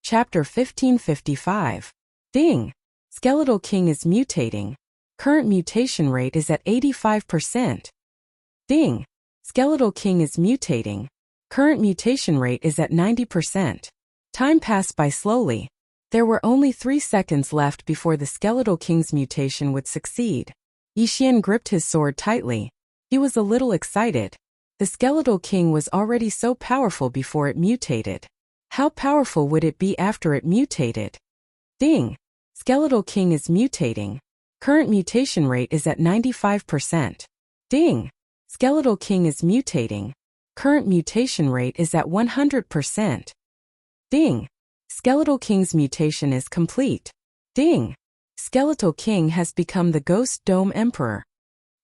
Chapter 1555. Ding! Skeletal King is mutating. Current mutation rate is at 85%. Ding! Skeletal King is mutating. Current mutation rate is at 90%. Time passed by slowly. There were only 3 seconds left before the Skeletal King's mutation would succeed. Yixian gripped his sword tightly. He was a little excited. The Skeletal King was already so powerful before it mutated. How powerful would it be after it mutated? Ding! Skeletal King is mutating. Current mutation rate is at 95%. Ding! Skeletal King is mutating. Current mutation rate is at 100%. Ding! Skeletal King's mutation is complete. Ding! Skeletal King has become the Ghost Dome Emperor.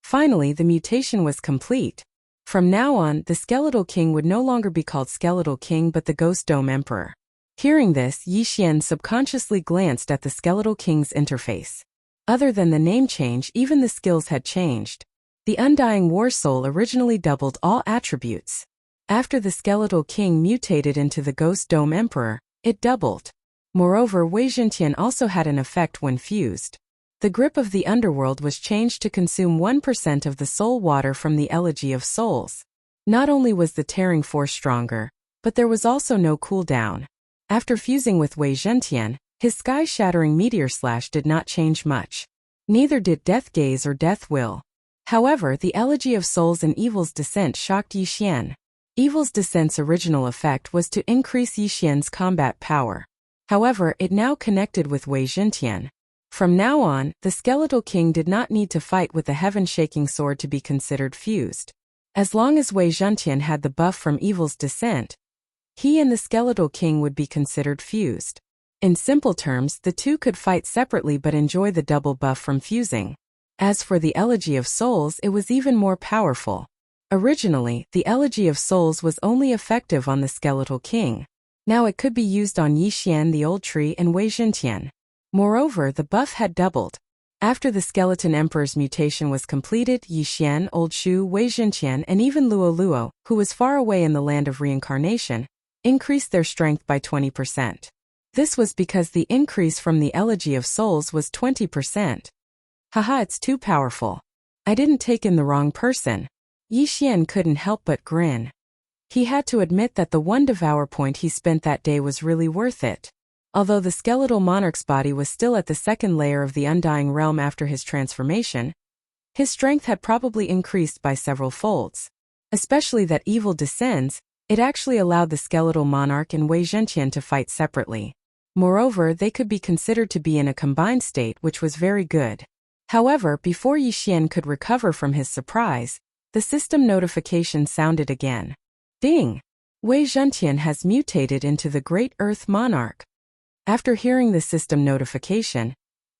Finally, the mutation was complete. From now on, the Skeletal King would no longer be called Skeletal King but the Ghost Dome Emperor. Hearing this, Yixian subconsciously glanced at the Skeletal King's interface. Other than the name change, even the skills had changed. The Undying War Soul originally doubled all attributes. After the Skeletal King mutated into the Ghost Dome Emperor, it doubled. Moreover, Wei Zhentian also had an effect when fused. The grip of the underworld was changed to consume 1% of the soul water from the Elegy of Souls. Not only was the tearing force stronger, but there was also no cooldown. After fusing with Wei Zhentian, his sky-shattering meteor slash did not change much. Neither did Death Gaze or Death Will. However, the Elegy of Souls and Evil's Descent shocked Yixian. Evil's Descent's original effect was to increase Yixian's combat power. However, it now connected with Wei Zhentian. From now on, the Skeletal King did not need to fight with the heaven-shaking sword to be considered fused. As long as Wei Zhentian had the buff from Evil's Descent, he and the Skeletal King would be considered fused. In simple terms, the two could fight separately but enjoy the double buff from fusing. As for the Elegy of Souls, it was even more powerful. Originally, the Elegy of Souls was only effective on the Skeletal King. Now it could be used on Yixian the Old Tree and Wei Zhentian. Moreover, the buff had doubled. After the Skeleton Emperor's mutation was completed, Yixian, Old Shu, Wei Zhentian, and even Luo Luo, who was far away in the land of reincarnation, increased their strength by 20%. This was because the increase from the Elegy of Souls was 20%. Haha, it's too powerful. I didn't take in the wrong person. Yixian couldn't help but grin. He had to admit that the one devour point he spent that day was really worth it. Although the skeletal monarch's body was still at the second layer of the Undying Realm after his transformation, his strength had probably increased by several folds. Especially that Evil Descends, it actually allowed the skeletal monarch and Wei Zhentian to fight separately. Moreover, they could be considered to be in a combined state, which was very good. However, before Yixian could recover from his surprise, the system notification sounded again. Ding! Wei Zhentian has mutated into the Great Earth Monarch. After hearing the system notification,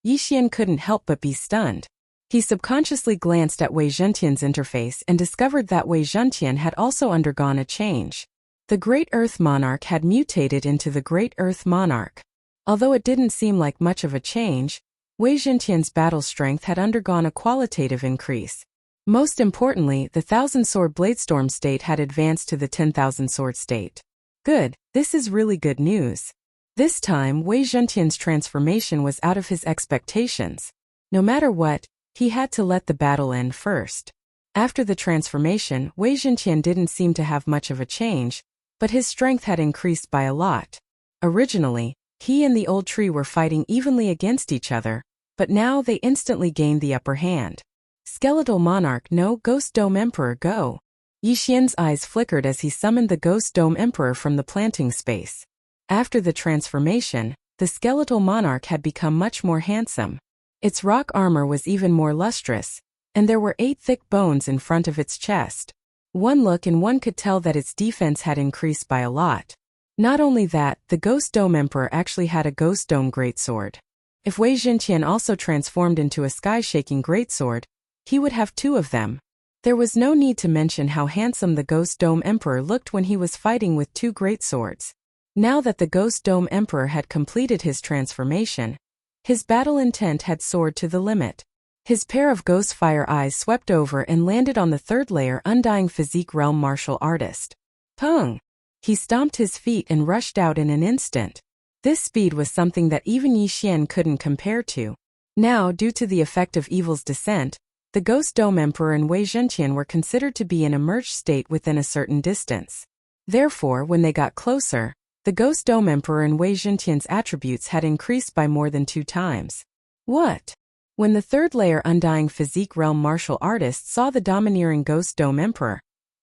Yixian couldn't help but be stunned. He subconsciously glanced at Wei Zhentian's interface and discovered that Wei Zhentian had also undergone a change. The Great Earth Monarch had mutated into the Great Earth Monarch. Although it didn't seem like much of a change, Wei Zhentian's battle strength had undergone a qualitative increase. Most importantly, the 1,000-sword Bladestorm state had advanced to the 10,000-sword state. Good, this is really good news. This time, Wei Zhentian's transformation was out of his expectations. No matter what, he had to let the battle end first. After the transformation, Wei Zhentian didn't seem to have much of a change, but his strength had increased by a lot. Originally, he and the Old Tree were fighting evenly against each other, but now they instantly gained the upper hand. Skeletal Monarch, no, Ghost Dome Emperor, go! Yixian's eyes flickered as he summoned the Ghost Dome Emperor from the planting space. After the transformation, the Skeletal Monarch had become much more handsome. Its rock armor was even more lustrous, and there were 8 thick bones in front of its chest. One look and one could tell that its defense had increased by a lot. Not only that, the Ghost Dome Emperor actually had a Ghost Dome Greatsword. If Wei Zhentian also transformed into a sky-shaking greatsword, he would have 2 of them. There was no need to mention how handsome the Ghost Dome Emperor looked when he was fighting with 2 greatswords. Now that the Ghost Dome Emperor had completed his transformation, his battle intent had soared to the limit. His pair of ghost fire eyes swept over and landed on the 3rd layer Undying Physique Realm Martial Artist. Pung! He stomped his feet and rushed out in an instant. This speed was something that even Yi Xian couldn't compare to. Now, due to the effect of evil's descent, the Ghost Dome Emperor and Wei Zhentian were considered to be in a merged state within a certain distance. Therefore, when they got closer, the Ghost Dome Emperor and Wei Zhentian's attributes had increased by more than 2 times. What? When the third layer Undying Physique Realm martial artist saw the domineering Ghost Dome Emperor,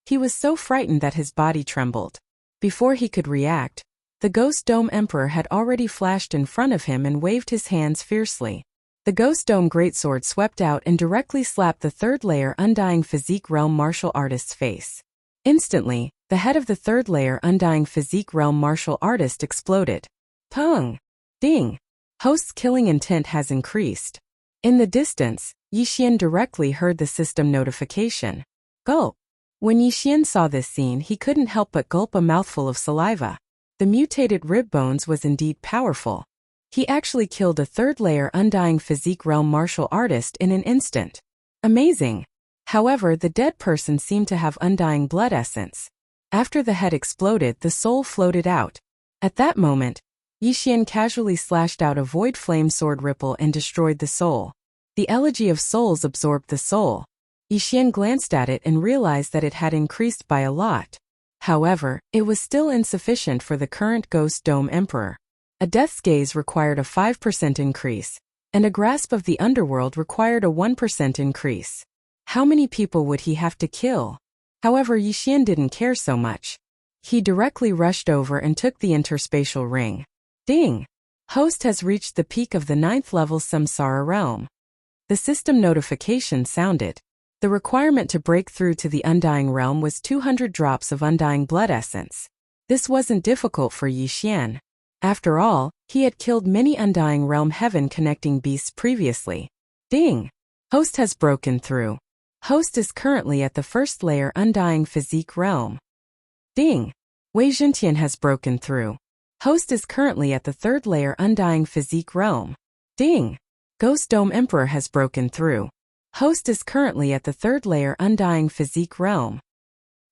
he was so frightened that his body trembled. Before he could react, the Ghost Dome Emperor had already flashed in front of him and waved his hands fiercely. The Ghost Dome Greatsword swept out and directly slapped the third layer Undying Physique Realm martial artist's face. Instantly, the head of the third layer Undying Physique Realm martial artist exploded. Pung! Ding! Host's killing intent has increased. In the distance, Yi Xian directly heard the system notification. Gulp! When Yi Xian saw this scene, he couldn't help but gulp a mouthful of saliva. The mutated rib bones was indeed powerful. He actually killed a third layer Undying Physique Realm martial artist in an instant. Amazing! However, the dead person seemed to have undying blood essence. After the head exploded, the soul floated out. At that moment, Yi Xian casually slashed out a void flame sword ripple and destroyed the soul. The Elegy of Souls absorbed the soul. Yi Xian glanced at it and realized that it had increased by a lot. However, it was still insufficient for the current Ghost Dome Emperor. A Death's Gaze required a 5% increase, and a Grasp of the Underworld required a 1% increase. How many people would he have to kill? However, Yi Xian didn't care so much. He directly rushed over and took the interspatial ring. Ding! Host has reached the peak of the 9th level Samsara realm. The system notification sounded. The requirement to break through to the Undying realm was 200 drops of Undying blood essence. This wasn't difficult for Yi Xian. After all, he had killed many Undying realm heaven connecting beasts previously. Ding! Host has broken through. Host is currently at the 1st layer Undying Physique realm. Ding! Wei Zhentian has broken through. Host is currently at the 3rd layer Undying Physique realm. Ding! Ghost Dome Emperor has broken through. Host is currently at the 3rd layer Undying Physique realm.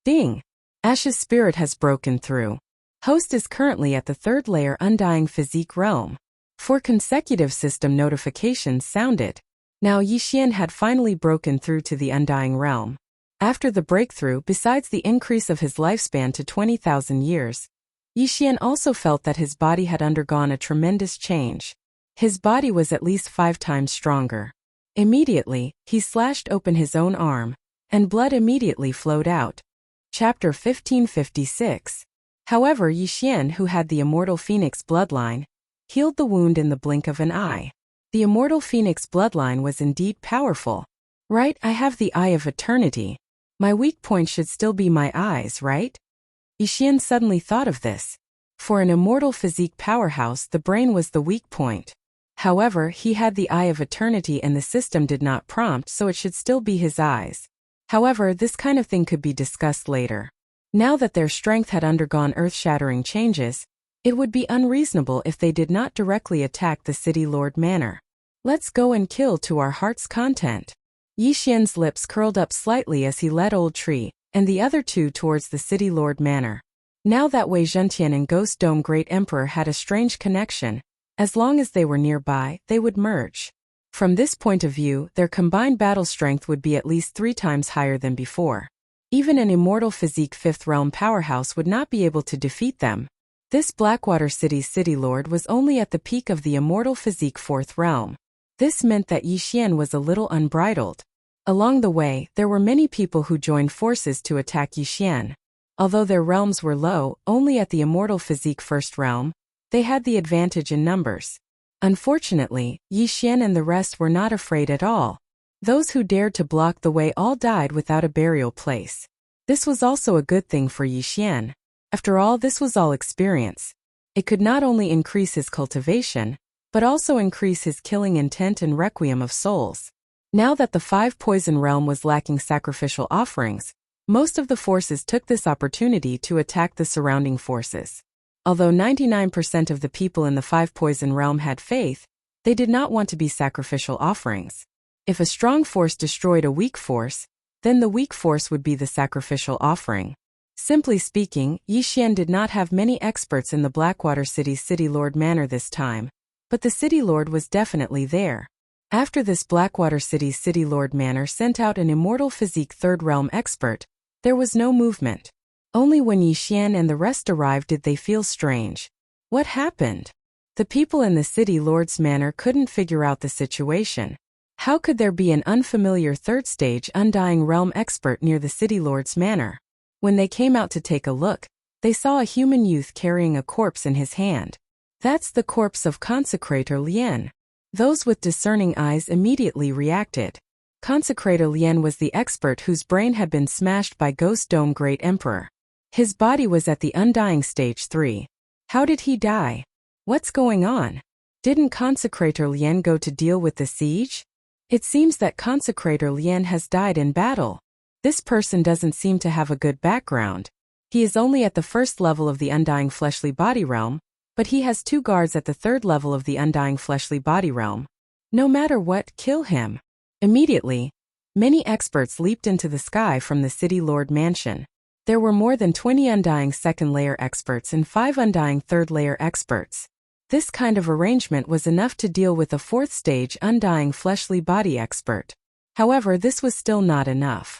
Ding! Ash's spirit has broken through. Host is currently at the 3rd layer Undying Physique realm. 4 consecutive system notifications sounded. Now Yi Xian had finally broken through to the Undying realm. After the breakthrough, besides the increase of his lifespan to 20,000 years, Yi Xian also felt that his body had undergone a tremendous change. His body was at least 5 times stronger. Immediately, he slashed open his own arm, and blood immediately flowed out. Chapter 1556. However, Yi Xian, who had the Immortal Phoenix bloodline, healed the wound in the blink of an eye. The Immortal Phoenix bloodline was indeed powerful. Right, I have the Eye of Eternity. My weak point should still be my eyes, right? Yi Xian suddenly thought of this. For an immortal physique powerhouse, the brain was the weak point. However, he had the Eye of Eternity and the system did not prompt, so it should still be his eyes. However, this kind of thing could be discussed later. Now that their strength had undergone earth-shattering changes, it would be unreasonable if they did not directly attack the City Lord Manor. Let's go and kill to our heart's content. Yi Xian's lips curled up slightly as he led Old Tree and the other 2 towards the City Lord Manor. Now that Wei Zhentian and Ghost Dome Great Emperor had a strange connection, as long as they were nearby, they would merge. From this point of view, their combined battle strength would be at least 3 times higher than before. Even an immortal physique 5th realm powerhouse would not be able to defeat them. This Blackwater City's City Lord was only at the peak of the immortal physique 4th realm. This meant that Yi Xian was a little unbridled. Along the way, there were many people who joined forces to attack Yi Xian. Although their realms were low, only at the immortal physique 1st realm, they had the advantage in numbers. Unfortunately, Yi Xian and the rest were not afraid at all. Those who dared to block the way all died without a burial place. This was also a good thing for Yi Xian. After all, this was all experience. It could not only increase his cultivation, but also increase his killing intent and requiem of souls. Now that the 5 poison realm was lacking sacrificial offerings, most of the forces took this opportunity to attack the surrounding forces. Although 99% of the people in the 5 poison realm had faith, they did not want to be sacrificial offerings. If a strong force destroyed a weak force, then the weak force would be the sacrificial offering. Simply speaking, Yixian did not have many experts in the Blackwater City's City Lord Manor this time, but the City Lord was definitely there. After this, Blackwater City's City Lord Manor sent out an immortal physique third realm expert. There was no movement. Only when Yixian and the rest arrived did they feel strange. What happened? The people in the City Lord's Manor couldn't figure out the situation. How could there be an unfamiliar third stage Undying Realm expert near the City Lord's Manor? When they came out to take a look, they saw a human youth carrying a corpse in his hand. That's the corpse of Consecrator Lien. Those with discerning eyes immediately reacted. Consecrator Lien was the expert whose brain had been smashed by Ghost Dome Great Emperor. His body was at the Undying Stage 3. How did he die? What's going on? Didn't Consecrator Lien go to deal with the siege? It seems that Consecrator Lien has died in battle. This person doesn't seem to have a good background. He is only at the first level of the Undying Fleshly Body Realm, but he has 2 guards at the third level of the Undying Fleshly Body Realm. No matter what, kill him. Immediately, many experts leaped into the sky from the City Lord Mansion. There were more than 20 Undying second layer experts and 5 Undying third layer experts. This kind of arrangement was enough to deal with a 4th stage Undying Fleshly Body expert. However, this was still not enough.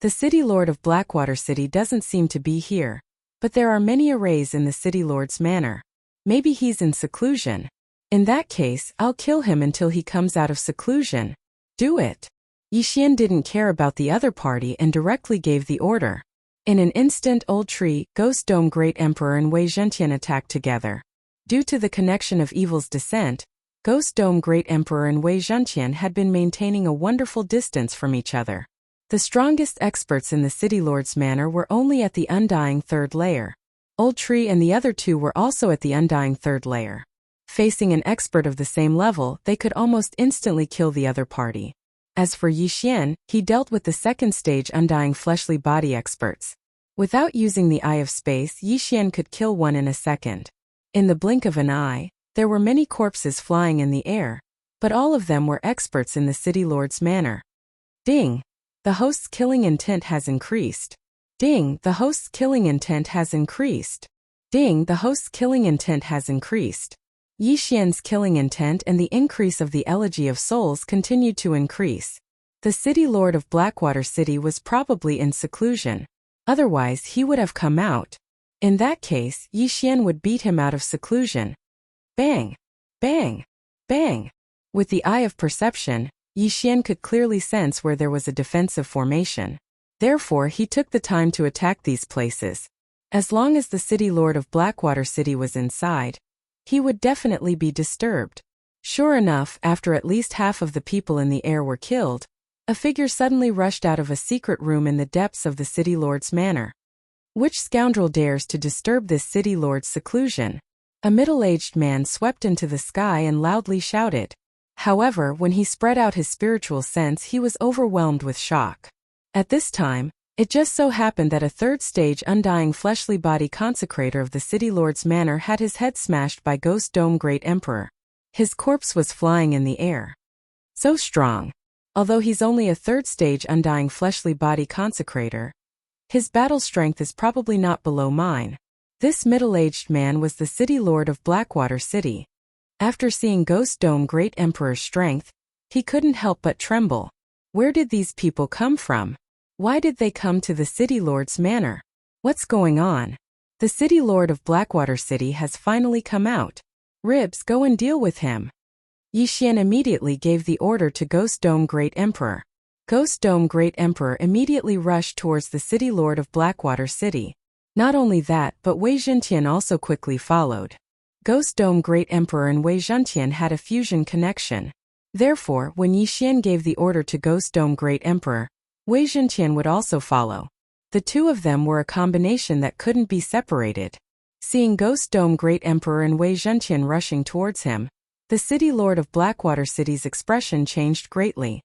The City Lord of Blackwater City doesn't seem to be here, but there are many arrays in the City Lord's Manor. Maybe he's in seclusion. In that case, I'll kill him until he comes out of seclusion. Do it. Yixian didn't care about the other party and directly gave the order. In an instant, Old Tree, Ghost Dome Great Emperor and Wei Zhentian attacked together. Due to the connection of evil's descent, Ghost Dome Great Emperor and Wei Zhentian had been maintaining a wonderful distance from each other. The strongest experts in the City Lord's Manor were only at the Undying third layer. Old Tree and the other 2 were also at the Undying third layer. Facing an expert of the same level, they could almost instantly kill the other party. As for Yixian, he dealt with the 2nd stage Undying Fleshly Body experts. Without using the Eye of Space, Yixian could kill one in a second. In the blink of an eye, there were many corpses flying in the air, but all of them were experts in the City Lord's Manor. Ding! The host's killing intent has increased. Ding! The host's killing intent has increased. Ding! The host's killing intent has increased. Yixian's killing intent and the increase of the Elegy of Souls continued to increase. The City Lord of Blackwater City was probably in seclusion. Otherwise, he would have come out. In that case, Yixian would beat him out of seclusion. Bang! Bang! Bang! With the Eye of Perception, Yixian could clearly sense where there was a defensive formation. Therefore, he took the time to attack these places. As long as the City Lord of Blackwater City was inside, he would definitely be disturbed. Sure enough, after at least half of the people in the air were killed, a figure suddenly rushed out of a secret room in the depths of the City Lord's Manor. Which scoundrel dares to disturb this City Lord's seclusion? A middle-aged man swept into the sky and loudly shouted. However, when he spread out his spiritual sense, he was overwhelmed with shock. At this time, it just so happened that a 3rd stage Undying Fleshly Body Consecrator of the City Lord's Manor had his head smashed by Ghost Dome Great Emperor. His corpse was flying in the air. So strong. Although he's only a 3rd stage Undying Fleshly Body Consecrator, his battle strength is probably not below mine. This middle-aged man was the City Lord of Blackwater City. After seeing Ghost Dome Great Emperor's strength, he couldn't help but tremble. Where did these people come from? Why did they come to the City Lord's Manor? What's going on? The City Lord of Blackwater City has finally come out. Ribs, go and deal with him. Yixian immediately gave the order to Ghost Dome Great Emperor. Ghost Dome Great Emperor immediately rushed towards the City Lord of Blackwater City. Not only that, but Wei Zhentian also quickly followed. Ghost Dome Great Emperor and Wei Zhentian had a fusion connection. Therefore, when Yixian gave the order to Ghost Dome Great Emperor, Wei Zhentian would also follow. The 2 of them were a combination that couldn't be separated. Seeing Ghost Dome Great Emperor and Wei Zhentian rushing towards him, the City Lord of Blackwater City's expression changed greatly.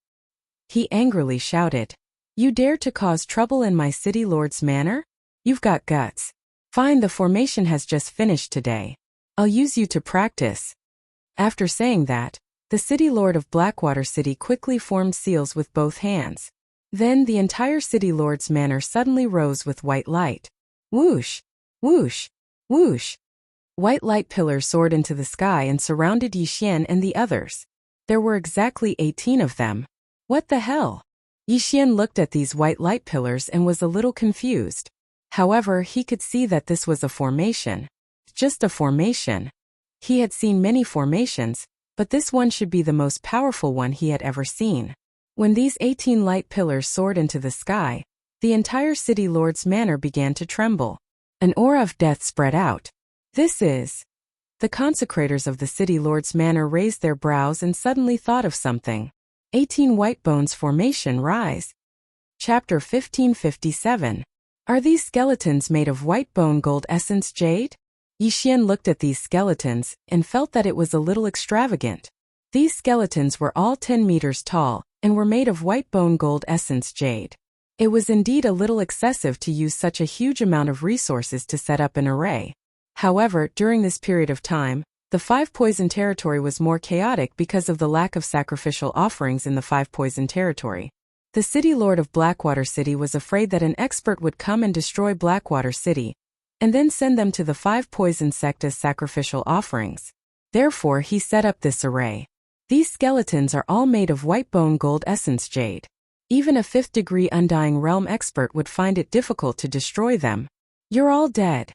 He angrily shouted, "You dare to cause trouble in my City Lord's Manor? You've got guts. Fine, the formation has just finished today. I'll use you to practice." After saying that, the City Lord of Blackwater City quickly formed seals with both hands. Then the entire City Lord's Manor suddenly rose with white light. Whoosh! Whoosh! Whoosh! White light pillars soared into the sky and surrounded Yixian and the others. There were exactly 18 of them. What the hell? Yixian looked at these white light pillars and was a little confused. However, he could see that this was a formation. Just a formation. He had seen many formations, but this one should be the most powerful one he had ever seen. When these 18 light pillars soared into the sky, the entire city lord's manor began to tremble. An aura of death spread out. This is... The consecrators of the city lord's manor raised their brows and suddenly thought of something. 18 white bones formation rise. Chapter 1557. Are these skeletons made of white bone gold essence jade? Yixian looked at these skeletons and felt that it was a little extravagant. These skeletons were all 10 meters tall and were made of white bone gold essence jade. It was indeed a little excessive to use such a huge amount of resources to set up an array. However, during this period of time, the 5 poison territory was more chaotic because of the lack of sacrificial offerings in the 5 poison territory. The city lord of Blackwater City was afraid that an expert would come and destroy Blackwater City, and then send them to the 5 poison sect as sacrificial offerings. Therefore, he set up this array. These skeletons are all made of white bone gold essence jade. Even a 5th degree Undying Realm expert would find it difficult to destroy them. You're all dead.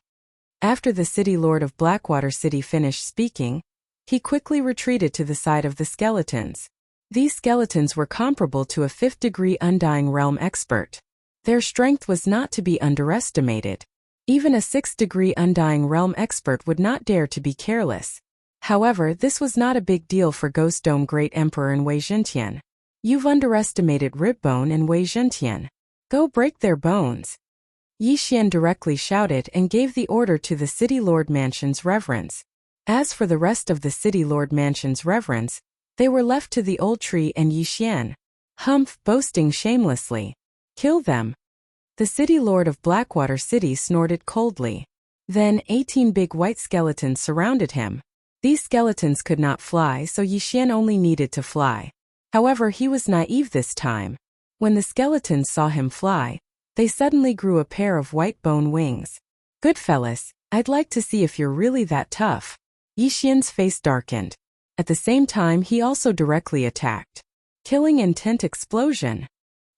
After the city lord of Blackwater City finished speaking, he quickly retreated to the side of the skeletons. These skeletons were comparable to a 5th degree Undying Realm expert. Their strength was not to be underestimated. Even a 6th degree Undying Realm expert would not dare to be careless. However, this was not a big deal for Ghost Dome Great Emperor and Wei Zhentian. You've underestimated Ribbone and Wei Zhentian. Go break their bones. Yixian directly shouted and gave the order to the City Lord Mansion's reverends. As for the rest of the City Lord Mansion's reverends, they were left to the old tree and Yixian. Humph, boasting shamelessly. Kill them. The City Lord of Blackwater City snorted coldly. Then 18 big white skeletons surrounded him. These skeletons could not fly, so Yixian only needed to fly. However, he was naive this time. When the skeletons saw him fly, they suddenly grew a pair of white bone wings. Good fellas, I'd like to see if you're really that tough. Yixian's face darkened. At the same time, he also directly attacked. Killing intent explosion.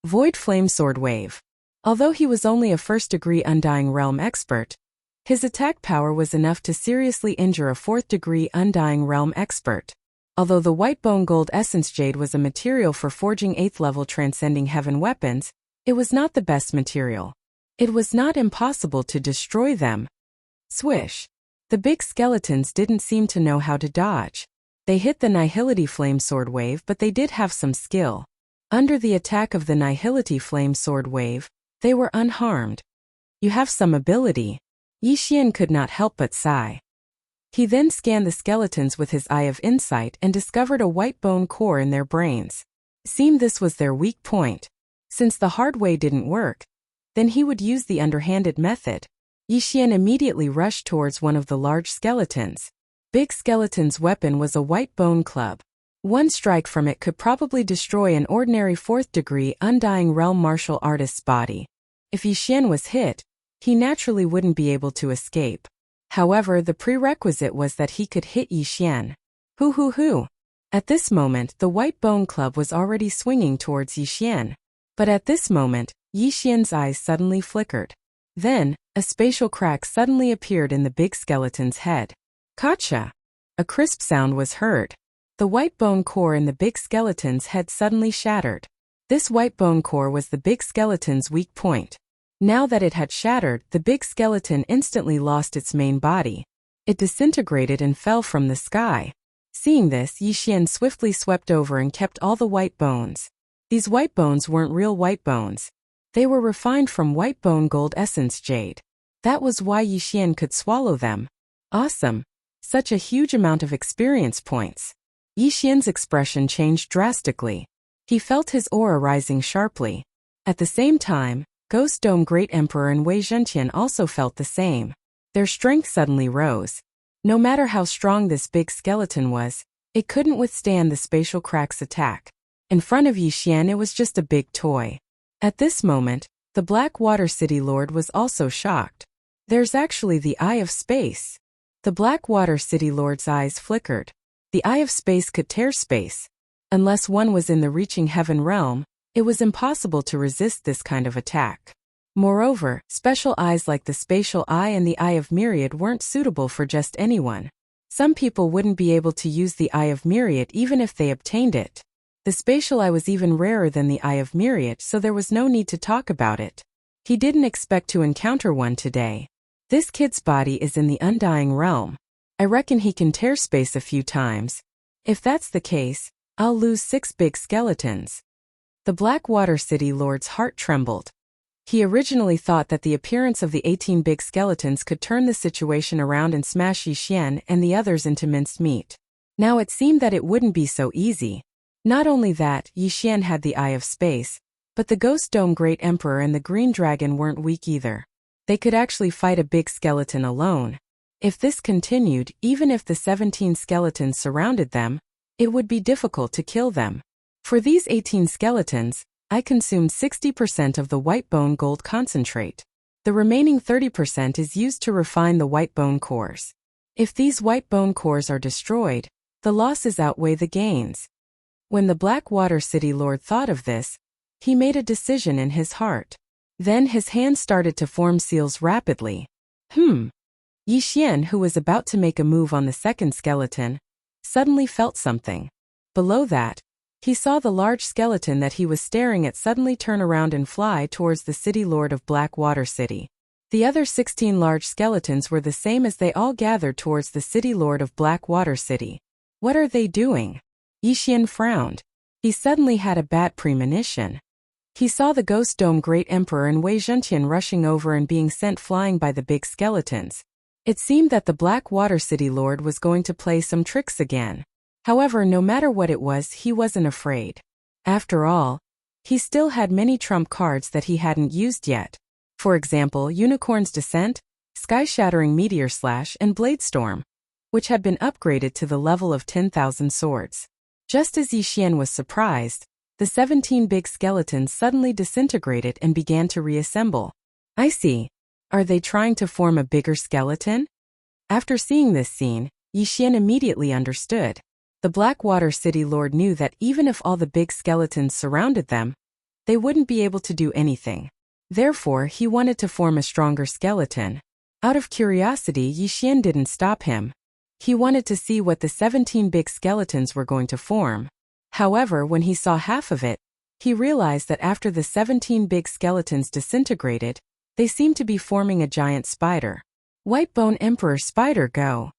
Void flame sword wave. Although he was only a 1st degree Undying Realm expert, his attack power was enough to seriously injure a 4th degree Undying Realm expert. Although the white bone gold essence jade was a material for forging 8th level transcending heaven weapons, it was not the best material. It was not impossible to destroy them. Swish. The big skeletons didn't seem to know how to dodge. They hit the Nihility Flame Sword Wave, but they did have some skill. Under the attack of the Nihility Flame Sword Wave, they were unharmed. You have some ability. Yixian could not help but sigh. He then scanned the skeletons with his eye of insight and discovered a white bone core in their brains. Seemed this was their weak point. Since the hard way didn't work, then he would use the underhanded method. Yixian immediately rushed towards one of the large skeletons. Big Skeleton's weapon was a white bone club. One strike from it could probably destroy an ordinary 4th degree Undying Realm martial artist's body. If Yixian was hit, he naturally wouldn't be able to escape. However, the prerequisite was that he could hit Yixian. Hoo. At this moment, the white bone club was already swinging towards Yixian. But at this moment, Yixian's eyes suddenly flickered. Then, a spatial crack suddenly appeared in the big skeleton's head. Gotcha! A crisp sound was heard. The white bone core in the big skeleton's head suddenly shattered. This white bone core was the big skeleton's weak point. Now that it had shattered, the big skeleton instantly lost its main body. It disintegrated and fell from the sky. Seeing this, Yixian swiftly swept over and kept all the white bones. These white bones weren't real white bones. They were refined from white bone gold essence jade. That was why Yixian could swallow them. Awesome. Such a huge amount of experience points. Yixian's expression changed drastically. He felt his aura rising sharply. At the same time, Ghost Dome Great Emperor and Wei Zhentian also felt the same. Their strength suddenly rose. No matter how strong this big skeleton was, it couldn't withstand the spatial crack's attack. In front of Yixian, it was just a big toy. At this moment, the Blackwater City Lord was also shocked. There's actually the Eye of Space. The Blackwater City Lord's eyes flickered. The Eye of Space could tear space. Unless one was in the reaching heaven realm, it was impossible to resist this kind of attack. Moreover, special eyes like the Spatial Eye and the Eye of Myriad weren't suitable for just anyone. Some people wouldn't be able to use the Eye of Myriad even if they obtained it. The Spatial Eye was even rarer than the Eye of Myriad, so there was no need to talk about it. He didn't expect to encounter one today. This kid's body is in the undying realm. I reckon he can tear space a few times. If that's the case, I'll lose 6 big skeletons. The Blackwater City Lord's heart trembled. He originally thought that the appearance of the 18 big skeletons could turn the situation around and smash Yixian and the others into minced meat. Now it seemed that it wouldn't be so easy. Not only that, Yixian had the Eye of Space, but the Ghost Dome Great Emperor and the Green Dragon weren't weak either. They could actually fight a big skeleton alone. If this continued, even if the 17 skeletons surrounded them, it would be difficult to kill them. For these 18 skeletons, I consumed 60% of the white bone gold concentrate. The remaining 30% is used to refine the white bone cores. If these white bone cores are destroyed, the losses outweigh the gains. When the Blackwater City Lord thought of this, he made a decision in his heart. Then his hand started to form seals rapidly. Yixian, who was about to make a move on the second skeleton, suddenly felt something. Below that, he saw the large skeleton that he was staring at suddenly turn around and fly towards the City Lord of Blackwater City. The other 16 large skeletons were the same as they all gathered towards the City Lord of Blackwater City. What are they doing? Yixian frowned. He suddenly had a bad premonition. He saw the Ghost Dome Great Emperor and Wei Zhentian rushing over and being sent flying by the big skeletons. It seemed that the Blackwater City Lord was going to play some tricks again. However, no matter what it was, he wasn't afraid. After all, he still had many trump cards that he hadn't used yet. For example, Unicorn's Descent, Sky-Shattering Meteor Slash, and Bladestorm, which had been upgraded to the level of 10,000 swords. Just as Yixian was surprised, the 17 big skeletons suddenly disintegrated and began to reassemble. I see. Are they trying to form a bigger skeleton? After seeing this scene, Yixian immediately understood. The Blackwater City Lord knew that even if all the big skeletons surrounded them, they wouldn't be able to do anything. Therefore, he wanted to form a stronger skeleton. Out of curiosity, Yixian didn't stop him. He wanted to see what the 17 big skeletons were going to form. However, when he saw half of it, he realized that after the 17 big skeletons disintegrated, they seemed to be forming a giant spider. Whitebone Emperor Spider Go.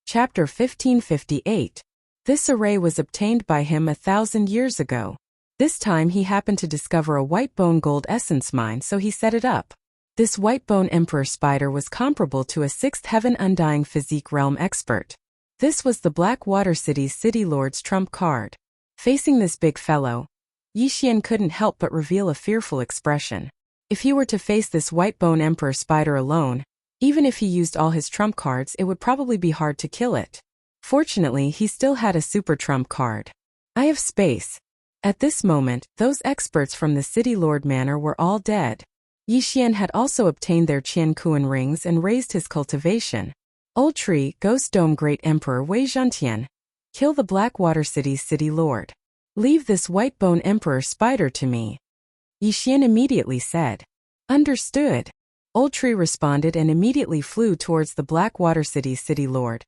Chapter 1558. This array was obtained by him 1,000 years ago. This time he happened to discover a whitebone gold essence mine, so he set it up. This whitebone Emperor Spider was comparable to a 6th Heaven Undying Physique Realm expert. This was the Blackwater City's City Lord's trump card. Facing this big fellow, Yixian couldn't help but reveal a fearful expression. If he were to face this whitebone Emperor Spider alone, even if he used all his trump cards, it would probably be hard to kill it. Fortunately, he still had a super trump card. Eye of Space. At this moment, those experts from the City Lord Manor were all dead. Yixian had also obtained their Qian Kuan rings and raised his cultivation. Old Tree, Ghost Dome Great Emperor Wei Zhentian. Kill the Blackwater City's City Lord. Leave this whitebone Emperor Spider to me. Yixian immediately said. Understood. Old Tree responded and immediately flew towards the Blackwater City's City Lord,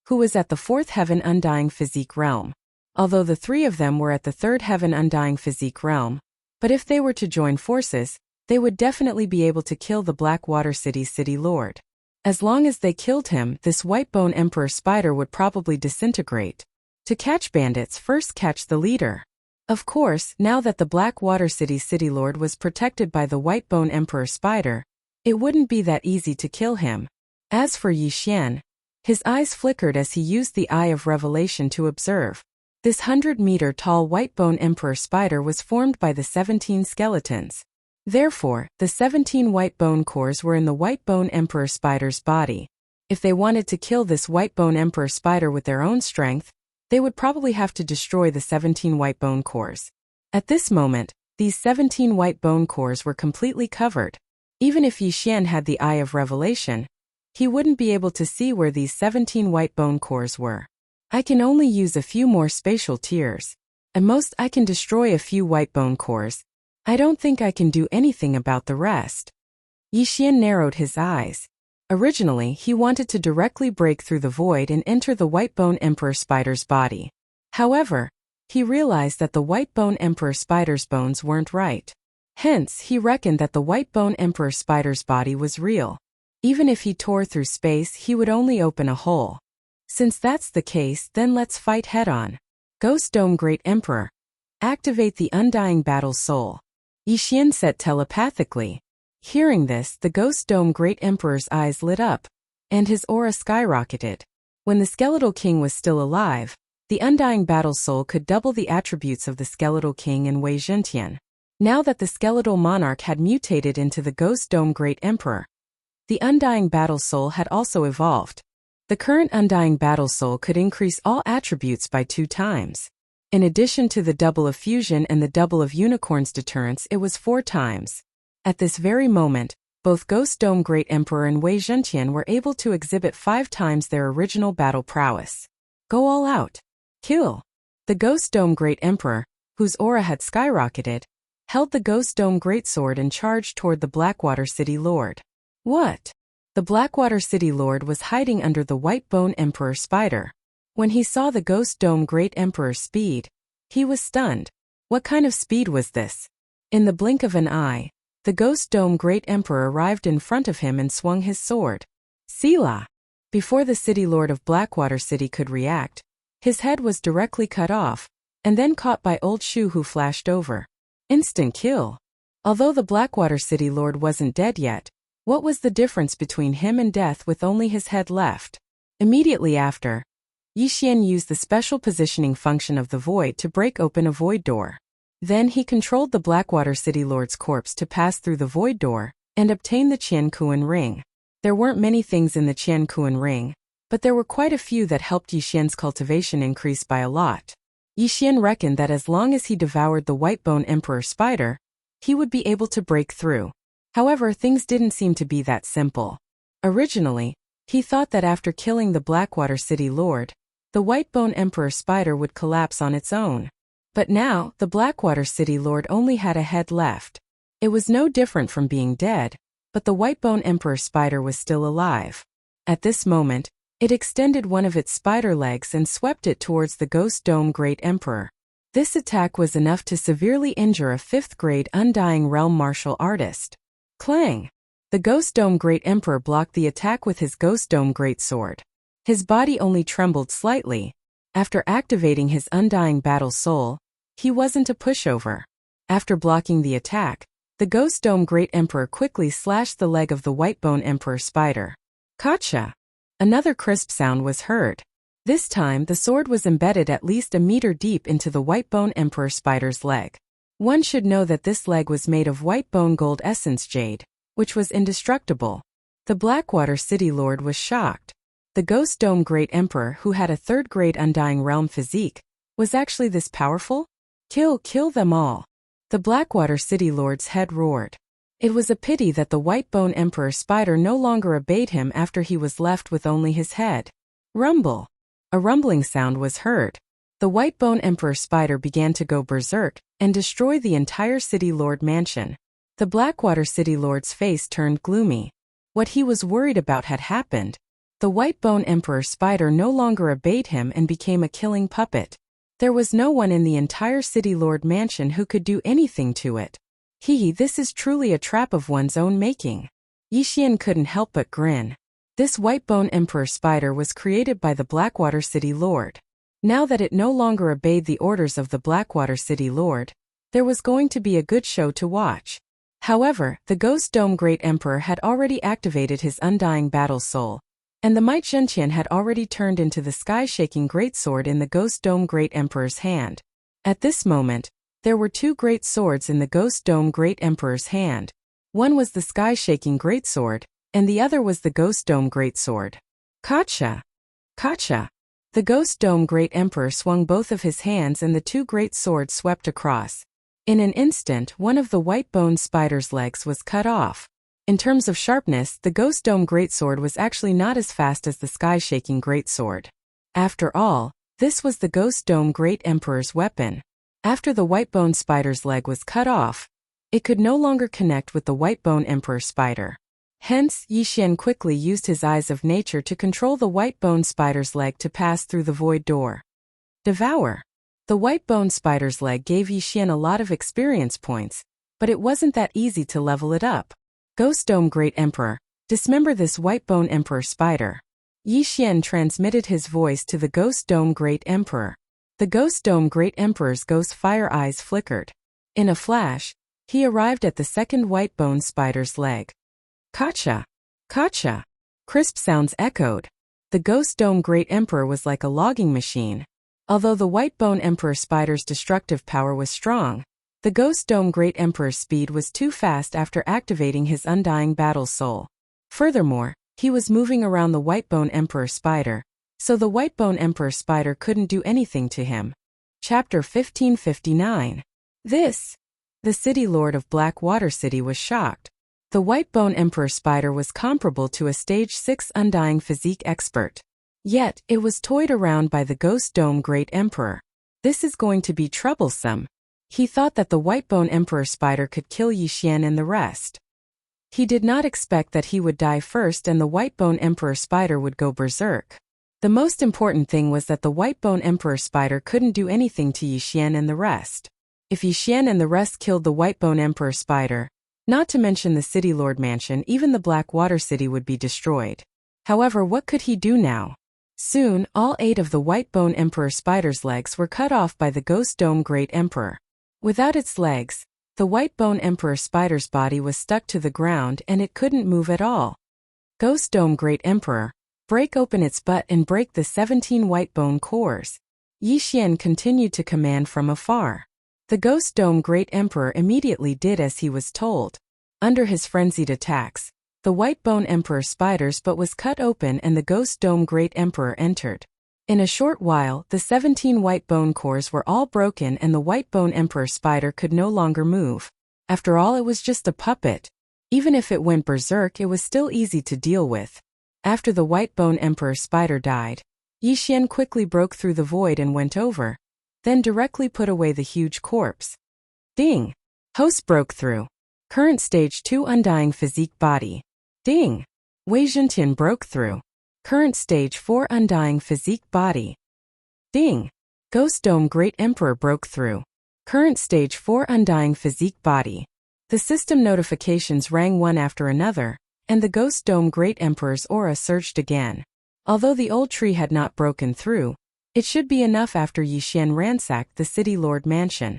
who was at the 4th Heaven Undying Physique Realm. Although the 3 of them were at the 3rd Heaven Undying Physique Realm, but if they were to join forces, they would definitely be able to kill the Blackwater City's City Lord. As long as they killed him, this whitebone Emperor Spider would probably disintegrate. To catch bandits, first catch the leader. Of course, now that the Blackwater City's City Lord was protected by the whitebone Emperor Spider, it wouldn't be that easy to kill him. As for Yixian, his eyes flickered as he used the Eye of Revelation to observe. This 100-meter-tall whitebone Emperor Spider was formed by the 17 skeletons. Therefore, the 17 white bone cores were in the whitebone Emperor Spider's body. If they wanted to kill this whitebone Emperor Spider with their own strength, they would probably have to destroy the 17 white bone cores. At this moment, these 17 white bone cores were completely covered. Even if Yi Xian had the Eye of Revelation, he wouldn't be able to see where these 17 white bone cores were. I can only use a few more spatial tiers. At most I can destroy a few white bone cores. I don't think I can do anything about the rest. Yi Xian narrowed his eyes. Originally, he wanted to directly break through the void and enter the White Bone Emperor Spider's body. However, he realized that the White Bone Emperor Spider's bones weren't right. Hence, he reckoned that the White Bone Emperor Spider's body was real. Even if he tore through space, he would only open a hole. Since that's the case, then let's fight head-on. Ghost Dome Great Emperor. Activate the Undying Battle Soul. Yi Xian said telepathically. Hearing this, the Ghost Dome Great Emperor's eyes lit up, and his aura skyrocketed. When the Skeletal King was still alive, the Undying Battle Soul could double the attributes of the Skeletal King and Wei Zhentian. Now that the Skeletal Monarch had mutated into the Ghost Dome Great Emperor, the Undying Battle Soul had also evolved. The current Undying Battle Soul could increase all attributes by 2 times. In addition to the double of fusion and the double of unicorn's deterrence, it was 4 times. At this very moment, both Ghost Dome Great Emperor and Wei Zhentian were able to exhibit 5 times their original battle prowess. Go all out. Kill. The Ghost Dome Great Emperor, whose aura had skyrocketed, held the Ghost Dome Greatsword and charged toward the Blackwater City Lord. What? The Blackwater City Lord was hiding under the White Bone Emperor Spider. When he saw the Ghost Dome Great Emperor's speed, he was stunned. What kind of speed was this? In the blink of an eye, the Ghost Dome Great Emperor arrived in front of him and swung his sword. Selah! Before the City Lord of Blackwater City could react, his head was directly cut off, and then caught by Old Shu, who flashed over. Instant kill. Although the Blackwater City Lord wasn't dead yet, what was the difference between him and death with only his head left? Immediately after, Yi Xian used the special positioning function of the void to break open a void door. Then he controlled the Blackwater City Lord's corpse to pass through the void door and obtain the Qian Kuan ring. There weren't many things in the Qian Kuan ring, but there were quite a few that helped Yi Xian's cultivation increase by a lot. Yi Xian reckoned that as long as he devoured the White Bone Emperor Spider, he would be able to break through. However, things didn't seem to be that simple. Originally, he thought that after killing the Blackwater City Lord, the White Bone Emperor Spider would collapse on its own. But now, the Blackwater City Lord only had a head left. It was no different from being dead, but the White Bone Emperor Spider was still alive. At this moment, it extended one of its spider legs and swept it towards the Ghost Dome Great Emperor. This attack was enough to severely injure a 5th-grade Undying Realm martial artist. Clang! The Ghost Dome Great Emperor blocked the attack with his Ghost Dome Greatsword. His body only trembled slightly. After activating his Undying Battle Soul, he wasn't a pushover. After blocking the attack, the Ghost Dome Great Emperor quickly slashed the leg of the White Bone Emperor Spider. Gotcha! Another crisp sound was heard. This time, the sword was embedded at least a meter deep into the White Bone Emperor Spider's leg. One should know that this leg was made of white bone gold essence jade, which was indestructible. The Blackwater City Lord was shocked. The Ghost Dome Great Emperor, who had a 3rd-grade Undying Realm physique, was actually this powerful? Kill them all. The Blackwater City Lord's head roared. It was a pity that the White Bone Emperor Spider no longer obeyed him after he was left with only his head. Rumble. A rumbling sound was heard. The White Bone Emperor Spider began to go berserk and destroy the entire City Lord mansion. The Blackwater City Lord's face turned gloomy. What he was worried about had happened. The White Bone Emperor Spider no longer obeyed him and became a killing puppet. There was no one in the entire City Lord mansion who could do anything to it. This is truly a trap of one's own making. Yi Xian couldn't help but grin. This White Bone Emperor Spider was created by the Blackwater City Lord. Now that it no longer obeyed the orders of the Blackwater City Lord, there was going to be a good show to watch. However, the Ghost Dome Great Emperor had already activated his Undying Battle Soul, and the Might Zhentian had already turned into the sky-shaking greatsword in the Ghost Dome Great Emperor's hand. At this moment, there were 2 great swords in the Ghost Dome Great Emperor's hand. One was the sky-shaking greatsword, and the other was the Ghost Dome Greatsword. Gotcha! Gotcha! The Ghost Dome Great Emperor swung both of his hands and the 2 great swords swept across. In an instant, one of the White Bone Spider's legs was cut off. In terms of sharpness, the Ghost Dome Greatsword was actually not as fast as the Sky-Shaking Greatsword. After all, this was the Ghost Dome Great Emperor's weapon. After the Whitebone Spider's leg was cut off, it could no longer connect with the Whitebone Emperor Spider. Hence, Yi Xian quickly used his eyes of nature to control the Whitebone Spider's leg to pass through the void door. Devour. The Whitebone Spider's leg gave Yi Xian a lot of experience points, but it wasn't that easy to level it up. Ghost Dome Great Emperor, dismember this Whitebone Emperor Spider. Yi Xian transmitted his voice to the Ghost Dome Great Emperor. The Ghost Dome Great Emperor's ghost fire eyes flickered. In a flash, he arrived at the second Whitebone Spider's leg. Kacha! Kacha! Crisp sounds echoed. The Ghost Dome Great Emperor was like a logging machine. Although the Whitebone Emperor Spider's destructive power was strong, the Ghost Dome Great Emperor's speed was too fast after activating his undying battle soul. Furthermore, he was moving around the Whitebone Emperor Spider, so the Whitebone Emperor Spider couldn't do anything to him. Chapter 1559. The City Lord of Blackwater City was shocked. The Whitebone Emperor Spider was comparable to a Stage 6 Undying Physique expert. Yet, it was toyed around by the Ghost Dome Great Emperor. This is going to be troublesome. He thought that the Whitebone Emperor Spider could kill Yi Xian and the rest. He did not expect that he would die first and the Whitebone Emperor Spider would go berserk. The most important thing was that the Whitebone Emperor Spider couldn't do anything to Yi Xian and the rest. If Yi Xian and the rest killed the Whitebone Emperor Spider, not to mention the City Lord Mansion, even the Blackwater City would be destroyed. However, what could he do now? Soon, all 8 of the Whitebone Emperor Spider's legs were cut off by the Ghost Dome Great Emperor. Without its legs, the Whitebone Emperor Spider's body was stuck to the ground and it couldn't move at all. Ghost Dome Great Emperor, break open its butt and break the 17 Whitebone cores. Yi Xian continued to command from afar. The Ghost Dome Great Emperor immediately did as he was told. Under his frenzied attacks, the Whitebone Emperor Spider's butt was cut open and the Ghost Dome Great Emperor entered. In a short while, the 17 Whitebone cores were all broken and the Whitebone Emperor Spider could no longer move. After all, it was just a puppet. Even if it went berserk, it was still easy to deal with. After the Whitebone Emperor Spider died, Yi Xian quickly broke through the void and went over, then directly put away the huge corpse. Ding! Host broke through. Current Stage 2 Undying Physique Body. Ding! Wei Zhentian broke through. Current Stage 4 Undying Physique Body. Ding! Ghost Dome Great Emperor broke through. Current Stage 4 Undying Physique Body. The system notifications rang one after another, and the Ghost Dome Great Emperor's aura surged again. Although the old tree had not broken through, it should be enough after Yi Xian ransacked the City Lord Mansion.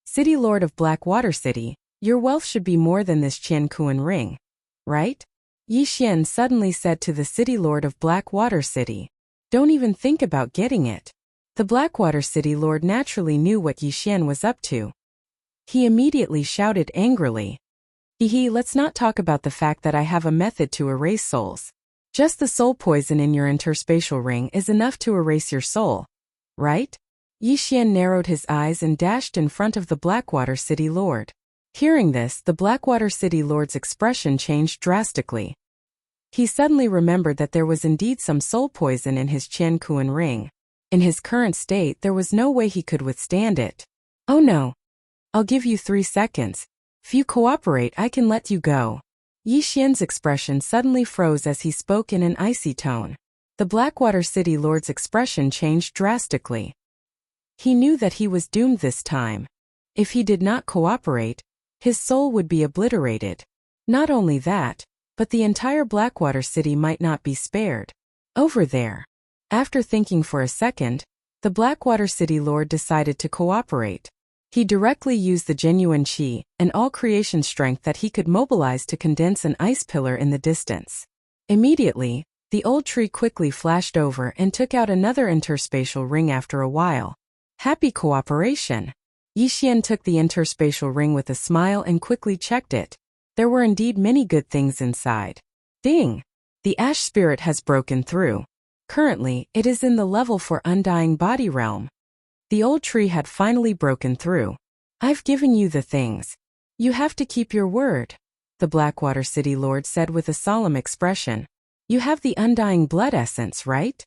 City Lord of Blackwater City, your wealth should be more than this Qian Kuan ring, right? Yi Xian suddenly said to the City Lord of Blackwater City. Don't even think about getting it. The Blackwater City Lord naturally knew what Yi Xian was up to. He immediately shouted angrily. Let's not talk about the fact that I have a method to erase souls. Just the soul poison in your interspatial ring is enough to erase your soul, right? Yi Xian narrowed his eyes and dashed in front of the Blackwater City Lord. Hearing this, the Blackwater City Lord's expression changed drastically. He suddenly remembered that there was indeed some soul poison in his Qian Kuan ring. In his current state, there was no way he could withstand it. Oh no. I'll give you 3 seconds. If you cooperate, I can let you go. Yi Xian's expression suddenly froze as he spoke in an icy tone. The Blackwater City Lord's expression changed drastically. He knew that he was doomed this time. If he did not cooperate, his soul would be obliterated. Not only that, but the entire Blackwater City might not be spared. Over there. After thinking for a second, the Blackwater City Lord decided to cooperate. He directly used the genuine qi and all creation strength that he could mobilize to condense an ice pillar in the distance. Immediately, the old tree quickly flashed over and took out another interspatial ring after a while. Happy cooperation! Yi Xian took the interspatial ring with a smile and quickly checked it. There were indeed many good things inside. Ding! The ash spirit has broken through. Currently, it is in the level for Undying Body Realm. The old tree had finally broken through. I've given you the things. You have to keep your word. the Blackwater City Lord said with a solemn expression. You have the undying blood essence, right?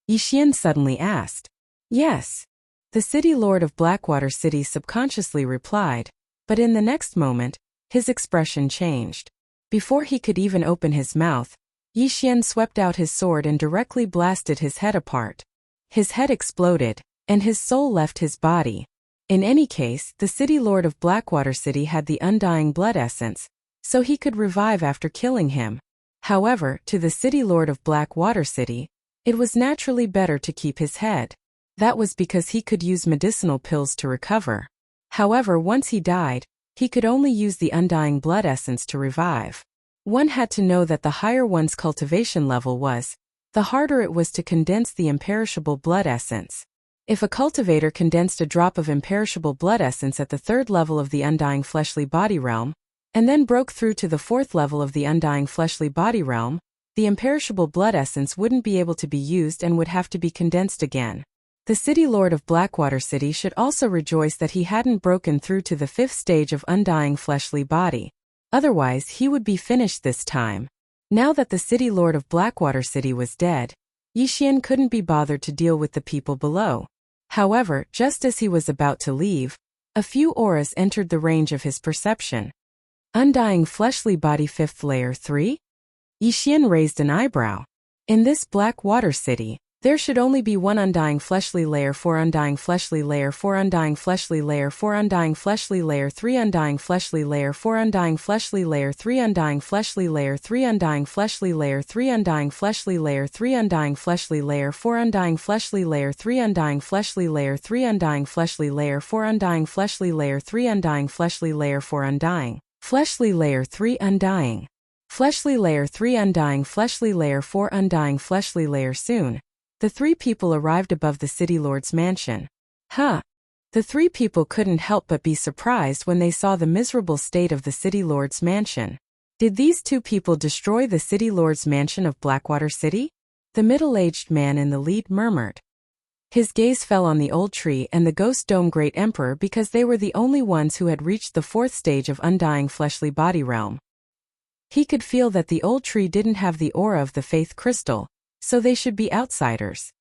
Yixian suddenly asked. Yes. The City Lord of Blackwater City subconsciously replied, but in the next moment, his expression changed. Before he could even open his mouth, Yixian swept out his sword and directly blasted his head apart. His head exploded, and his soul left his body. In any case, the City Lord of Blackwater City had the undying blood essence, so he could revive after killing him. However, to the City Lord of Blackwater City, it was naturally better to keep his head. That was because he could use medicinal pills to recover. However, once he died, he could only use the undying blood essence to revive. One had to know that the higher one's cultivation level was, the harder it was to condense the imperishable blood essence. If a cultivator condensed a drop of imperishable blood essence at the 3rd level of the undying fleshly body realm, and then broke through to the 4th level of the undying fleshly body realm, the imperishable blood essence wouldn't be able to be used and would have to be condensed again. The City Lord of Blackwater City should also rejoice that he hadn't broken through to the 5th stage of undying fleshly body. Otherwise, he would be finished this time. Now that the City Lord of Blackwater City was dead, Yixian couldn't be bothered to deal with the people below. However, just as he was about to leave, a few auras entered the range of his perception. Undying fleshly body 5th layer 3? Yixian raised an eyebrow. In this Blackwater City, there should only be one undying fleshly layer 4 undying fleshly layer 4 undying fleshly layer 4 undying fleshly layer 3 undying fleshly layer 4 undying fleshly layer 3 undying fleshly layer 3 undying fleshly layer 3 undying fleshly layer 3 undying fleshly layer 4 undying fleshly layer 3 undying fleshly layer 3 undying fleshly layer 4 undying fleshly layer 3 undying fleshly layer 4 undying fleshly layer 3 undying fleshly layer 3 undying fleshly layer 4 undying fleshly layer. Soon the 3 people arrived above the City Lord's mansion. The 3 people couldn't help but be surprised when they saw the miserable state of the City Lord's mansion. Did these 2 people destroy the City Lord's mansion of Blackwater City? The middle-aged man in the lead murmured. His gaze fell on the old tree and the Ghost Dome Great Emperor because they were the only ones who had reached the 4th stage of undying fleshly body realm. He could feel that the old tree didn't have the aura of the Faith Crystal, so they should be outsiders.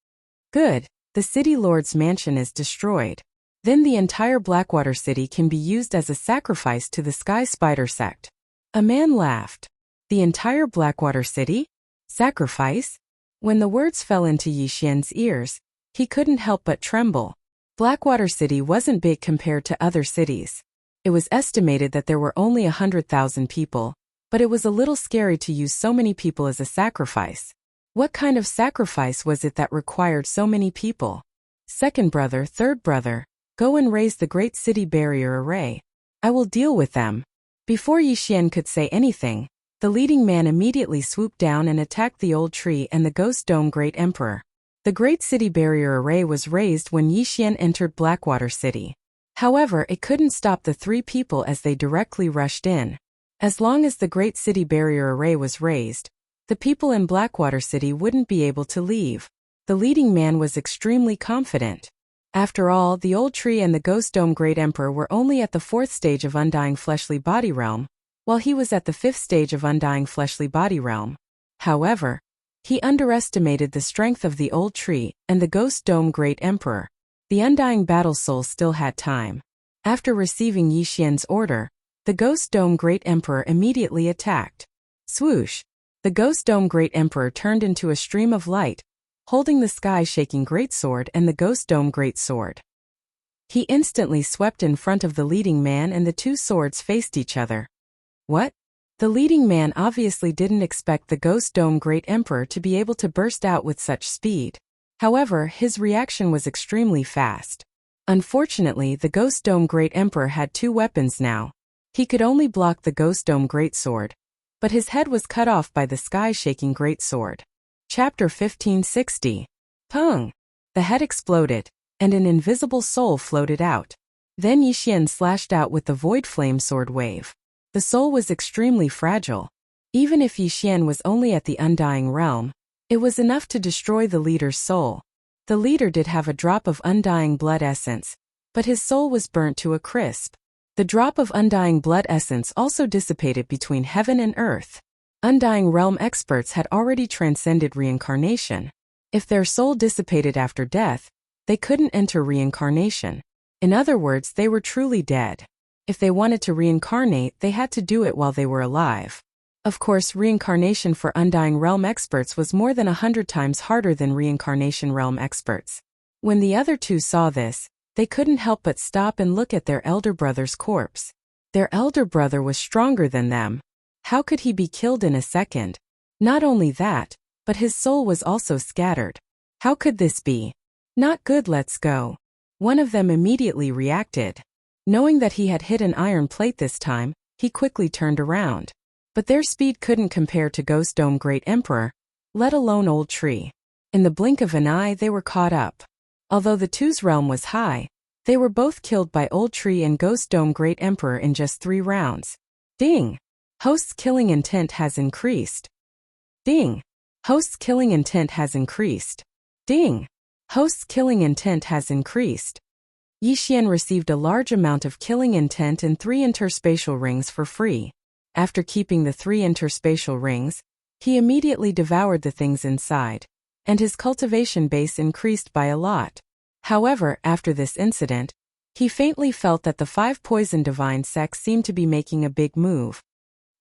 Good, the City Lord's mansion is destroyed. Then the entire Blackwater City can be used as a sacrifice to the Sky Spider sect. A man laughed. The entire Blackwater City? Sacrifice? When the words fell into Yixian's ears, he couldn't help but tremble. Blackwater City wasn't big compared to other cities. It was estimated that there were only 100,000 people, but it was a little scary to use so many people as a sacrifice. What kind of sacrifice was it that required so many people? Second brother, third brother, go and raise the Great City Barrier Array. I will deal with them. Before Yixian could say anything, the leading man immediately swooped down and attacked the old tree and the Ghost Dome Great Emperor. The Great City Barrier Array was raised when Yixian entered Blackwater City. However, it couldn't stop the 3 people as they directly rushed in. As long as the Great City Barrier Array was raised, the people in Blackwater City wouldn't be able to leave. The leading man was extremely confident. After all, the old tree and the Ghost Dome Great Emperor were only at the 4th stage of undying fleshly body realm, while he was at the 5th stage of undying fleshly body realm. However, he underestimated the strength of the old tree and the Ghost Dome Great Emperor. The undying battle soul still had time. After receiving Yixian's order, the Ghost Dome Great Emperor immediately attacked. Swoosh! The Ghost Dome Great Emperor turned into a stream of light, holding the sky-shaking greatsword and the Ghost Dome Great Sword. He instantly swept in front of the leading man and the 2 swords faced each other. What? The leading man obviously didn't expect the Ghost Dome Great Emperor to be able to burst out with such speed. However, his reaction was extremely fast. Unfortunately, the Ghost Dome Great Emperor had 2 weapons now. He could only block the Ghost Dome Great Sword, but his head was cut off by the sky-shaking great sword. Chapter 1560. Pung! The head exploded, and an invisible soul floated out. Then Yixian slashed out with the Void Flame Sword Wave. The soul was extremely fragile. Even if Yixian was only at the Undying Realm, it was enough to destroy the leader's soul. The leader did have a drop of undying blood essence, but his soul was burnt to a crisp. The drop of undying blood essence also dissipated between heaven and earth. Undying realm experts had already transcended reincarnation. If their soul dissipated after death, they couldn't enter reincarnation. In other words, they were truly dead. If they wanted to reincarnate, they had to do it while they were alive. Of course, reincarnation for undying realm experts was more than 100 times harder than reincarnation realm experts. When the other two saw this, they couldn't help but stop and look at their elder brother's corpse. Their elder brother was stronger than them. How could he be killed in a second? Not only that, but his soul was also scattered. How could this be? Not good, let's go. One of them immediately reacted. Knowing that he had hit an iron plate this time, he quickly turned around. But their speed couldn't compare to Ghost Dome Great Emperor, let alone Old Tree. In the blink of an eye, they were caught up. Although the two's realm was high, they were both killed by Old Tree and Ghost Dome Great Emperor in just 3 rounds. Ding! Host's killing intent has increased. Ding! Host's killing intent has increased. Ding! Host's killing intent has increased. Yi Xian received a large amount of killing intent and 3 interspatial rings for free. After keeping the 3 interspatial rings, he immediately devoured the things inside, and his cultivation base increased by a lot. However, after this incident, he faintly felt that the 5 poison divine sects seemed to be making a big move.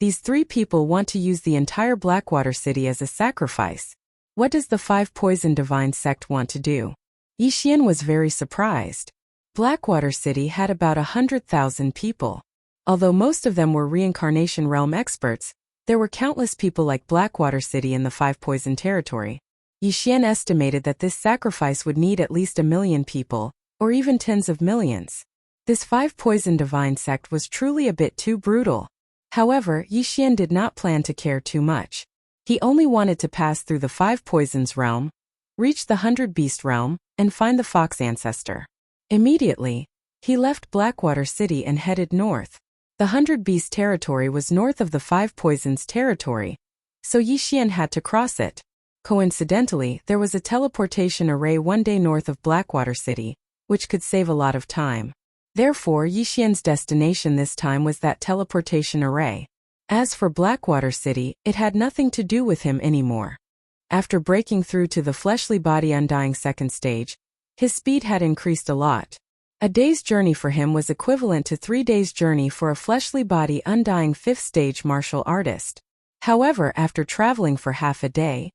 These 3 people want to use the entire Blackwater City as a sacrifice. What does the 5 poison divine sect want to do? Yi Xian was very surprised. Blackwater City had about 100,000 people. Although most of them were reincarnation realm experts, there were countless people like Blackwater City in the 5 poison territory. Yi Xian estimated that this sacrifice would need at least 1 million people, or even tens of millions. This 5 poison divine sect was truly a bit too brutal. However, Yi Xian did not plan to care too much. He only wanted to pass through the 5 poisons realm, reach the 100 beast realm, and find the fox ancestor. Immediately, he left Blackwater City and headed north. The 100 beast territory was north of the 5 poisons territory, so Yi Xian had to cross it. Coincidentally, there was a teleportation array 1 day north of Blackwater City, which could save a lot of time. Therefore, Yi Xian's destination this time was that teleportation array. As for Blackwater City, it had nothing to do with him anymore. After breaking through to the fleshly body undying 2nd stage, his speed had increased a lot. A day's journey for him was equivalent to 3 days' journey for a fleshly body undying 5th stage martial artist. However, after traveling for half a day,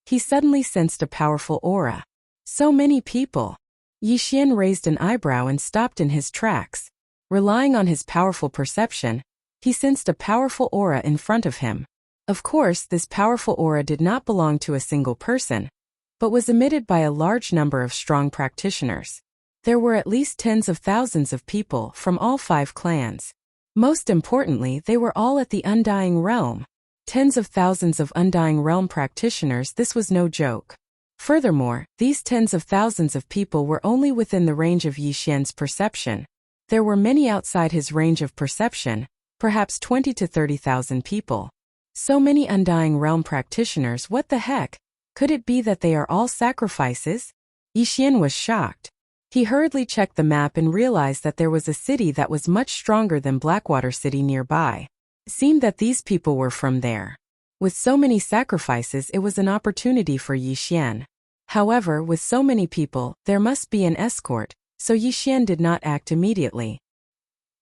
he suddenly sensed a powerful aura. So many people. Yi Xian raised an eyebrow and stopped in his tracks. Relying on his powerful perception, he sensed a powerful aura in front of him. Of course, this powerful aura did not belong to a single person, but was emitted by a large number of strong practitioners. There were at least tens of thousands of people from all 5 clans. Most importantly, they were all at the Undying Realm. Tens of thousands of Undying Realm practitioners, this was no joke. Furthermore, these tens of thousands of people were only within the range of Yi Xian's perception. There were many outside his range of perception, perhaps 20 to 30,000 people. So many Undying Realm practitioners, what the heck? Could it be that they are all sacrifices? Yi Xian was shocked. He hurriedly checked the map and realized that there was a city that was much stronger than Blackwater City nearby. It seemed that these people were from there. With so many sacrifices, it was an opportunity for Yi Xian. However, with so many people, there must be an escort, so Yi Xian did not act immediately.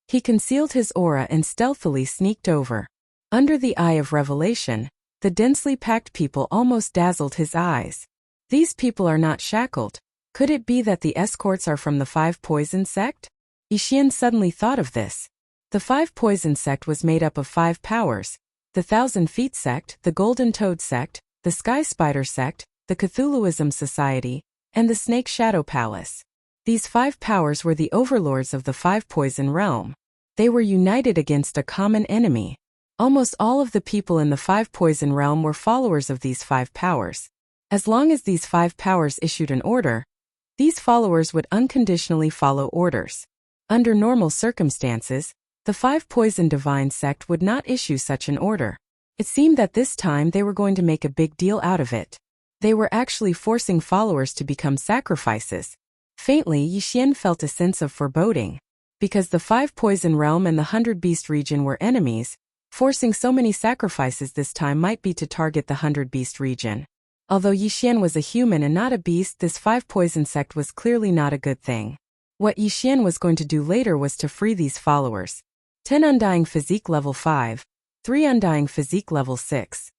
He concealed his aura and stealthily sneaked over. Under the eye of revelation, the densely packed people almost dazzled his eyes. These people are not shackled. Could it be that the escorts are from the 5 poison sect? Yi Xian suddenly thought of this. The 5 poison sect was made up of 5 powers: the 1,000 Feet sect, the Golden Toad sect, the Sky Spider sect, the Cthulhuism Society, and the Snake Shadow Palace. These 5 powers were the overlords of the 5 poison realm. They were united against a common enemy. Almost all of the people in the 5 poison realm were followers of these 5 powers. As long as these 5 powers issued an order, these followers would unconditionally follow orders. Under normal circumstances, the 5 poison divine sect would not issue such an order. It seemed that this time they were going to make a big deal out of it. They were actually forcing followers to become sacrifices. Faintly, Yi Xian felt a sense of foreboding. Because the 5 Poison Realm and the 100 Beast region were enemies, forcing so many sacrifices this time might be to target the 100 Beast region. Although Yixian was a human and not a beast, this 5 Poison sect was clearly not a good thing. What Yixian was going to do later was to free these followers. 10 Undying Physique level 5, 3 Undying Physique level 6.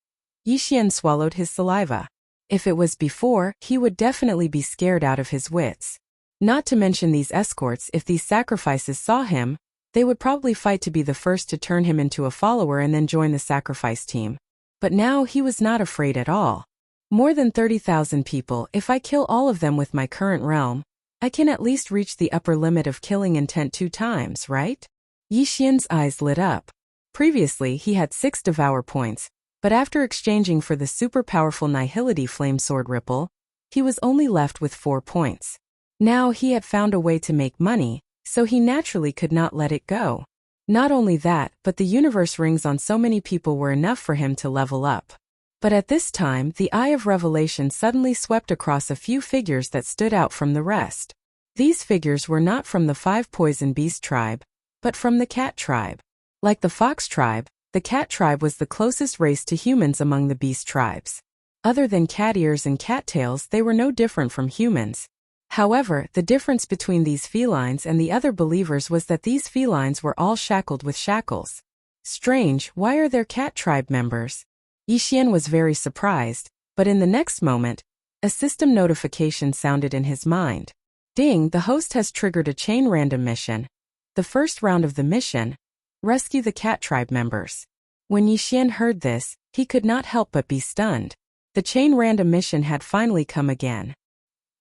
Yixian swallowed his saliva. If it was before, he would definitely be scared out of his wits. Not to mention these escorts, if these sacrifices saw him, they would probably fight to be the first to turn him into a follower and then join the sacrifice team. But now he was not afraid at all. More than 30,000 people, if I kill all of them with my current realm, I can at least reach the upper limit of killing intent 2 times, right? Yixian's eyes lit up. Previously he had 6 devour points, but after exchanging for the super powerful Nihility Flame Sword Ripple, he was only left with 4 points. Now he had found a way to make money, so he naturally could not let it go. Not only that, but the universe rings on so many people were enough for him to level up. But at this time, the Eye of Revelation suddenly swept across a few figures that stood out from the rest. These figures were not from the 5 Poison Beast tribe, but from the Cat tribe. Like the Fox tribe, the Cat tribe was the closest race to humans among the beast tribes. Other than cat ears and cattails, they were no different from humans. However, the difference between these felines and the other believers was that these felines were all shackled with shackles. Strange, why are there cat tribe members? Yixian was very surprised, but in the next moment, a system notification sounded in his mind. Ding, the host has triggered a chain random mission. The first round of the mission, rescue the cat tribe members. When Yixian heard this, he could not help but be stunned. The chain random mission had finally come again.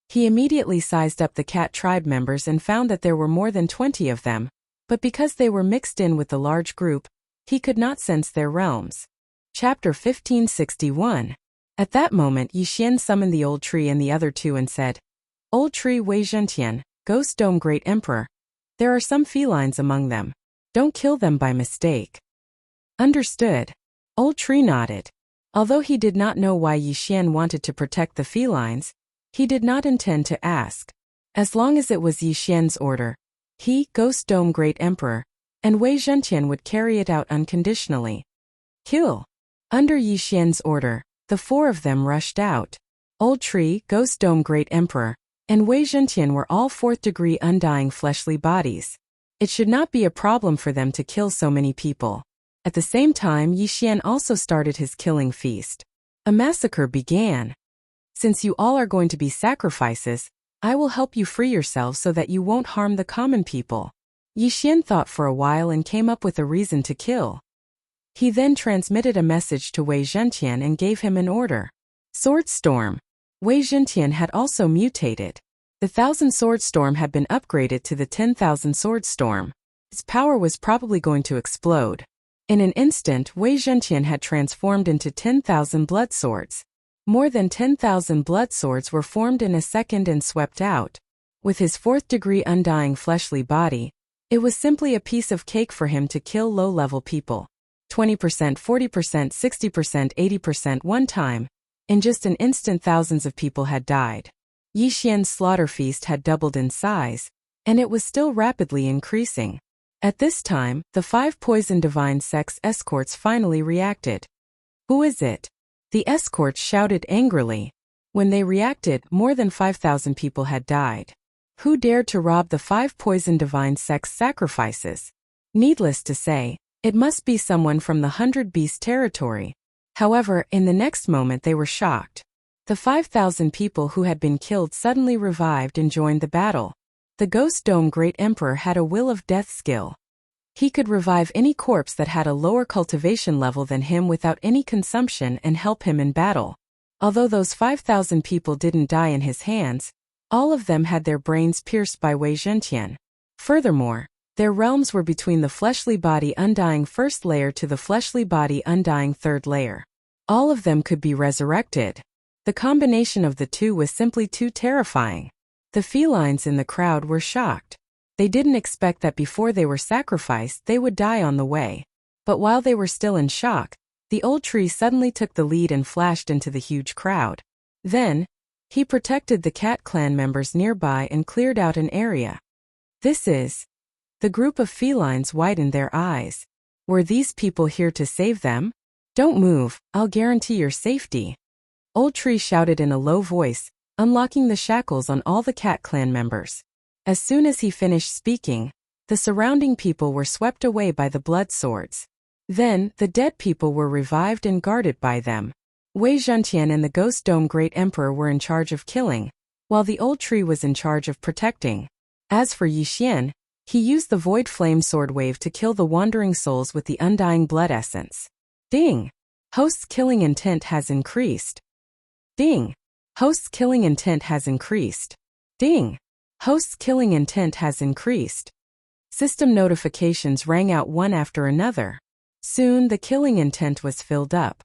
He immediately sized up the cat tribe members and found that there were more than 20 of them, but because they were mixed in with the large group, he could not sense their realms. Chapter 1561. At that moment Yixian summoned the old tree and the other 2 and said, Old tree Wei Zhentian, Ghost Dome Great Emperor. There are some felines among them. Don't kill them by mistake. Understood. Old tree nodded. Although he did not know why Yixian wanted to protect the felines, he did not intend to ask. As long as it was Yixian's order, he, Ghost Dome Great Emperor, and Wei Zhentian would carry it out unconditionally. Kill. Under Yixian's order, the 4 of them rushed out. Old Tree, Ghost Dome Great Emperor, and Wei Zhentian were all 4th-degree undying fleshly bodies. It should not be a problem for them to kill so many people. At the same time, Yixian also started his killing feast. A massacre began. Since you all are going to be sacrifices, I will help you free yourselves so that you won't harm the common people. Yixian thought for a while and came up with a reason to kill. He then transmitted a message to Wei Zhentian and gave him an order. Sword Storm. Wei Zhentian had also mutated. The 1,000 Sword Storm had been upgraded to the 10,000 Sword Storm. Its power was probably going to explode. In an instant, Wei Zhentian had transformed into 10,000 blood swords. More than 10,000 blood swords were formed in a second and swept out. With his 4th-degree undying fleshly body, it was simply a piece of cake for him to kill low-level people. 20%, 40%, 60%, 80% one time. In just an instant thousands of people had died. Yixian's slaughter feast had doubled in size, and it was still rapidly increasing. At this time, the 5 Poison Divine Sect's escorts finally reacted. Who is it? The escorts shouted angrily. When they reacted, more than 5,000 people had died. Who dared to rob the 5 Poison Divine Sect's sacrifices? Needless to say, it must be someone from the 100 Beast territory. However, in the next moment they were shocked. The 5,000 people who had been killed suddenly revived and joined the battle. The Ghost Dome Great Emperor had a Will of Death skill. He could revive any corpse that had a lower cultivation level than him without any consumption and help him in battle. Although those 5,000 people didn't die in his hands, all of them had their brains pierced by Wei Zhentian. Furthermore, their realms were between the fleshly body undying 1st layer to the fleshly body undying 3rd layer. All of them could be resurrected. The combination of the two was simply too terrifying. The felines in the crowd were shocked. They didn't expect that before they were sacrificed they would die on the way. But while they were still in shock, the old tree suddenly took the lead and flashed into the huge crowd. Then, he protected the cat clan members nearby and cleared out an area. The The group of felines widened their eyes. Were these people here to save them? Don't move, I'll guarantee your safety. Old Tree shouted in a low voice, unlocking the shackles on all the Cat Clan members. As soon as he finished speaking, the surrounding people were swept away by the blood swords. Then, the dead people were revived and guarded by them. Wei Zhentian and the Ghost Dome Great Emperor were in charge of killing, while the Old Tree was in charge of protecting. As for Yi Xian, he used the Void Flame Sword Wave to kill the wandering souls with the Undying Blood Essence. Ding! Host's killing intent has increased. Ding! Host's killing intent has increased. Ding! Host's killing intent has increased. System notifications rang out one after another. Soon the killing intent was filled up.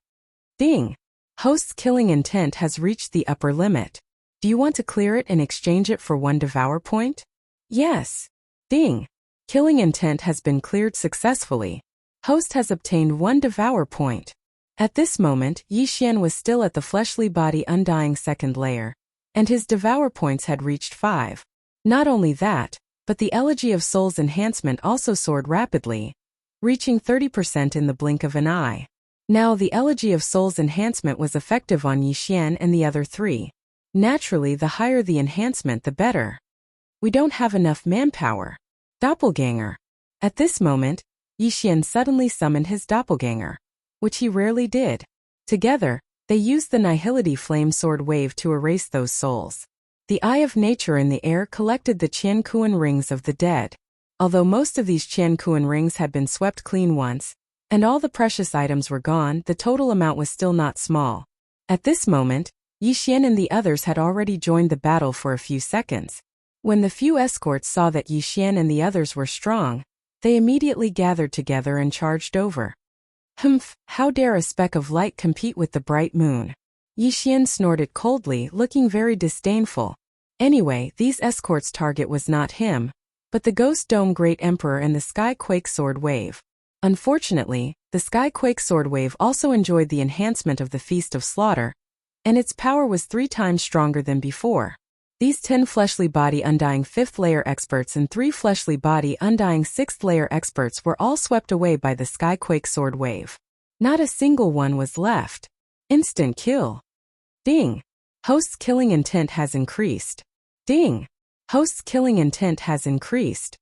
Ding! Host's killing intent has reached the upper limit. Do you want to clear it and exchange it for 1 Devour point? Yes. Ding! Killing intent has been cleared successfully. Host has obtained 1 Devour point. At this moment, Yi Xian was still at the fleshly body Undying second layer, and his Devour points had reached 5. Not only that, but the Elegy of Souls enhancement also soared rapidly, reaching 30% in the blink of an eye. Now the Elegy of Souls enhancement was effective on Yi Xian and the other 3. Naturally, the higher the enhancement, the better. We don't have enough manpower. Doppelganger. At this moment, Yi Xian suddenly summoned his doppelganger, which he rarely did. Together, they used the Nihility Flame Sword Wave to erase those souls. The Eye of Nature in the air collected the Qiankuan rings of the dead. Although most of these Qiankuan rings had been swept clean once, and all the precious items were gone, the total amount was still not small. At this moment, Yi Xian and the others had already joined the battle for a few seconds. When the few escorts saw that Yi Xian and the others were strong, they immediately gathered together and charged over. Humph, how dare a speck of light compete with the bright moon? Yi Xian snorted coldly, looking very disdainful. Anyway, these escorts' target was not him, but the Ghost Dome Great Emperor and the Skyquake Sword Wave. Unfortunately, the Skyquake Sword Wave also enjoyed the enhancement of the Feast of Slaughter, and its power was 3 times stronger than before. These 10 fleshly body Undying 5th layer experts and 3 fleshly body Undying 6th layer experts were all swept away by the Skyquake Sword Wave. Not a single one was left. Instant kill. Ding! Host's killing intent has increased. Ding! Host's killing intent has increased.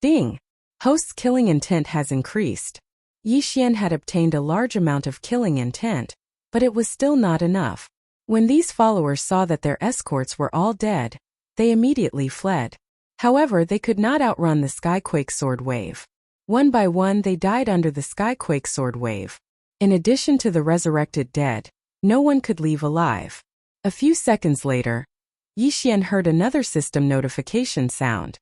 Ding! Host's killing intent has increased. Yi Xian had obtained a large amount of killing intent, but it was still not enough. When these followers saw that their escorts were all dead, they immediately fled. However, they could not outrun the Skyquake Sword Wave. One by one they died under the Skyquake Sword Wave. In addition to the resurrected dead, no one could leave alive. A few seconds later, Yi Xian heard another system notification sound.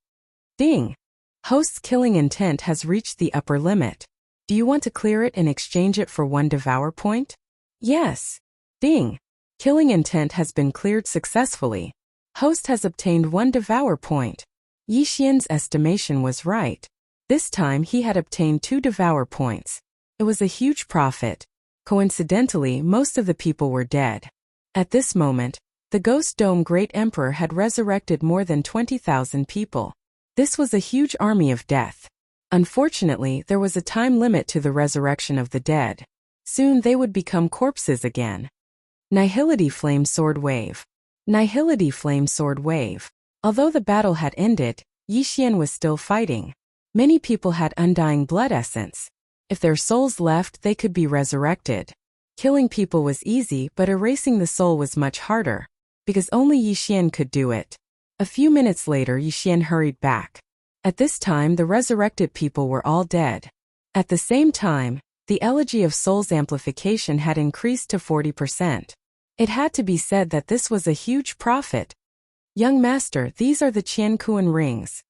Ding! Host's killing intent has reached the upper limit. Do you want to clear it and exchange it for 1 Devour point? Yes. Ding! Killing intent has been cleared successfully. Host has obtained 1 Devour point. Yi Xian's estimation was right. This time he had obtained 2 Devour points. It was a huge profit. Coincidentally, most of the people were dead. At this moment, the Ghost Dome Great Emperor had resurrected more than 20,000 people. This was a huge army of death. Unfortunately, there was a time limit to the resurrection of the dead. Soon they would become corpses again. Nihility Flame Sword Wave. Nihility Flame Sword Wave. Although the battle had ended, Yi Xian was still fighting. Many people had Undying Blood Essence. If their souls left, they could be resurrected. Killing people was easy, but erasing the soul was much harder, because only Yi Xian could do it. A few minutes later, Yi Xian hurried back. At this time, the resurrected people were all dead. At the same time, the Elegy of Souls amplification had increased to 40%. It had to be said that this was a huge profit. Young master, these are the Qiankuan rings.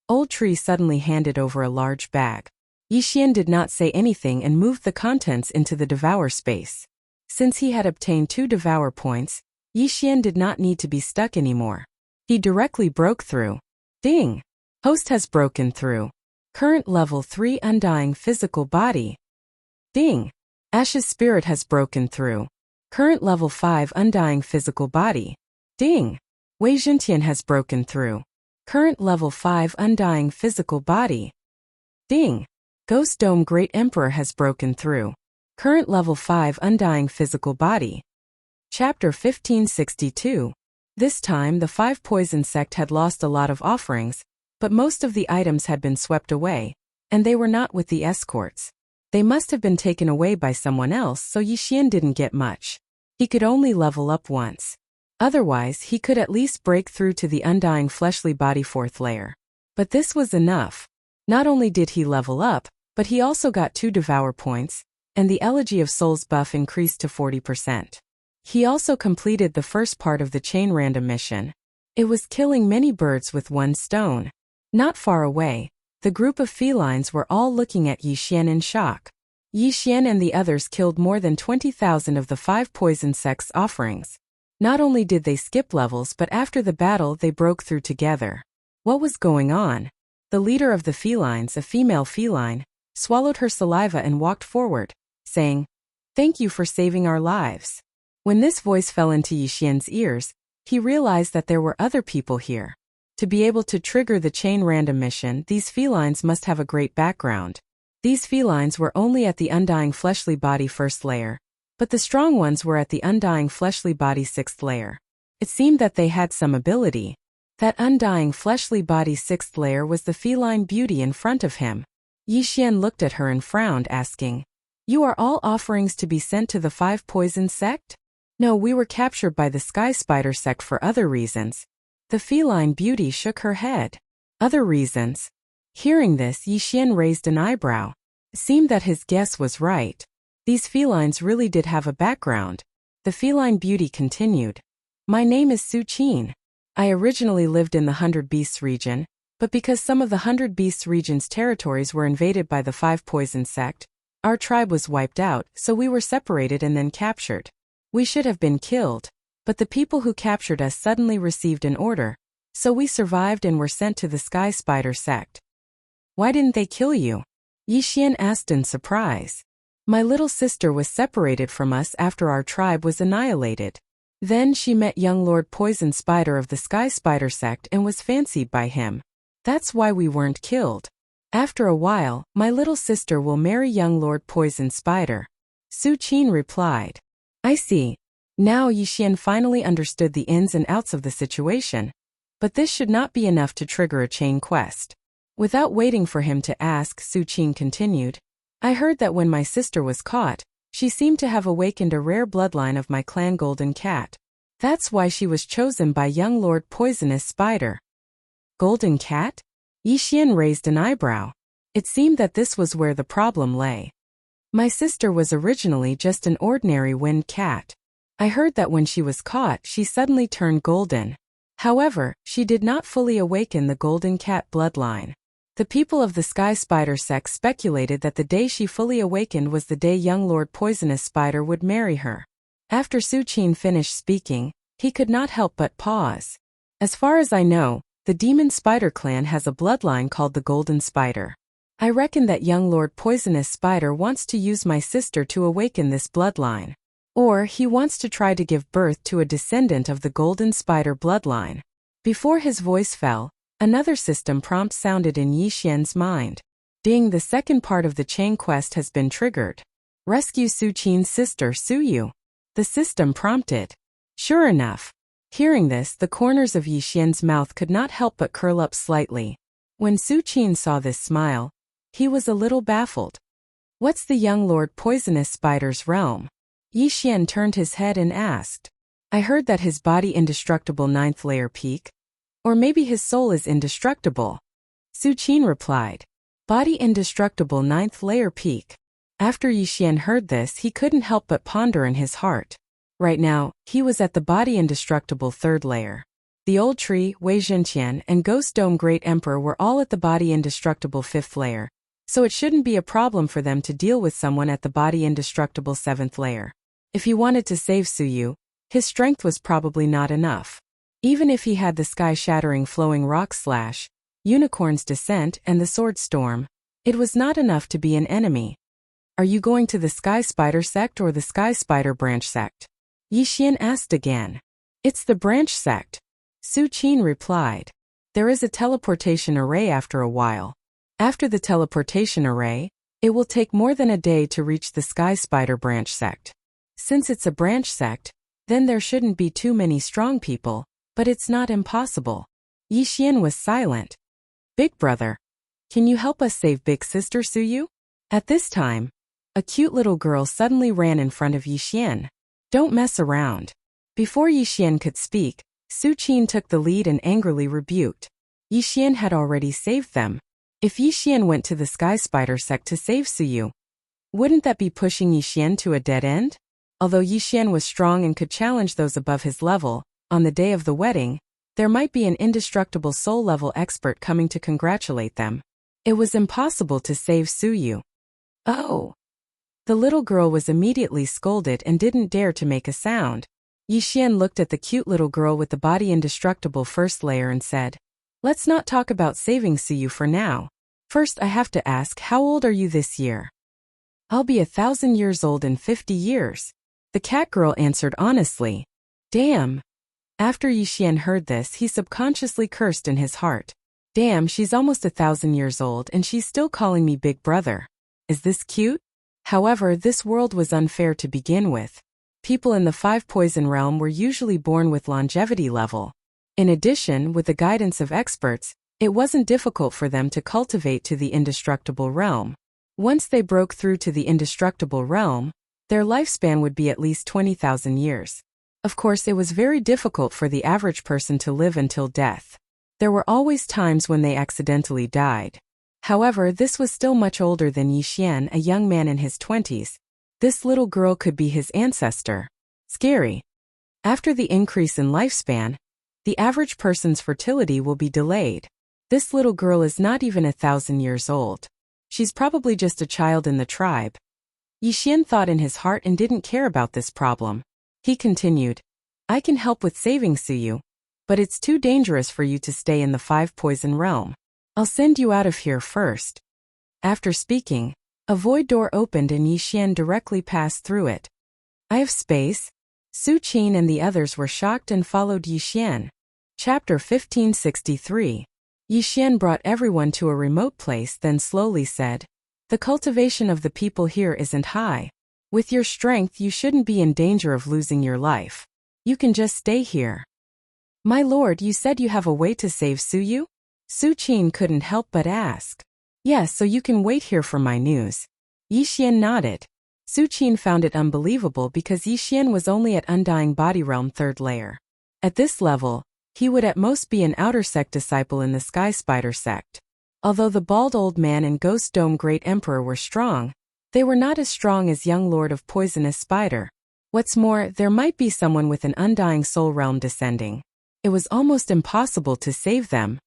Old Tree suddenly handed over a large bag. Yi Xian did not say anything and moved the contents into the Devour space. Since he had obtained 2 Devour points, Yi Xian did not need to be stuck anymore. He directly broke through. Ding! Host has broken through. Current level 3 Undying Physical Body. Ding! Ash's Spirit has broken through. Current level 5 Undying Physical Body. Ding! Wei Zhentian has broken through. Current level 5 undying physical body. Ding! Ghost Dome Great Emperor has broken through. Current level 5 undying physical body. Chapter 1562. This time the 5 poison sect had lost a lot of offerings, but most of the items had been swept away, and they were not with the escorts. They must have been taken away by someone else, so Yixian didn't get much. He could only level up once. Otherwise, he could at least break through to the undying fleshly body 4th layer. But this was enough. Not only did he level up, but he also got 2 devour points, and the Elegy of Souls buff increased to 40%. He also completed the first part of the chain random mission. It was killing many birds with 1 stone. Not far away, the group of felines were all looking at Yixian in shock. Yixian and the others killed more than 20,000 of the 5 poison sect's offerings. Not only did they skip levels, but after the battle they broke through together. What was going on? The leader of the felines, a female feline, swallowed her saliva and walked forward, saying, "Thank you for saving our lives." When this voice fell into Yixian's ears, he realized that there were other people here. To be able to trigger the chain random mission, these felines must have a great background. These felines were only at the undying fleshly body 1st layer, but the strong ones were at the undying fleshly body 6th layer. It seemed that they had some ability. That undying fleshly body 6th layer was the feline beauty in front of him. Yixian looked at her and frowned, asking, "You are all offerings to be sent to the 5 poison sect?" "No, we were captured by the sky spider sect for other reasons." The feline beauty shook her head. "Other reasons?" Hearing this, Yixian raised an eyebrow. It seemed that his guess was right. These felines really did have a background. The feline beauty continued. "My name is Su Qin. I originally lived in the 100 Beasts region, but because some of the 100 Beasts region's territories were invaded by the 5 poison sect, our tribe was wiped out, so we were separated and then captured. We should have been killed, but the people who captured us suddenly received an order, so we survived and were sent to the Sky Spider sect." "Why didn't they kill you?" Yixian asked in surprise. "My little sister was separated from us after our tribe was annihilated. Then she met young Lord Poison Spider of the Sky Spider sect and was fancied by him. That's why we weren't killed. After a while, my little sister will marry young Lord Poison Spider." Su Qin replied. "I see." Now Yixian finally understood the ins and outs of the situation. But this should not be enough to trigger a chain quest. Without waiting for him to ask, Su Qin continued, "I heard that when my sister was caught, she seemed to have awakened a rare bloodline of my clan Golden Cat. That's why she was chosen by young Lord Poisonous Spider." "Golden Cat?" Yixian raised an eyebrow. It seemed that this was where the problem lay. "My sister was originally just an ordinary wind cat. I heard that when she was caught, she suddenly turned golden. However, she did not fully awaken the Golden Cat bloodline. The people of the Sky Spider sect speculated that the day she fully awakened was the day young Lord Poisonous Spider would marry her." After Su Qin finished speaking, he could not help but pause. "As far as I know, the Demon Spider clan has a bloodline called the Golden Spider. I reckon that young Lord Poisonous Spider wants to use my sister to awaken this bloodline. Or he wants to try to give birth to a descendant of the Golden Spider bloodline." Before his voice fell, another system prompt sounded in Yixian's mind. "Ding, the second part of the chain quest has been triggered. Rescue Su Qin's sister Su Yu." The system prompted. Sure enough. Hearing this, the corners of Yixian's mouth could not help but curl up slightly. When Su Qin saw this smile, he was a little baffled. "What's the young Lord Poisonous Spider's realm?" Yixian turned his head and asked. "I heard that his body indestructible 9th layer peak. Or maybe his soul is indestructible." Su Qin replied. "Body indestructible 9th layer peak." After Yixian heard this, he couldn't help but ponder in his heart. Right now, he was at the body indestructible 3rd layer. The old tree, Wei Zhenqian, and Ghost Dome Great Emperor were all at the body indestructible 5th layer, so it shouldn't be a problem for them to deal with someone at the body indestructible 7th layer. If he wanted to save Su Yu, his strength was probably not enough. Even if he had the sky-shattering flowing rock slash, Unicorn's Descent, and the Sword Storm, it was not enough to be an enemy. "Are you going to the Sky Spider sect or the Sky Spider branch sect?" Yixian asked again. "It's the branch sect," Su Qin replied. There is a teleportation array after a while. After the teleportation array, it will take more than a day to reach the Sky Spider branch sect. Since it's a branch sect, then there shouldn't be too many strong people, but it's not impossible. Yi Xian was silent. Big brother, can you help us save big sister Suyu? At this time, a cute little girl suddenly ran in front of Yi Xian. Don't mess around. Before Yi Xian could speak, Su Qin took the lead and angrily rebuked. Yi Xian had already saved them. If Yi Xian went to the Sky Spider sect to save Suyu, wouldn't that be pushing Yi Xian to a dead end? Although Yi Xian was strong and could challenge those above his level, on the day of the wedding, there might be an indestructible soul-level expert coming to congratulate them. It was impossible to save Suyu. Oh! The little girl was immediately scolded and didn't dare to make a sound. Yi Xian looked at the cute little girl with the body indestructible first layer and said, "Let's not talk about saving Suyu for now. First I have to ask, how old are you this year?" "I'll be 1,000 years old in 50 years. The cat girl answered honestly. Damn. After Yi Xian heard this, he subconsciously cursed in his heart. Damn, she's almost 1,000 years old and she's still calling me big brother. Is this cute? However, this world was unfair to begin with. People in the 5 poison realm were usually born with longevity level. In addition, with the guidance of experts, it wasn't difficult for them to cultivate to the indestructible realm. Once they broke through to the indestructible realm, their lifespan would be at least 20,000 years. Of course, it was very difficult for the average person to live until death. There were always times when they accidentally died. However, this was still much older than Yi Xian, a young man in his 20s. This little girl could be his ancestor. Scary. After the increase in lifespan, the average person's fertility will be delayed. This little girl is not even 1,000 years old. She's probably just a child in the tribe. Yi Xian thought in his heart and didn't care about this problem. He continued, "I can help with saving Suyu, but it's too dangerous for you to stay in the 5 poison realm. I'll send you out of here first." After speaking, a void door opened and Yi Xian directly passed through it. "I have space." Su Qin and the others were shocked and followed Yi Xian. Chapter 1563. Yi Xian brought everyone to a remote place, then slowly said, "The cultivation of the people here isn't high. With your strength you shouldn't be in danger of losing your life. You can just stay here." "My lord, you said you have a way to save Suyu?" Su Qin couldn't help but ask. "Yes, so you can wait here for my news." Yi Xian nodded. Su Qin found it unbelievable because Yi Xian was only at Undying Body Realm 3rd layer. At this level, he would at most be an outer sect disciple in the Sky Spider sect. Although the bald old man and Ghost Dome Great Emperor were strong, they were not as strong as young Lord of Poisonous Spider. What's more, there might be someone with an Undying Soul Realm descending. It was almost impossible to save them.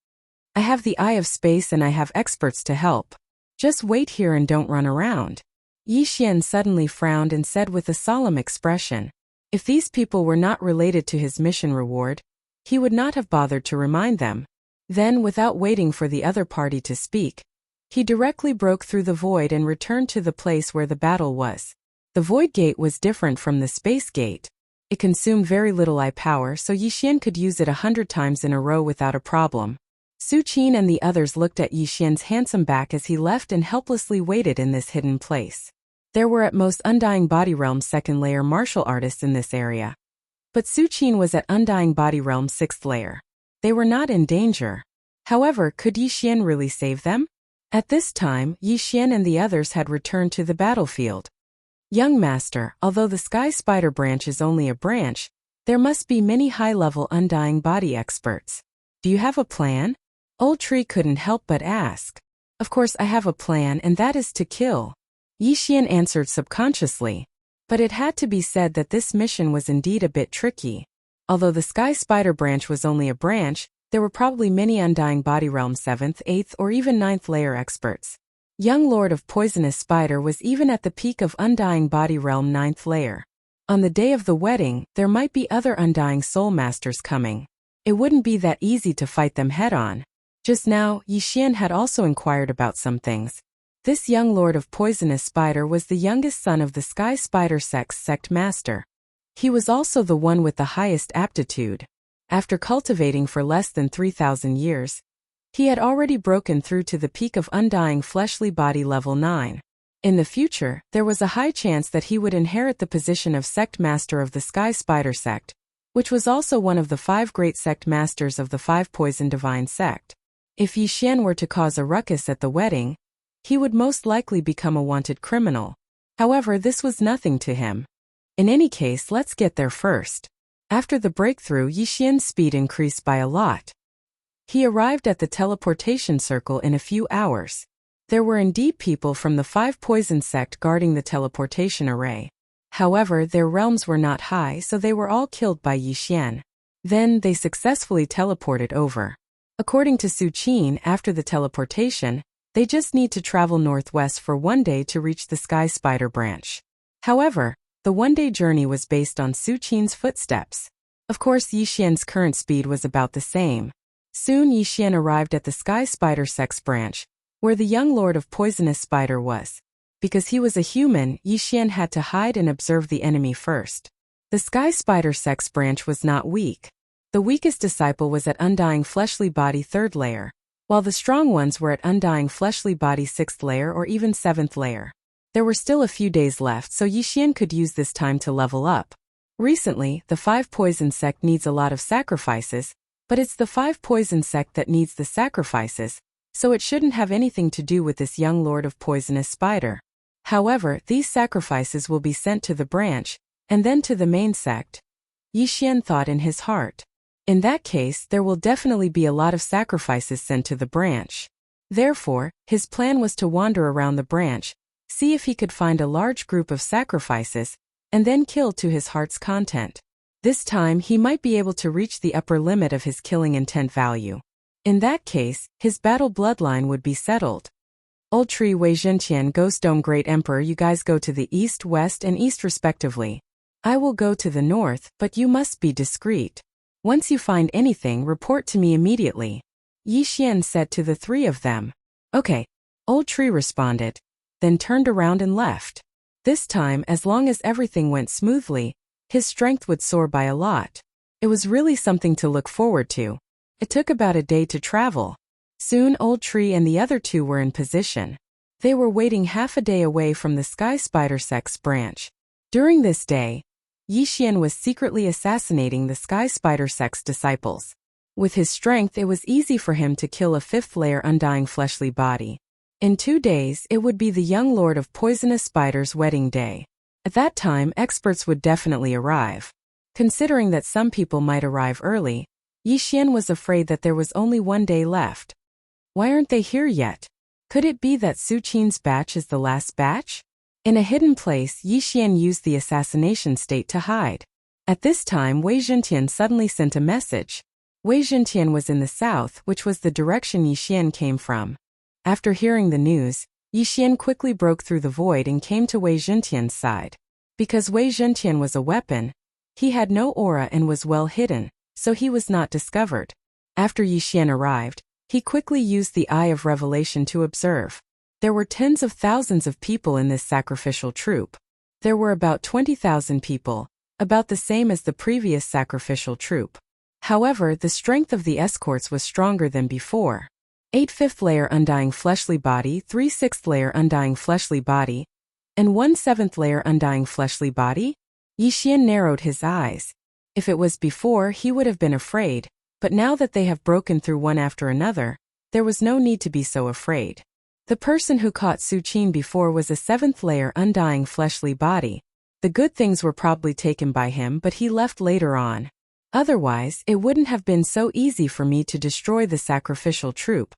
"I have the Eye of Space and I have experts to help. Just wait here and don't run around." Yi Xian suddenly frowned and said with a solemn expression, if these people were not related to his mission reward, he would not have bothered to remind them. Then, without waiting for the other party to speak, he directly broke through the void and returned to the place where the battle was. The void gate was different from the space gate. It consumed very little eye power, so Yi Xian could use it 100 times in a row without a problem. Su Qin and the others looked at Yi Xian's handsome back as he left and helplessly waited in this hidden place. There were at most Undying Body Realm 2nd layer martial artists in this area. But Su Qin was at Undying Body Realm 6th layer. They were not in danger. However, could Yi Xian really save them? At this time, Yi Xian and the others had returned to the battlefield. "Young master, although the Sky Spider branch is only a branch, there must be many high-level Undying Body experts. Do you have a plan?" Old Tree couldn't help but ask. "Of course I have a plan, and that is to kill." Yi Xian answered subconsciously. But it had to be said that this mission was indeed a bit tricky. Although the Sky Spider branch was only a branch, there were probably many Undying Body Realm 7th, 8th, or even 9th layer experts. Young Lord of Poisonous Spider was even at the peak of Undying Body Realm 9th layer. On the day of the wedding, there might be other Undying Soul Masters coming. It wouldn't be that easy to fight them head-on. Just now, Yi Xian had also inquired about some things. This young Lord of Poisonous Spider was the youngest son of the Sky Spider sect master. He was also the one with the highest aptitude. After cultivating for less than 3,000 years, he had already broken through to the peak of undying fleshly body level 9. In the future, there was a high chance that he would inherit the position of sect master of the Sky Spider sect, which was also one of the 5 great sect masters of the 5 poison divine sect. If Yixian were to cause a ruckus at the wedding, he would most likely become a wanted criminal. However, this was nothing to him. In any case, let's get there first. After the breakthrough, Yixian's speed increased by a lot. He arrived at the teleportation circle in a few hours. There were indeed people from the 5 poison sect guarding the teleportation array. However, their realms were not high, so they were all killed by Yixian. Then, they successfully teleported over. According to Su Qin, after the teleportation, they just need to travel northwest for 1 day to reach the Sky Spider branch. However, the 1-day journey was based on Su Qin's footsteps. Of course, Yixian's current speed was about the same. Soon Yixian arrived at the Sky Spider Sect's branch, where the young lord of Poisonous Spider was. Because he was a human, Yixian had to hide and observe the enemy first. The Sky Spider Sect's branch was not weak. The weakest disciple was at Undying Fleshly Body 3rd layer, while the strong ones were at Undying Fleshly Body 6th layer or even 7th layer. There were still a few days left, so Yixian could use this time to level up. Recently, the 5 poison sect needs a lot of sacrifices, but it's the 5 poison sect that needs the sacrifices, so it shouldn't have anything to do with this young lord of Poisonous Spider. However, these sacrifices will be sent to the branch, and then to the main sect. Yixian thought in his heart. In that case, there will definitely be a lot of sacrifices sent to the branch. Therefore, his plan was to wander around the branch, see if he could find a large group of sacrifices, and then kill to his heart's content. This time, he might be able to reach the upper limit of his killing intent value. In that case, his battle bloodline would be settled. Old Tree Wei Zhentian Ghost Dome Great Emperor, you guys go to the east, west, and east respectively. I will go to the north, but you must be discreet. Once you find anything, report to me immediately. Yixian said to the 3 of them. Okay, Old Tree responded, then turned around and left. This time, as long as everything went smoothly, his strength would soar by a lot. It was really something to look forward to. It took about a day to travel. Soon Old Tree and the other 2 were in position. They were waiting half a day away from the Sky Spider Sect's branch. During this day, Yixian was secretly assassinating the Sky Spider Sect's disciples. With his strength, it was easy for him to kill a 5th layer Undying Fleshly Body. In 2 days, it would be the young lord of Poisonous Spider's wedding day. At that time, experts would definitely arrive. Considering that some people might arrive early, Yixian was afraid that there was only 1 day left. Why aren't they here yet? Could it be that Su Qin's batch is the last batch? In a hidden place, Yixian used the assassination state to hide. At this time, Wei Zhentian suddenly sent a message. Wei Zhentian was in the south, which was the direction Yixian came from. After hearing the news, Yixian quickly broke through the void and came to Wei Zhentian's side. Because Wei Zhentian was a weapon, he had no aura and was well hidden, so he was not discovered. After Yixian arrived, he quickly used the Eye of Revelation to observe. There were tens of thousands of people in this sacrificial troop. There were about 20,000 people, about the same as the previous sacrificial troop. However, the strength of the escorts was stronger than before. 8 5th layer Undying Fleshly Body, 3 6th layer Undying Fleshly Body, and 1 7th layer Undying Fleshly Body? Yixian narrowed his eyes. If it was before, he would have been afraid, but now that they have broken through one after another, there was no need to be so afraid. The person who caught Su Qin before was a 7th layer Undying Fleshly Body. The good things were probably taken by him, but he left later on. Otherwise, it wouldn't have been so easy for me to destroy the sacrificial troop.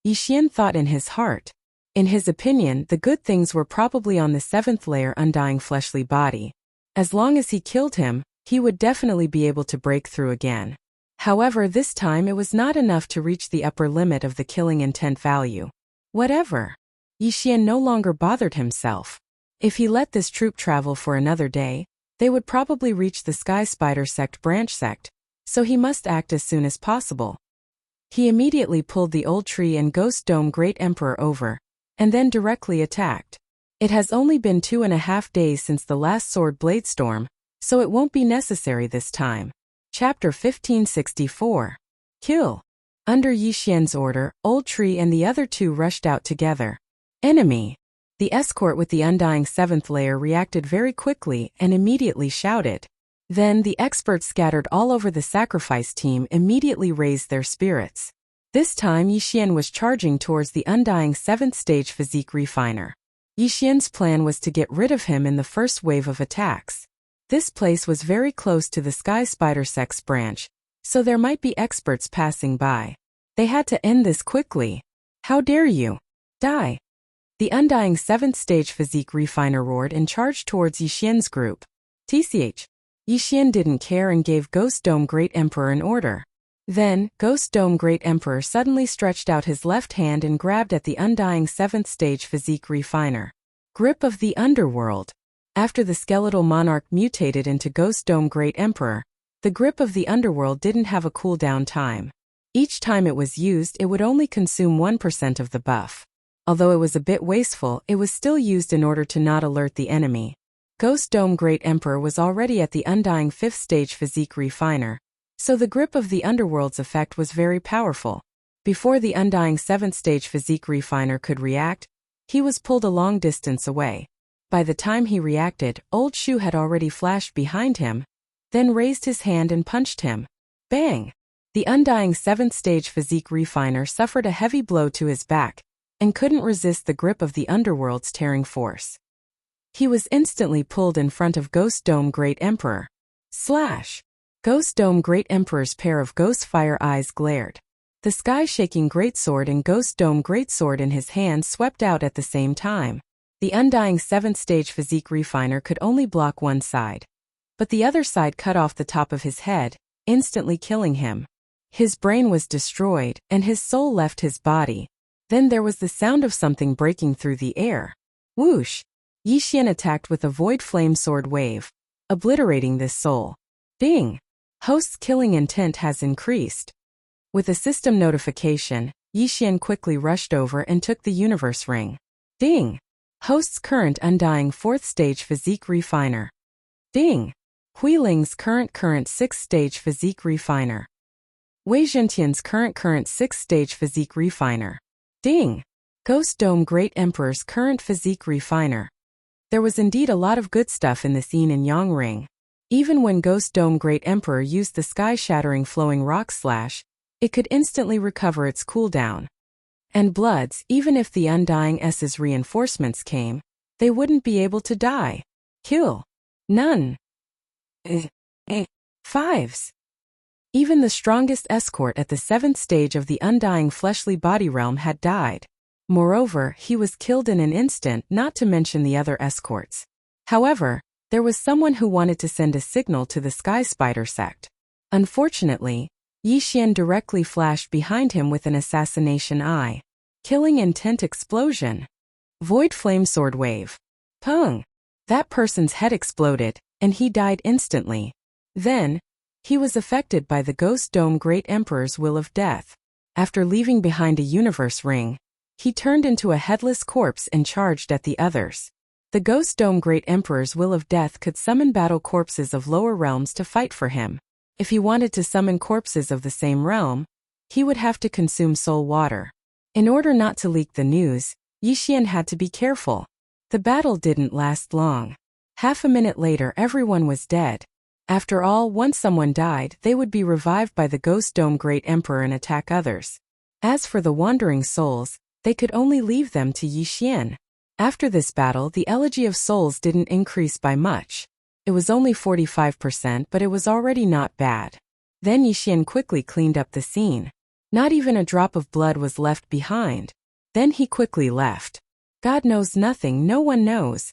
Yixian thought in his heart. In his opinion, the good things were probably on the 7th layer Undying Fleshly Body. As long as he killed him, he would definitely be able to break through again. However, this time it was not enough to reach the upper limit of the killing intent value. Whatever. Yixian no longer bothered himself. If he let this troop travel for another day, they would probably reach the Sky Spider Sect branch sect, so he must act as soon as possible. He immediately pulled the Old Tree and Ghost Dome Great Emperor over, and then directly attacked. It has only been 2.5 days since the last Sword Blade Storm, so it won't be necessary this time. Chapter 1564. Kill. Under Yixian's order, Old Tree and the other two rushed out together. Enemy. The escort with the undying 7th layer reacted very quickly and immediately shouted. Then the experts scattered all over the sacrifice team immediately raised their spirits. This time Yixian was charging towards the undying 7th stage physique refiner. Yixian's plan was to get rid of him in the first wave of attacks. This place was very close to the Sky Spider Sex branch, so there might be experts passing by. They had to end this quickly. How dare you? Die! The undying 7th stage physique refiner roared and charged towards Yixian's group. TCH. Yixian didn't care and gave Ghost Dome Great Emperor an order. Then, Ghost Dome Great Emperor suddenly stretched out his left hand and grabbed at the undying 7th stage physique refiner. Grip of the Underworld. After the skeletal monarch mutated into Ghost Dome Great Emperor, the grip of the Underworld didn't have a cooldown time. Each time it was used, it would only consume 1% of the buff. Although it was a bit wasteful, it was still used in order to not alert the enemy. Ghost Dome Great Emperor was already at the undying 5th stage physique refiner, so the grip of the Underworld's effect was very powerful. Before the undying 7th stage physique refiner could react, he was pulled a long distance away. By the time he reacted, Old Shu had already flashed behind him, then raised his hand and punched him. Bang! The undying 7th stage physique refiner suffered a heavy blow to his back, and couldn't resist the grip of the Underworld's tearing force. He was instantly pulled in front of Ghost Dome Great Emperor. Slash! Ghost Dome Great Emperor's pair of ghost fire eyes glared. The sky-shaking greatsword and Ghost Dome Greatsword in his hand swept out at the same time. The undying 7th stage physique refiner could only block one side. But the other side cut off the top of his head, instantly killing him. His brain was destroyed, and his soul left his body. Then there was the sound of something breaking through the air. Whoosh! Yixian attacked with a void flame sword wave, obliterating this soul. Ding! Host's killing intent has increased. With a system notification, Yixian quickly rushed over and took the universe ring. Ding! Host's current undying 4th stage physique refiner. Ding! Huiling's current 6th stage physique refiner. Wei Zhentian's current 6th stage physique refiner. Ding! Ghost Dome Great Emperor's current physique refiner. There was indeed a lot of good stuff in the yin and yang ring. Even when Ghost Dome Great Emperor used the sky-shattering flowing rock slash, it could instantly recover its cooldown. And Bloods, even if the Undying S's reinforcements came, they wouldn't be able to die. Kill. None. Fives. Even the strongest escort at the 7th stage of the Undying Fleshly Body Realm had died. Moreover, he was killed in an instant, not to mention the other escorts. However, there was someone who wanted to send a signal to the Sky Spider sect. Unfortunately, Yixian directly flashed behind him with an assassination eye. Killing intent explosion. Void flame sword wave. Pung! That person's head exploded, and he died instantly. Then, he was affected by the Ghost Dome Great Emperor's will of death. After leaving behind a universe ring, he turned into a headless corpse and charged at the others. The Ghost Dome Great Emperor's will of death could summon battle corpses of lower realms to fight for him. If he wanted to summon corpses of the same realm, he would have to consume soul water. In order not to leak the news, Yixian had to be careful. The battle didn't last long. Half a minute later everyone was dead. After all, once someone died, they would be revived by the Ghost Dome Great Emperor and attack others. As for the wandering souls, they could only leave them to Yixian. After this battle, the elegy of souls didn't increase by much. It was only 45%, but it was already not bad. Then Yixian quickly cleaned up the scene. Not even a drop of blood was left behind. Then he quickly left. God knows nothing, no one knows.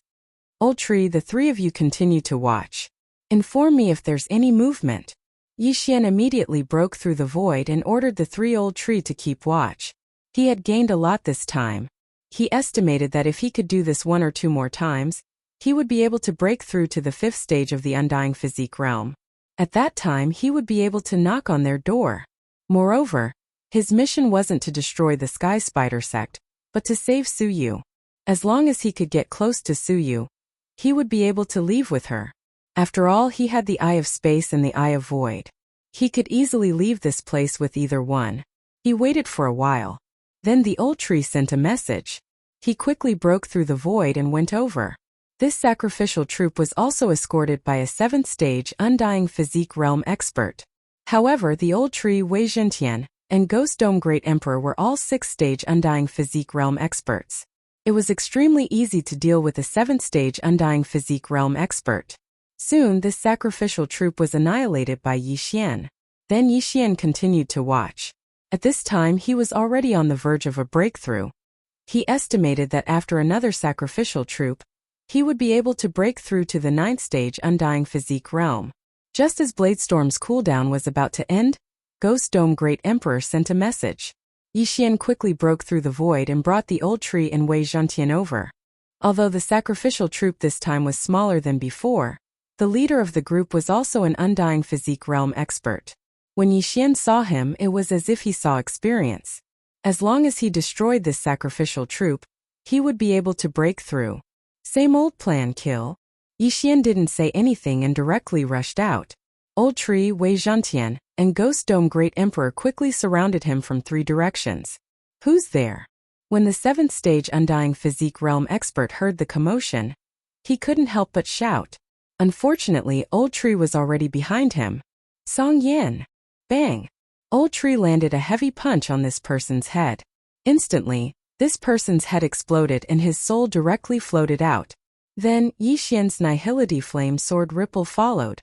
Old Tree, the three of you continue to watch. Inform me if there's any movement. Yixian immediately broke through the void and ordered the three Old Tree to keep watch. He had gained a lot this time. He estimated that if he could do this 1 or 2 more times, he would be able to break through to the 5th stage of the Undying Physique realm. At that time he would be able to knock on their door. Moreover, his mission wasn't to destroy the Sky Spider sect, but to save Suyu. As long as he could get close to Suyu, he would be able to leave with her. After all, he had the Eye of Space and the Eye of Void. He could easily leave this place with either one. He waited for a while. Then the old tree sent a message. He quickly broke through the void and went over. This sacrificial troop was also escorted by a 7th stage Undying Physique Realm expert. However, the old tree Wei Zhentian and Ghost Dome Great Emperor were all 6th stage Undying Physique Realm experts. It was extremely easy to deal with a 7th stage Undying Physique Realm expert. Soon this sacrificial troop was annihilated by Yi Xian. Then Yi Xian continued to watch. At this time he was already on the verge of a breakthrough. He estimated that after another sacrificial troop, he would be able to break through to the 9th stage Undying Physique Realm. Just as Bladestorm's cooldown was about to end, Ghost Dome Great Emperor sent a message. Yi Xian quickly broke through the void and brought the old tree and Wei Zhentian over. Although the sacrificial troop this time was smaller than before, the leader of the group was also an Undying Physique Realm expert. When Yi Xian saw him, it was as if he saw experience. As long as he destroyed this sacrificial troop, he would be able to break through. Same old plan, kill. Yi Xian didn't say anything and directly rushed out. Old tree Wei Zhentian and Ghost Dome Great Emperor quickly surrounded him from 3 directions. Who's there? When the 7th stage Undying Physique Realm expert heard the commotion, he couldn't help but shout. Unfortunately, Old Tree was already behind him. Song Yan! Bang! Old Tree landed a heavy punch on this person's head. Instantly, this person's head exploded and his soul directly floated out. Then, Yi Xian's Nihility Flame Sword Ripple followed.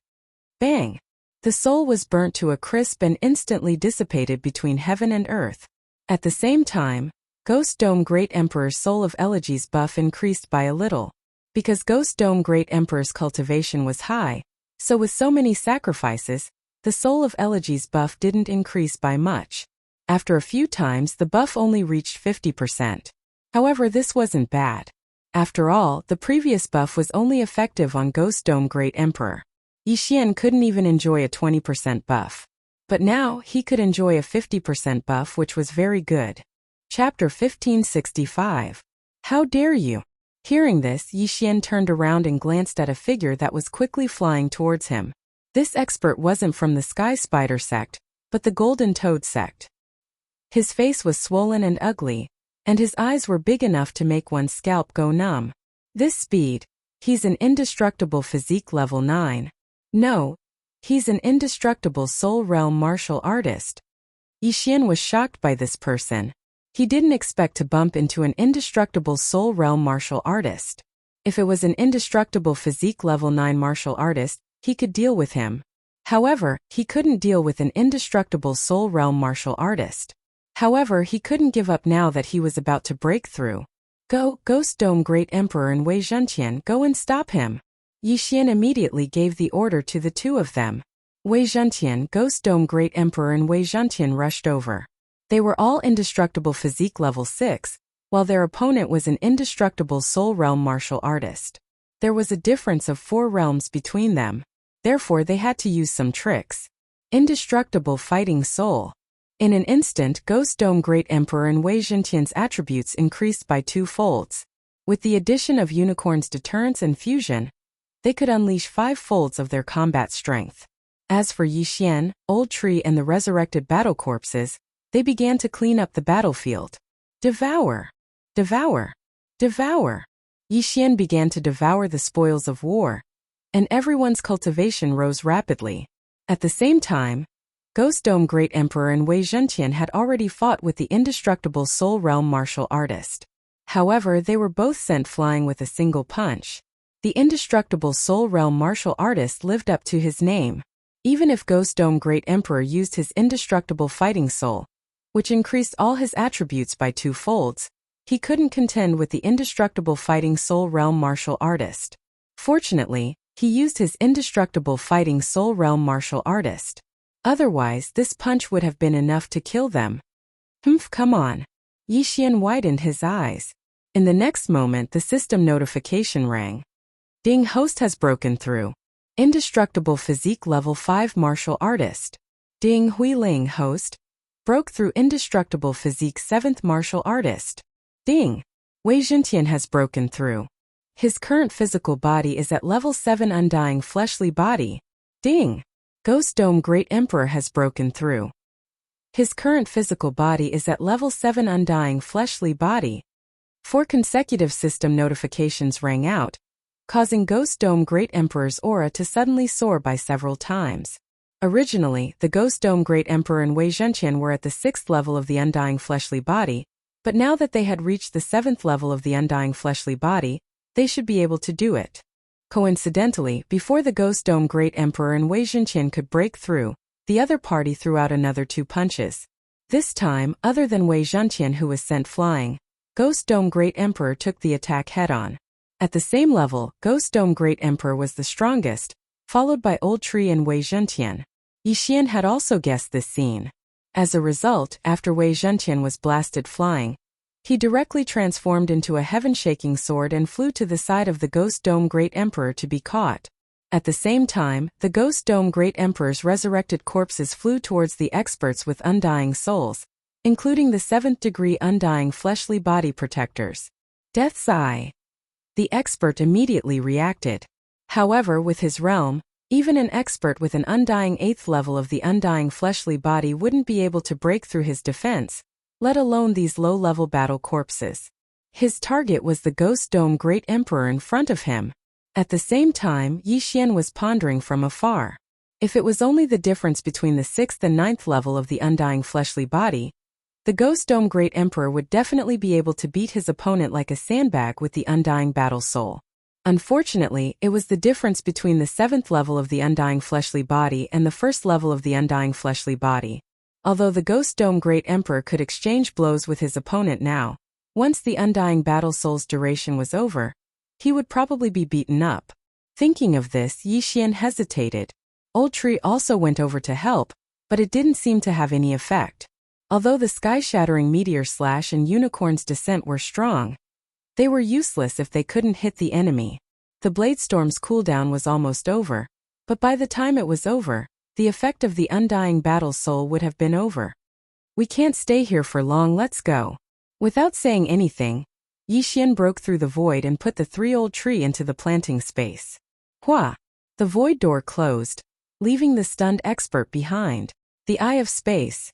Bang! The soul was burnt to a crisp and instantly dissipated between heaven and earth. At the same time, Ghost Dome Great Emperor's Soul of Elegies buff increased by a little. Because Ghost Dome Great Emperor's cultivation was high, so with so many sacrifices, the Soul of Elegies buff didn't increase by much. After a few times the buff only reached 50%. However, this wasn't bad. After all, the previous buff was only effective on Ghost Dome Great Emperor. Yi Xian couldn't even enjoy a 20% buff. But now, he could enjoy a 50% buff, which was very good. Chapter 1565. How dare you? Hearing this, Yi Xian turned around and glanced at a figure that was quickly flying towards him. This expert wasn't from the Sky Spider sect, but the Golden Toad sect. His face was swollen and ugly, and his eyes were big enough to make one's scalp go numb. This speed, he's an indestructible physique level 9. No, he's an indestructible soul realm martial artist. Yi Xian was shocked by this person. He didn't expect to bump into an indestructible soul realm martial artist. If it was an indestructible physique level 9 martial artist, he could deal with him. However, he couldn't deal with an indestructible soul realm martial artist. However, he couldn't give up now that he was about to break through. Go, Ghost Dome Great Emperor and Wei Zhentian, go and stop him. Yi Xian immediately gave the order to the 2 of them. Wei Zhentian, Ghost Dome Great Emperor and Wei Zhentian rushed over. They were all indestructible physique level 6, while their opponent was an indestructible soul realm martial artist. There was a difference of 4 realms between them. Therefore they had to use some tricks. Indestructible fighting soul. In an instant, Ghost Dome Great Emperor and Wei Zhentian's attributes increased by 2 folds. With the addition of Unicorn's deterrence and fusion, they could unleash 5 folds of their combat strength. As for Yi Xian, Old Tree and the resurrected battle corpses, they began to clean up the battlefield. Devour! Devour! Devour! Yi Xian began to devour the spoils of war, and everyone's cultivation rose rapidly. At the same time, Ghost Dome Great Emperor and Wei Zhentian had already fought with the indestructible soul realm martial artist. However, they were both sent flying with a single punch. The indestructible soul realm martial artist lived up to his name. Even if Ghost Dome Great Emperor used his indestructible fighting soul, which increased all his attributes by 2 folds, he couldn't contend with the indestructible fighting soul realm martial artist. Fortunately, he used his indestructible fighting soul realm martial artist. Otherwise, this punch would have been enough to kill them. Humph, come on. Yi Xian widened his eyes. In the next moment, the system notification rang. Ding, host has broken through. Indestructible physique level 5 martial artist. Ding, Huiling, host. Broke through indestructible physique 7th martial artist. Ding. Wei Zhentian has broken through. His current physical body is at level 7 undying fleshly body. Ding. Ghost Dome Great Emperor has broken through. His current physical body is at level 7 Undying Fleshly Body. 4 consecutive system notifications rang out, causing Ghost Dome Great Emperor's aura to suddenly soar by several times. Originally, the Ghost Dome Great Emperor and Wei Zhenqian were at the 6th level of the Undying Fleshly Body, but now that they had reached the 7th level of the Undying Fleshly Body, they should be able to do it. Coincidentally, before the Ghost Dome Great Emperor and Wei Zhenqian could break through, the other party threw out another 2 punches. This time, other than Wei Zhenqian, who was sent flying, Ghost Dome Great Emperor took the attack head-on. At the same level, Ghost Dome Great Emperor was the strongest, followed by Old Tree and Wei Zhenqian. Yi Xian had also guessed this scene. As a result, after Wei Zhenqian was blasted flying, he directly transformed into a heaven-shaking sword and flew to the side of the Ghost Dome Great Emperor to be caught. At the same time, the Ghost Dome Great Emperor's resurrected corpses flew towards the experts with undying souls, including the 7th degree Undying Fleshly Body Protectors. Death's Eye. The expert immediately reacted. However, with his realm, even an expert with an undying 8th level of the Undying Fleshly Body wouldn't be able to break through his defense, let alone these low-level battle corpses. His target was the Ghost Dome Great Emperor in front of him. At the same time, Yi Xian was pondering from afar. If it was only the difference between the 6th and 9th level of the Undying Fleshly Body, the Ghost Dome Great Emperor would definitely be able to beat his opponent like a sandbag with the Undying Battle Soul. Unfortunately, it was the difference between the 7th level of the Undying Fleshly Body and the 1st level of the Undying Fleshly Body. Although the Ghost Dome Great Emperor could exchange blows with his opponent now, once the Undying Battle Soul's duration was over, he would probably be beaten up. Thinking of this, Yi Xian hesitated. Old Tree also went over to help, but it didn't seem to have any effect. Although the sky-shattering meteor slash and unicorn's descent were strong, they were useless if they couldn't hit the enemy. The Bladestorm's cooldown was almost over, but by the time it was over, the effect of the Undying Battle Soul would have been over. We can't stay here for long, let's go. Without saying anything, Yi Xian broke through the void and put the 3 Old Tree into the planting space. Hua! The void door closed, leaving the stunned expert behind. The Eye of Space.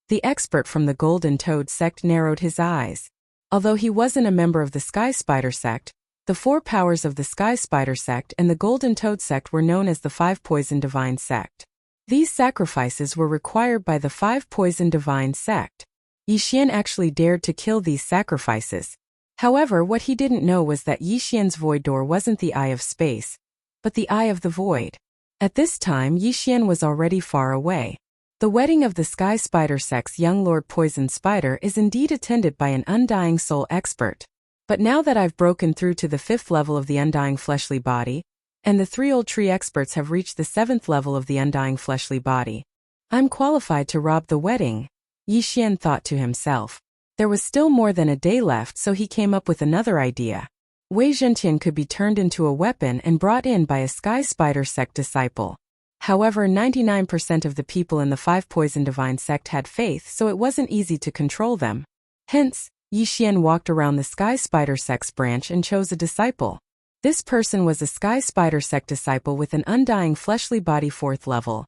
The expert from the Golden Toad sect narrowed his eyes. Although he wasn't a member of the Sky Spider sect, the 4 powers of the Sky Spider sect and the Golden Toad sect were known as the 5 Poison Divine sect. These sacrifices were required by the 5 Poison Divine sect. Yi Xian actually dared to kill these sacrifices. However, what he didn't know was that Yi Xian's void door wasn't the Eye of Space, but the Eye of the Void. At this time, Yi Xian was already far away. The wedding of the Sky Spider sect's young Lord Poison Spider is indeed attended by an Undying Soul expert. But now that I've broken through to the 5th level of the Undying Fleshly Body, and the 3 Old Tree experts have reached the 7th level of the Undying Fleshly Body, I'm qualified to rob the wedding, Yi Xian thought to himself. There was still more than a day left, so he came up with another idea. Wei Zhenqian could be turned into a weapon and brought in by a Sky Spider sect disciple. However, 99% of the people in the 5 Poison Divine sect had faith, so it wasn't easy to control them. Hence, Yi Xian walked around the Sky Spider sect's branch and chose a disciple. This person was a Sky Spider sect disciple with an Undying Fleshly Body 4th level,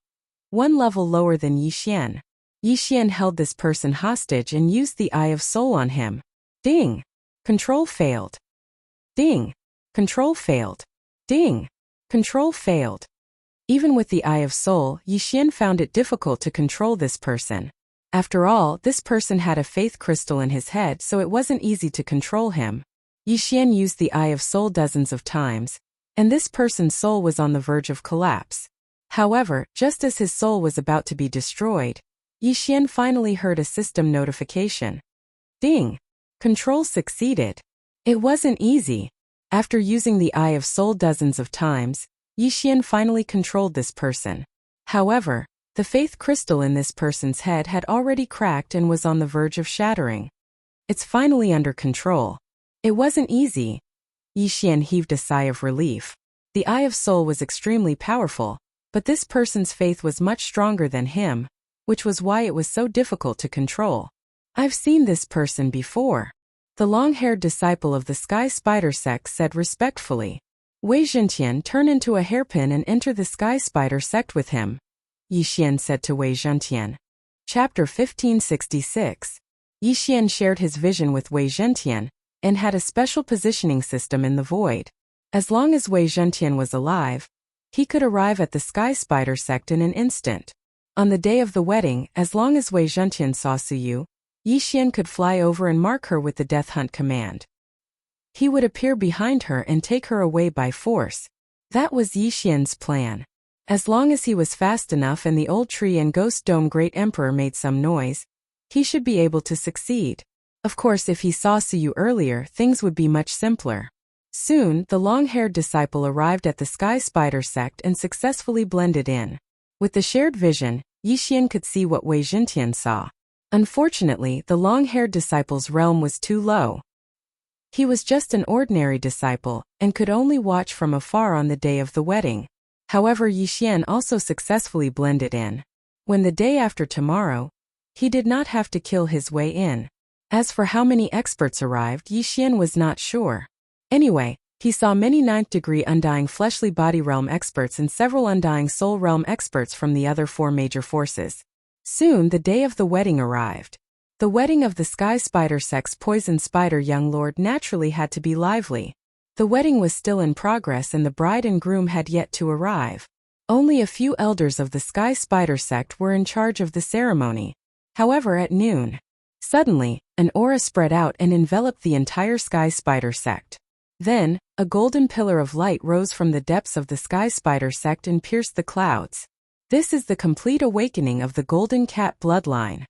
1 level lower than Yi Xian. Yi Xian held this person hostage and used the Eye of Soul on him. Ding! Control failed. Ding! Control failed. Ding! Control failed. Even with the Eye of Soul, Yi Xian found it difficult to control this person. After all, this person had a faith crystal in his head, so it wasn't easy to control him. Yi Xian used the Eye of Soul dozens of times, and this person's soul was on the verge of collapse. However, just as his soul was about to be destroyed, Yi Xian finally heard a system notification. Ding! Control succeeded. It wasn't easy. After using the Eye of Soul dozens of times, Yi Xian finally controlled this person. However, the faith crystal in this person's head had already cracked and was on the verge of shattering. It's finally under control. It wasn't easy. Yi Xian heaved a sigh of relief. The Eye of Soul was extremely powerful, but this person's faith was much stronger than him, which was why it was so difficult to control. I've seen this person before. The long-haired disciple of the Sky Spider sect said respectfully. Wei Zhenqian, turn into a hairpin and enter the Sky Spider sect with him. Yixian said to Wei Zhentian. Chapter 1566. Yixian shared his vision with Wei Zhentian and had a special positioning system in the void. As long as Wei Zhentian was alive, he could arrive at the Sky Spider sect in an instant. On the day of the wedding, as long as Wei Zhentian saw Suyu, Yixian could fly over and mark her with the Death Hunt command. He would appear behind her and take her away by force. That was Yixian's plan. As long as he was fast enough and the old tree and ghost dome Great Emperor made some noise, he should be able to succeed. Of course, if he saw Suyu earlier, things would be much simpler. Soon, the long-haired disciple arrived at the Sky Spider sect and successfully blended in. With the shared vision, Yixian could see what Wei Zhentian saw. Unfortunately, the long-haired disciple's realm was too low. He was just an ordinary disciple, and could only watch from afar on the day of the wedding. However, Yixian also successfully blended in. When the day after tomorrow, he did not have to kill his way in. As for how many experts arrived, Yixian was not sure. Anyway, he saw many 9th degree Undying Fleshly Body Realm experts and several Undying Soul Realm experts from the other 4 major forces. Soon the day of the wedding arrived. The wedding of the Sky Spider sect's Poison Spider young lord naturally had to be lively. The wedding was still in progress and the bride and groom had yet to arrive. Only a few elders of the Sky Spider sect were in charge of the ceremony. However, at noon, suddenly, an aura spread out and enveloped the entire Sky Spider sect. Then, a golden pillar of light rose from the depths of the Sky Spider sect and pierced the clouds. This is the complete awakening of the Golden Cat bloodline.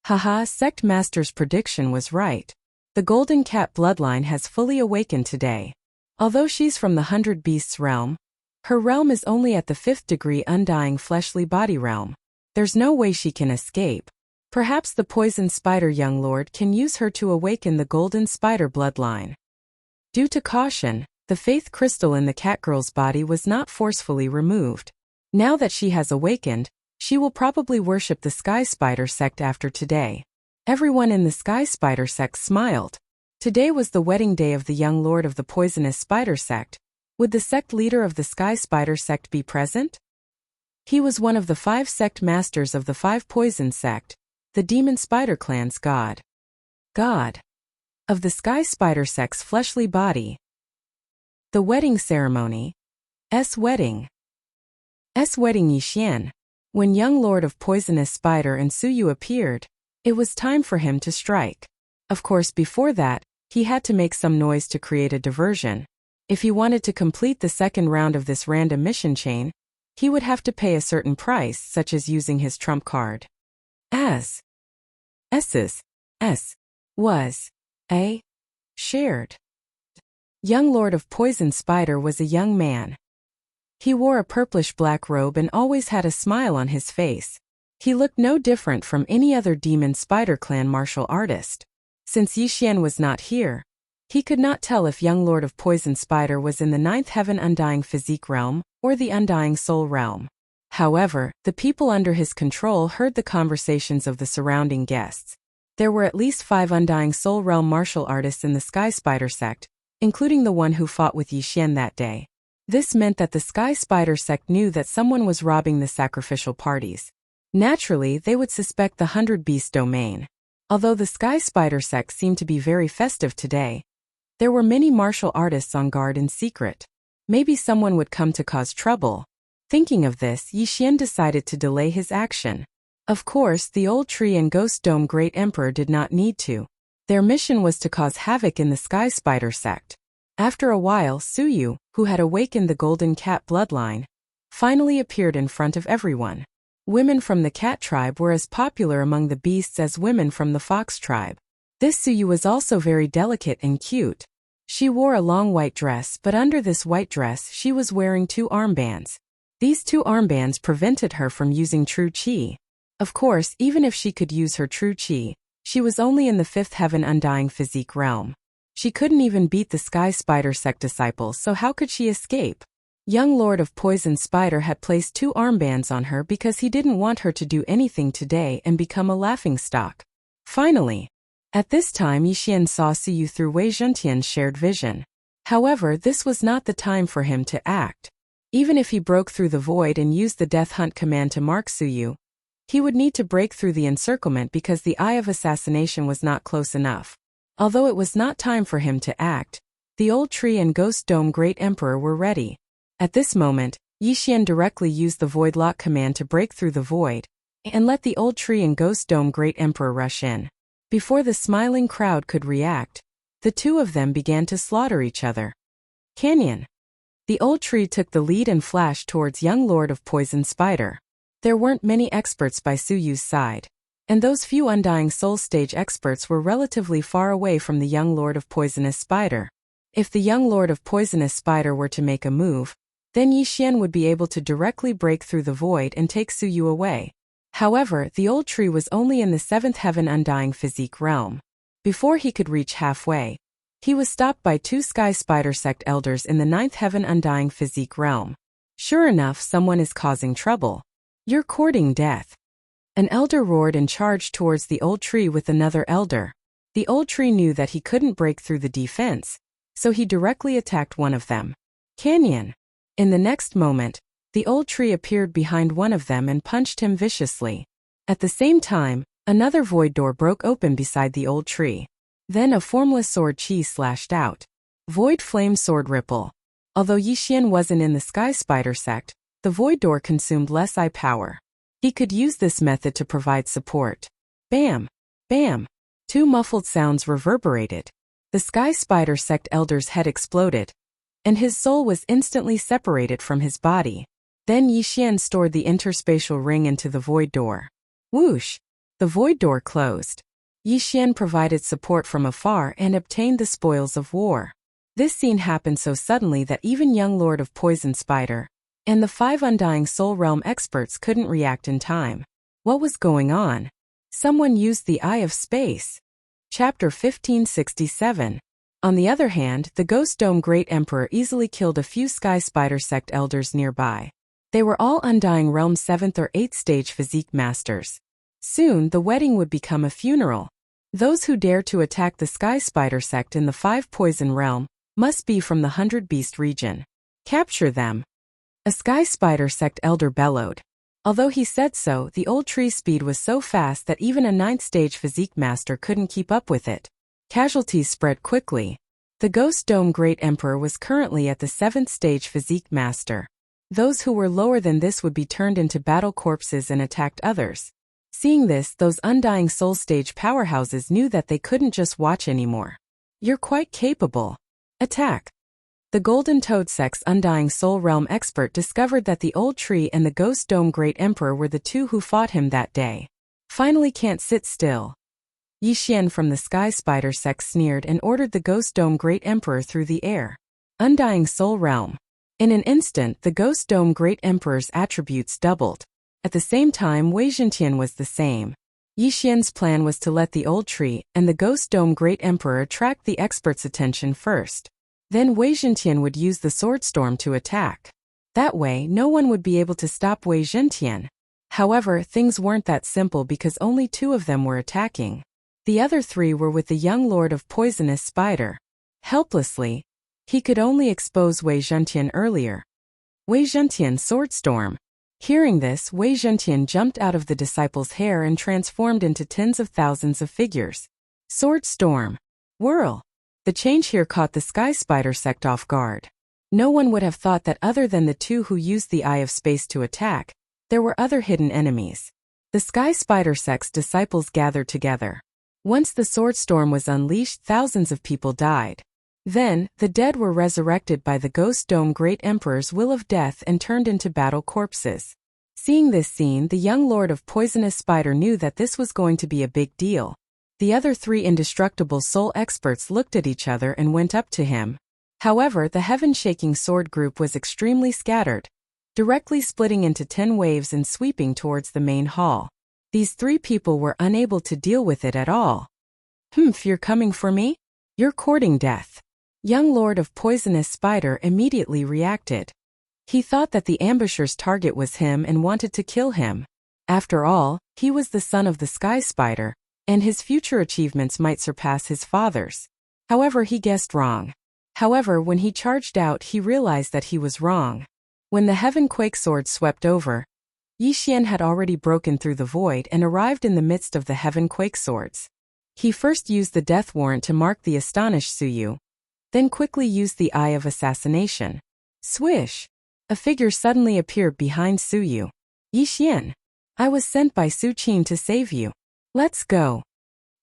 Haha, Sect Master's prediction was right. The Golden Cat bloodline has fully awakened today. Although she's from the 100 Beasts realm, her realm is only at the 5th degree Undying Fleshly Body realm. There's no way she can escape. Perhaps the Poison Spider young lord can use her to awaken the Golden Spider bloodline. Due to caution, the faith crystal in the catgirl's body was not forcefully removed. Now that she has awakened, she will probably worship the Sky Spider sect after today. Everyone in the Sky Spider sect smiled. Today was the wedding day of the young lord of the Poisonous Spider sect. Would the sect leader of the Sky Spider sect be present? He was one of the 5 sect masters of the 5 Poison sect, the Demon Spider clan's god. God of the Sky Spider sect's fleshly body. The wedding ceremony. Wedding. Wedding Yixian. When young lord of Poisonous Spider and Suyu appeared, it was time for him to strike. Of course, before that, he had to make some noise to create a diversion. If he wanted to complete the second round of this random mission chain, he would have to pay a certain price, such as using his trump card. S was a shared. Young lord of Poison Spider was a young man. He wore a purplish-black robe and always had a smile on his face. He looked no different from any other Demon Spider clan martial artist. Since Yixian was not here, he could not tell if young lord of Poison Spider was in the 9th heaven Undying Physique realm or the Undying Soul realm. However, the people under his control heard the conversations of the surrounding guests. There were at least 5 Undying Soul realm martial artists in the Sky Spider sect, including the one who fought with Yixian that day. This meant that the Sky Spider sect knew that someone was robbing the sacrificial parties. Naturally, they would suspect the 100 Beast domain. Although the Sky Spider sect seemed to be very festive today, there were many martial artists on guard in secret. Maybe someone would come to cause trouble. Thinking of this, Yixian decided to delay his action. Of course, the old tree and ghost dome Great Emperor did not need to. Their mission was to cause havoc in the Sky Spider sect. After a while, Suyu, who had awakened the Golden Cat bloodline, finally appeared in front of everyone. Women from the cat tribe were as popular among the beasts as women from the fox tribe. This Suyu was also very delicate and cute. She wore a long white dress, but under this white dress she was wearing 2 armbands. These 2 armbands prevented her from using true chi. Of course, even if she could use her true chi, she was only in the 5th heaven Undying Physique realm. She couldn't even beat the Sky Spider sect disciples, so how could she escape? Young lord of Poison Spider had placed 2 armbands on her because he didn't want her to do anything today and become a laughingstock. Finally, at this time Yixian saw Suyu through Wei Zhentian's shared vision. However, this was not the time for him to act. Even if he broke through the void and used the Death Hunt command to mark Suyu, he would need to break through the encirclement because the Eye of Assassination was not close enough. Although it was not time for him to act, the Old Tree and Ghost Dome Great Emperor were ready. At this moment, Yixian directly used the Void Lock command to break through the void, and let the Old Tree and Ghost Dome Great Emperor rush in. Before the smiling crowd could react, the two of them began to slaughter each other. Canyon. The Old Tree took the lead and flashed towards young Lord of Poison Spider. There weren't many experts by Suyu's side, and those few Undying Soul stage experts were relatively far away from the young Lord of Poisonous Spider. If the young Lord of Poisonous Spider were to make a move, then Yixian would be able to directly break through the void and take Suyu away. However, the Old Tree was only in the 7th Heaven Undying Physique realm. Before he could reach halfway, he was stopped by 2 Sky Spider Sect Elders in the 9th Heaven Undying Physique realm. Sure enough, someone is causing trouble. You're courting death. An elder roared and charged towards the Old Tree with another elder. The Old Tree knew that he couldn't break through the defense, so he directly attacked one of them. Canyon. In the next moment, the Old Tree appeared behind one of them and punched him viciously. At the same time, another void door broke open beside the Old Tree. Then a formless sword chi slashed out. Void Flame Sword Ripple. Although Yixian wasn't in the Sky Spider sect, the void door consumed less eye power. He could use this method to provide support. Bam! Bam! 2 muffled sounds reverberated. The Sky Spider sect elder's head exploded, and his soul was instantly separated from his body. Then Yixian stored the interspatial ring into the void door. Whoosh! The void door closed. Yixian provided support from afar and obtained the spoils of war. This scene happened so suddenly that even young Lord of Poison Spider and the 5 Undying Soul Realm experts couldn't react in time. What was going on? Someone used the Eye of Space. Chapter 1567. On the other hand, the Ghost Dome Great Emperor easily killed a few Sky Spider sect elders nearby. They were all Undying Realm 7th or 8th stage physique masters. Soon, the wedding would become a funeral. Those who dare to attack the Sky Spider sect in the 5 Poison Realm must be from the 100 Beast region. Capture them. A Sky Spider sect elder bellowed. Although he said so, the Old Tree's speed was so fast that even a 9th stage physique master couldn't keep up with it. Casualties spread quickly. The Ghost Dome Great Emperor was currently at the 7th stage physique master. Those who were lower than this would be turned into battle corpses and attacked others. Seeing this, those Undying Soul stage powerhouses knew that they couldn't just watch anymore. You're quite capable. Attack. The Golden Toad Sect's Undying Soul Realm expert discovered that the Old Tree and the Ghost Dome Great Emperor were the 2 who fought him that day. Finally can't sit still. Yixian from the Sky Spider sect sneered and ordered the Ghost Dome Great Emperor through the air. Undying Soul Realm. In an instant, the Ghost Dome Great Emperor's attributes doubled. At the same time, Wei Zhentian was the same. Yixian's plan was to let the Old Tree and the Ghost Dome Great Emperor attract the expert's attention first. Then Wei Zhentian would use the Sword Storm to attack. That way, no one would be able to stop Wei Zhentian. However, things weren't that simple because only 2 of them were attacking. The other 3 were with the young Lord of Poisonous Spider. Helplessly, he could only expose Wei Zhentian earlier. Wei Zhentian Sword Storm. Hearing this, Wei Zhentian jumped out of the disciple's hair and transformed into tens of thousands of figures. Sword Storm. Whirl. The change here caught the Sky Spider sect off guard. No one would have thought that other than the 2 who used the Eye of Space to attack, there were other hidden enemies. The Sky Spider sect's disciples gathered together. Once the Sword Storm was unleashed, thousands of people died. Then, the dead were resurrected by the Ghost Dome Great Emperor's will of death and turned into battle corpses. Seeing this scene, the young Lord of Poisonous Spider knew that this was going to be a big deal. The other 3 indestructible soul experts looked at each other and went up to him. However, the heaven-shaking sword group was extremely scattered, directly splitting into 10 waves and sweeping towards the main hall. These 3 people were unable to deal with it at all. You're coming for me? You're courting death. Young Lord of Poisonous Spider immediately reacted. He thought that the ambusher's target was him and wanted to kill him. After all, he was the son of the Sky Spider, and his future achievements might surpass his father's. However, he guessed wrong. However, when he charged out, he realized that he was wrong. When the Heaven Quake sword swept over, Yi Xian had already broken through the void and arrived in the midst of the Heaven Quake swords. He first used the death warrant to mark the astonished Suyu, then quickly used the Eye of Assassination. Swish! A figure suddenly appeared behind Suyu. Yi Xian, I was sent by Su Qin to save you. Let's go.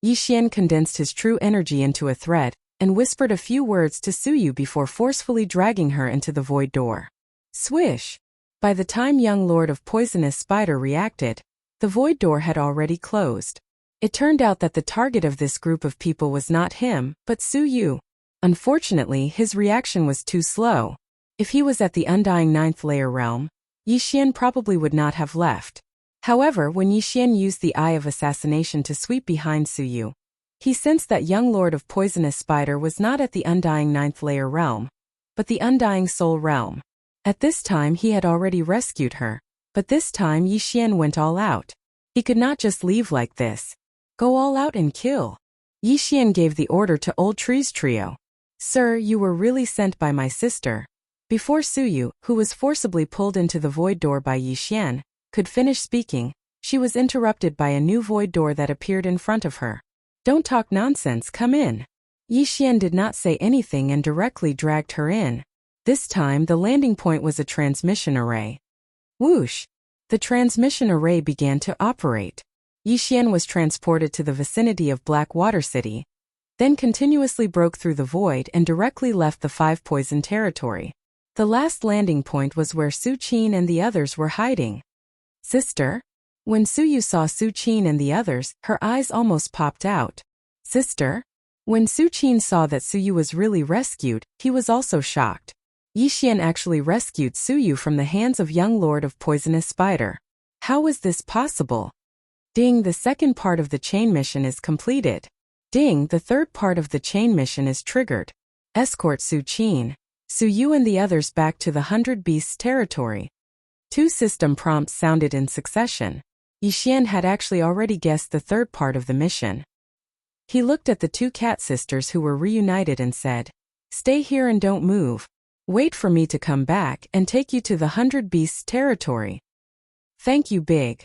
Yi Xian condensed his true energy into a thread and whispered a few words to Suyu before forcefully dragging her into the void door. Swish! By the time young Lord of Poisonous Spider reacted, the void door had already closed. It turned out that the target of this group of people was not him, but Suyu. Unfortunately, his reaction was too slow. If he was at the Undying Ninth Layer realm, Yi Xian probably would not have left. However, when Yi Xian used the Eye of Assassination to sweep behind Suyu, he sensed that young Lord of Poisonous Spider was not at the Undying Ninth Layer realm, but the Undying Soul realm. At this time he had already rescued her, but this time Yi Xian went all out. He could not just leave like this. Go all out and kill. Yi Xian gave the order to Old Tree's trio. Sir, you were really sent by my sister. Before Suyu, who was forcibly pulled into the void door by Yi Xian, could finish speaking, she was interrupted by a new void door that appeared in front of her. Don't talk nonsense, come in. Yi Xian did not say anything and directly dragged her in. This time the landing point was a transmission array. Whoosh! The transmission array began to operate. Yi Xian was transported to the vicinity of Black Water City, then continuously broke through the void and directly left the 5 poison territory. The last landing point was where Su Qin and the others were hiding. Sister? When Suyu saw Su Qin and the others, her eyes almost popped out. Sister? When Su Qin saw that Suyu was really rescued, he was also shocked. Yi Xian actually rescued Suyu from the hands of young Lord of Poisonous Spider. How was this possible? Ding, the second part of the chain mission is completed. Ding, the third part of the chain mission is triggered. Escort Su Qin, Suyu and the others back to the 100 Beasts territory. 2 system prompts sounded in succession. Yi Xian had actually already guessed the third part of the mission. He looked at the 2 cat sisters who were reunited and said, Stay here and don't move. Wait for me to come back and take you to the 100 Beasts territory. Thank you, Big.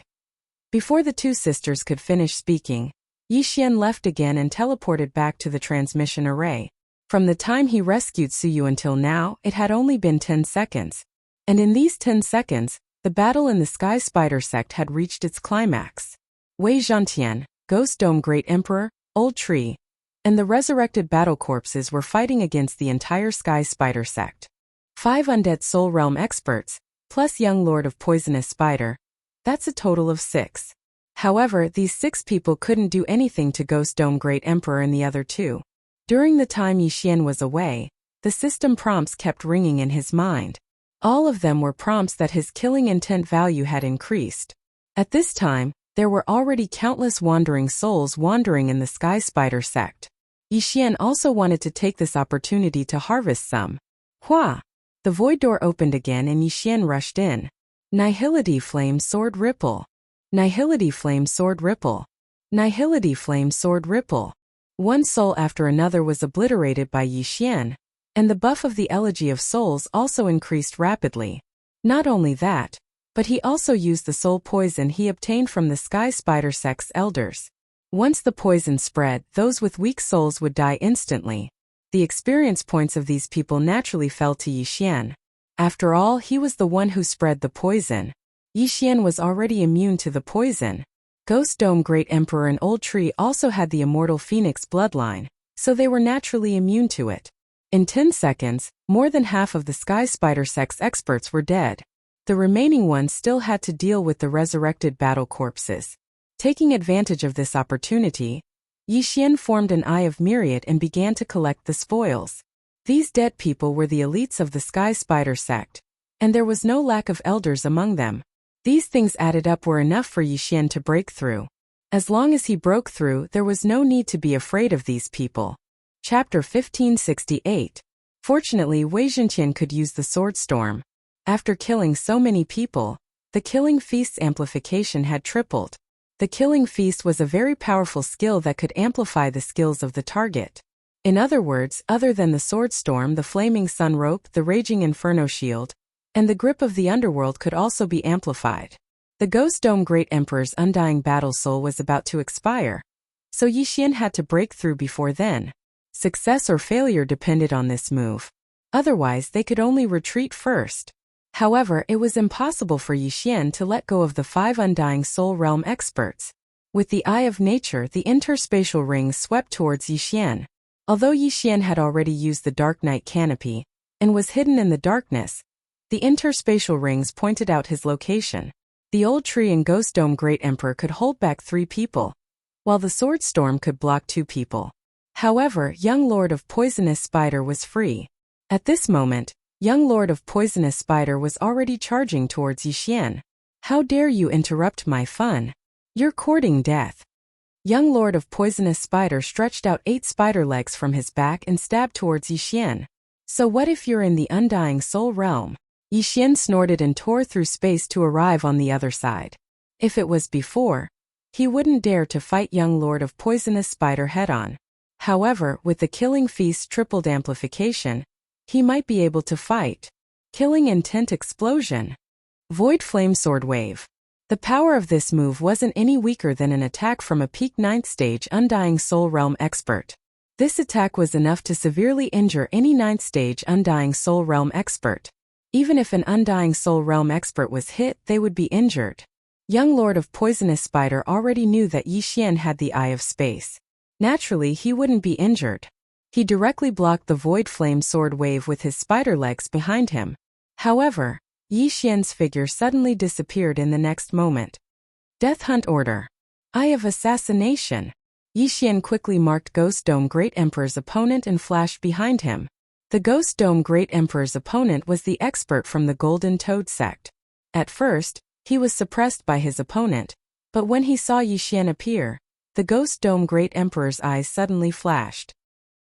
Before the 2 sisters could finish speaking, Yi Xian left again and teleported back to the transmission array. From the time he rescued Suyu until now, it had only been 10 seconds. And in these 10 seconds, the battle in the Sky Spider sect had reached its climax. Wei Zhantian, Ghost Dome Great Emperor, Old Tree, and the resurrected battle corpses were fighting against the entire Sky Spider sect. 5 undead Soul Realm experts, plus young Lord of Poisonous Spider. That's a total of 6. However, these 6 people couldn't do anything to Ghost Dome Great Emperor and the other 2. During the time Yi Xian was away, the system prompts kept ringing in his mind. All of them were prompts that his killing intent value had increased. At this time, there were already countless wandering souls wandering in the Sky Spider sect. Yi Xian also wanted to take this opportunity to harvest some. Hua! The void door opened again and Yi Xian rushed in. Nihility Flame Sword Ripple. Nihility Flame Sword Ripple. Nihility Flame Sword Ripple. One soul after another was obliterated by Yi Xian, and the buff of the Elegy of Souls also increased rapidly. Not only that, but he also used the soul poison he obtained from the Sky Spider sect's elders. Once the poison spread, those with weak souls would die instantly. The experience points of these people naturally fell to Yi Xian. After all, he was the one who spread the poison. Yi Xian was already immune to the poison. Ghost Dome Great Emperor and Old Tree also had the immortal Phoenix bloodline, so they were naturally immune to it. In 10 seconds, more than half of the Sky Spider sect's experts were dead. The remaining ones still had to deal with the resurrected battle corpses. Taking advantage of this opportunity, Yi Xian formed an Eye of Myriad and began to collect the spoils. These dead people were the elites of the Sky Spider sect, and there was no lack of elders among them. These things added up were enough for Yi Xian to break through. As long as he broke through, there was no need to be afraid of these people. Chapter 1568. Fortunately, Wei Zhantian could use the Sword Storm. After killing so many people, the Killing Feast's amplification had tripled. The Killing Feast was a very powerful skill that could amplify the skills of the target. In other words, other than the Sword Storm, the Flaming Sun Rope, the Raging Inferno Shield, and the grip of the underworld could also be amplified. The Ghost Dome Great Emperor's undying battle soul was about to expire, so Yixian had to break through before then. Success or failure depended on this move. Otherwise, they could only retreat first. However, it was impossible for Yixian to let go of the 5 Undying Soul Realm experts. With the eye of nature, the interspatial rings swept towards Yixian. Although Yixian had already used the Dark Night Canopy and was hidden in the darkness, the interspatial rings pointed out his location. The old tree and Ghost Dome Great Emperor could hold back 3 people, while the Sword Storm could block 2 people. However, Young Lord of Poisonous Spider was free. At this moment, Young Lord of Poisonous Spider was already charging towards Yixian. How dare you interrupt my fun? You're courting death. Young Lord of Poisonous Spider stretched out 8 spider legs from his back and stabbed towards Yixian. So what if you're in the Undying Soul Realm? Yixian snorted and tore through space to arrive on the other side. If it was before, he wouldn't dare to fight Young Lord of Poisonous Spider head-on. However, with the Killing Feast's tripled amplification, he might be able to fight. Killing Intent Explosion. Void Flame Sword Wave. The power of this move wasn't any weaker than an attack from a peak 9th stage Undying Soul Realm expert. This attack was enough to severely injure any 9th stage Undying Soul Realm expert. Even if an Undying Soul Realm expert was hit, they would be injured. Young Lord of Poisonous Spider already knew that Yixian had the Eye of Space. Naturally, he wouldn't be injured. He directly blocked the Void Flame Sword Wave with his spider legs behind him. However, Yixian's figure suddenly disappeared in the next moment. Death Hunt Order. Eye of Assassination. Yixian quickly marked Ghost Dome Great Emperor's opponent and flashed behind him. The Ghost Dome Great Emperor's opponent was the expert from the Golden Toad sect. At first, he was suppressed by his opponent, but when he saw Yixian appear, the Ghost Dome Great Emperor's eyes suddenly flashed.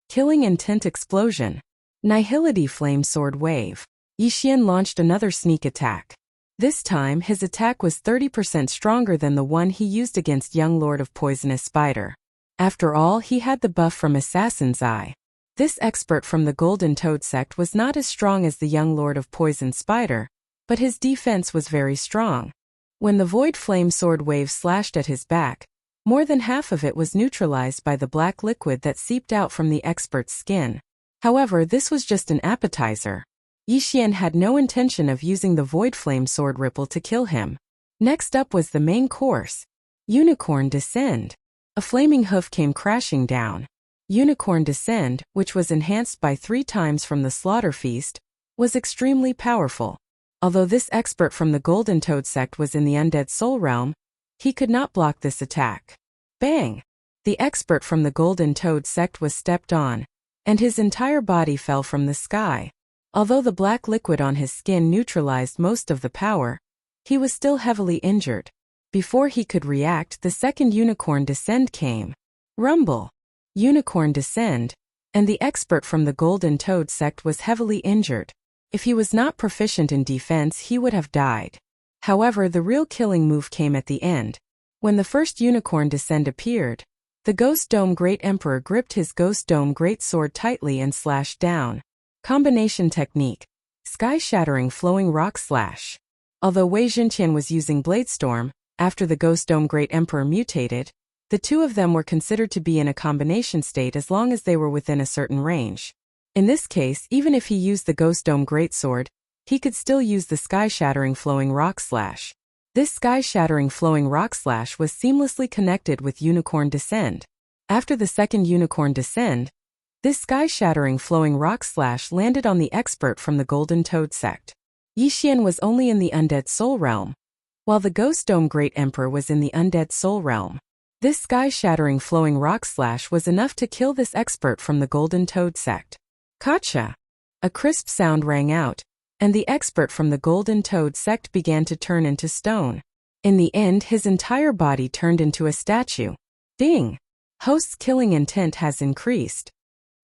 Killing Intent Explosion. Nihility Flame Sword Wave. Yixian launched another sneak attack. This time, his attack was 30% stronger than the one he used against Young Lord of Poisonous Spider. After all, he had the buff from Assassin's Eye. This expert from the Golden Toad sect was not as strong as the Young Lord of Poison Spider, but his defense was very strong. When the Void Flame Sword Wave slashed at his back, more than half of it was neutralized by the black liquid that seeped out from the expert's skin. However, this was just an appetizer. Yixian had no intention of using the Void Flame Sword Ripple to kill him. Next up was the main course. Unicorn Descend. A flaming hoof came crashing down. Unicorn Descend, which was enhanced by 3 times from the Slaughter Feast, was extremely powerful. Although this expert from the Golden Toad sect was in the Undead Soul Realm, he could not block this attack. Bang! The expert from the Golden Toad sect was stepped on, and his entire body fell from the sky. Although the black liquid on his skin neutralized most of the power, he was still heavily injured. Before he could react, the second Unicorn Descend came. Rumble! Unicorn Descend, and the expert from the Golden Toad sect was heavily injured. If he was not proficient in defense, he would have died. However, the real killing move came at the end. When the first Unicorn Descend appeared, the Ghost Dome Great Emperor gripped his Ghost Dome Great Sword tightly and slashed down. Combination Technique. Sky-Shattering Flowing Rock Slash. Although Wei Xinqian was using Bladestorm, after the Ghost Dome Great Emperor mutated, the two of them were considered to be in a combination state as long as they were within a certain range. In this case, even if he used the Ghost Dome Greatsword, he could still use the Sky-Shattering Flowing Rock Slash. This Sky-Shattering Flowing Rock Slash was seamlessly connected with Unicorn Descend. After the second Unicorn Descend, this Sky-Shattering Flowing Rock Slash landed on the expert from the Golden Toad sect. Yixian was only in the Undead Soul Realm, while the Ghost Dome Great Emperor was in the Undead Soul Realm. This Sky-Shattering Flowing Rock Slash was enough to kill this expert from the Golden Toad sect. Gotcha! A crisp sound rang out, and the expert from the Golden Toad sect began to turn into stone. In the end, his entire body turned into a statue. Ding! Host's killing intent has increased.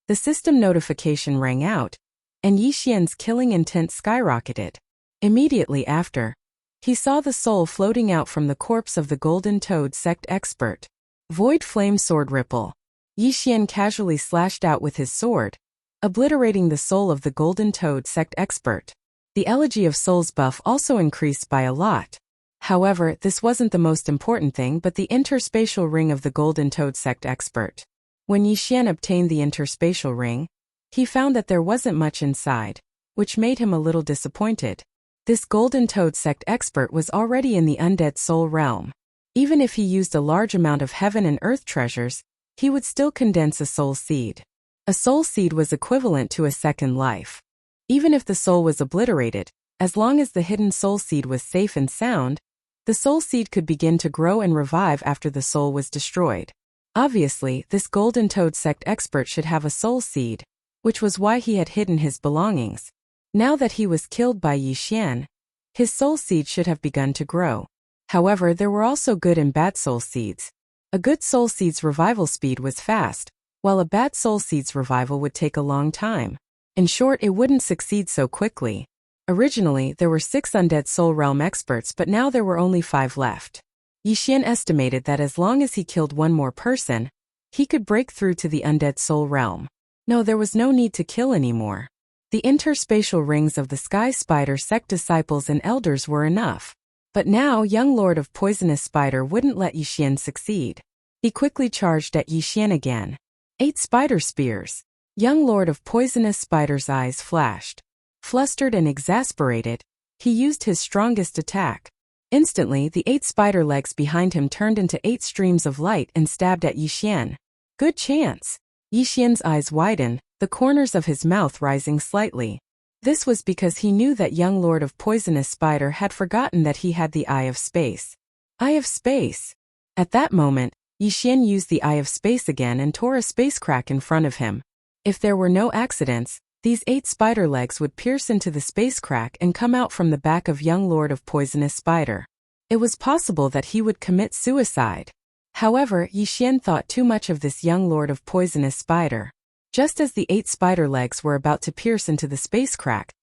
The system notification rang out, and Yixian's killing intent skyrocketed. Immediately after, he saw the soul floating out from the corpse of the Golden Toad sect expert. Void Flame Sword Ripple. Yixian casually slashed out with his sword, obliterating the soul of the Golden Toad sect expert. The Elegy of Souls buff also increased by a lot. However, this wasn't the most important thing but the interspatial ring of the Golden Toad Sect expert. When Yixian obtained the interspatial ring, he found that there wasn't much inside, which made him a little disappointed. This Golden Toad Sect expert was already in the undead soul realm. Even if he used a large amount of heaven and earth treasures, he would still condense a soul seed. A soul seed was equivalent to a second life. Even if the soul was obliterated, as long as the hidden soul seed was safe and sound, the soul seed could begin to grow and revive after the soul was destroyed. Obviously, this Golden Toad Sect expert should have a soul seed, which was why he had hidden his belongings. Now that he was killed by Yixian, his soul seed should have begun to grow. However, there were also good and bad soul seeds. A good soul seed's revival speed was fast, while a bad soul seed's revival would take a long time. In short, it wouldn't succeed so quickly. Originally, there were 6 undead soul realm experts but now there were only 5 left. Yixian estimated that as long as he killed one more person, he could break through to the undead soul realm. No, there was no need to kill anymore. The interspatial rings of the Sky Spider Sect disciples and elders were enough. But now young Lord of Poisonous Spider wouldn't let Yixian succeed. He quickly charged at Yixian again. 8 spider spears. Young Lord of Poisonous Spider's eyes flashed. Flustered and exasperated, he used his strongest attack. Instantly, the 8 spider legs behind him turned into 8 streams of light and stabbed at Yixian. Good chance. Yixian's eyes widened, the corners of his mouth rising slightly. This was because he knew that young Lord of Poisonous Spider had forgotten that he had the Eye of Space. Eye of Space. At that moment, Yixian used the Eye of Space again and tore a space crack in front of him. If there were no accidents, these 8 spider legs would pierce into the space crack and come out from the back of young Lord of Poisonous Spider. It was possible that he would commit suicide. However, Yixian thought too much of this young Lord of Poisonous Spider. Just as the 8 spider legs were about to pierce into the space crack,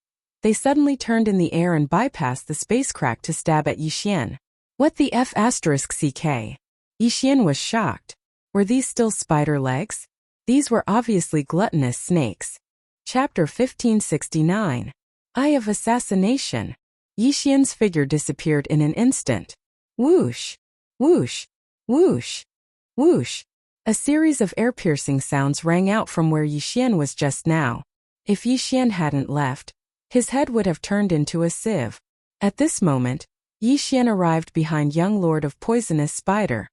they suddenly turned in the air and bypassed the space crack to stab at Yixian. What the F***? Yixian was shocked. Were these still spider legs? These were obviously gluttonous snakes. Chapter 1569. Eye of Assassination. Yixian's figure disappeared in an instant. Whoosh! Whoosh! Whoosh! Whoosh! A series of air-piercing sounds rang out from where Yixian was just now. If Yixian hadn't left, his head would have turned into a sieve. At this moment, Yixian arrived behind young Lord of Poisonous Spider.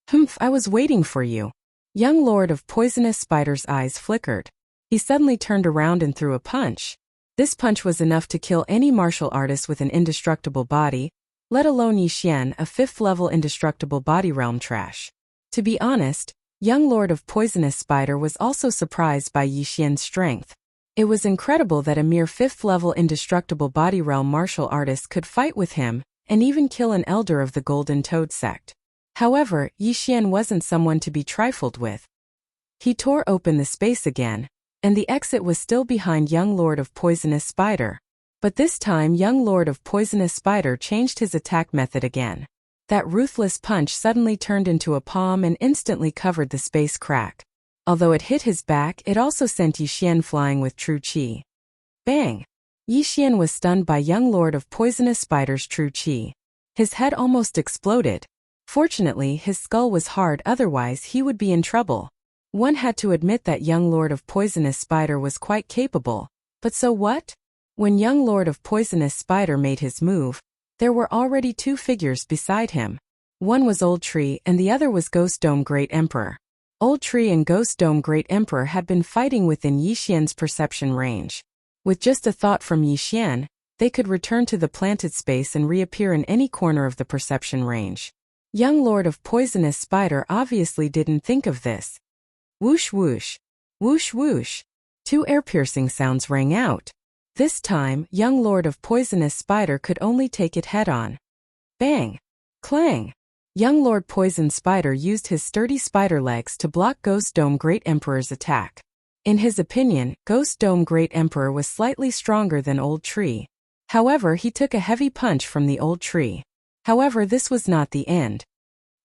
Humph, I was waiting for you. Young Lord of Poisonous Spider's eyes flickered. He suddenly turned around and threw a punch. This punch was enough to kill any martial artist with an indestructible body, let alone Yixian, a 5th-level indestructible body realm trash. To be honest, young Lord of Poisonous Spider was also surprised by Yixian's strength. It was incredible that a mere 5th-level indestructible body realm martial artist could fight with him, and even kill an elder of the Golden Toad Sect. However, Yixian wasn't someone to be trifled with. He tore open the space again, and the exit was still behind young Lord of Poisonous Spider. But this time young Lord of Poisonous Spider changed his attack method again. That ruthless punch suddenly turned into a palm and instantly covered the space crack. Although it hit his back, it also sent Yixian flying with true chi. Bang! Yixian was stunned by young Lord of Poisonous Spider's true chi. His head almost exploded. Fortunately, his skull was hard, otherwise he would be in trouble. One had to admit that young Lord of Poisonous Spider was quite capable. But so what? When young Lord of Poisonous Spider made his move, there were already 2 figures beside him. One was Old Tree and the other was Ghost Dome Great Emperor. Old Tree and Ghost Dome Great Emperor had been fighting within Yixian's perception range. With just a thought from Yixian, they could return to the planted space and reappear in any corner of the perception range. Young Lord of Poisonous Spider obviously didn't think of this. Whoosh whoosh, whoosh whoosh. 2 air-piercing sounds rang out. This time, young Lord of Poisonous Spider could only take it head-on. Bang! Clang! Young Lord Poison Spider used his sturdy spider legs to block Ghost Dome Great Emperor's attack. In his opinion, Ghost Dome Great Emperor was slightly stronger than Old Tree. However, he took a heavy punch from the Old Tree. However, this was not the end.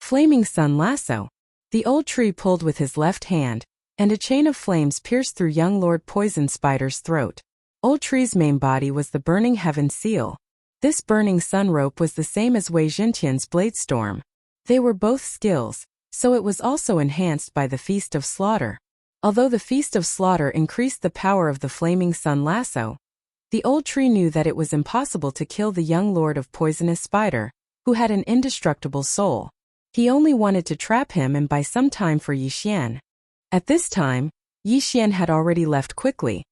Flaming Sun Lasso. The Old Tree pulled with his left hand, and a chain of flames pierced through young Lord Poison Spider's throat. Old Tree's main body was the burning heaven seal. This burning sun rope was the same as Wei Zhentian's bladestorm. They were both skills, so it was also enhanced by the Feast of Slaughter. Although the Feast of Slaughter increased the power of the flaming sun lasso, the Old Tree knew that it was impossible to kill the young lord of poisonous spider, who had an indestructible soul. He only wanted to trap him and buy some time for Yi Xian. At this time, Yi Xian had already left quickly,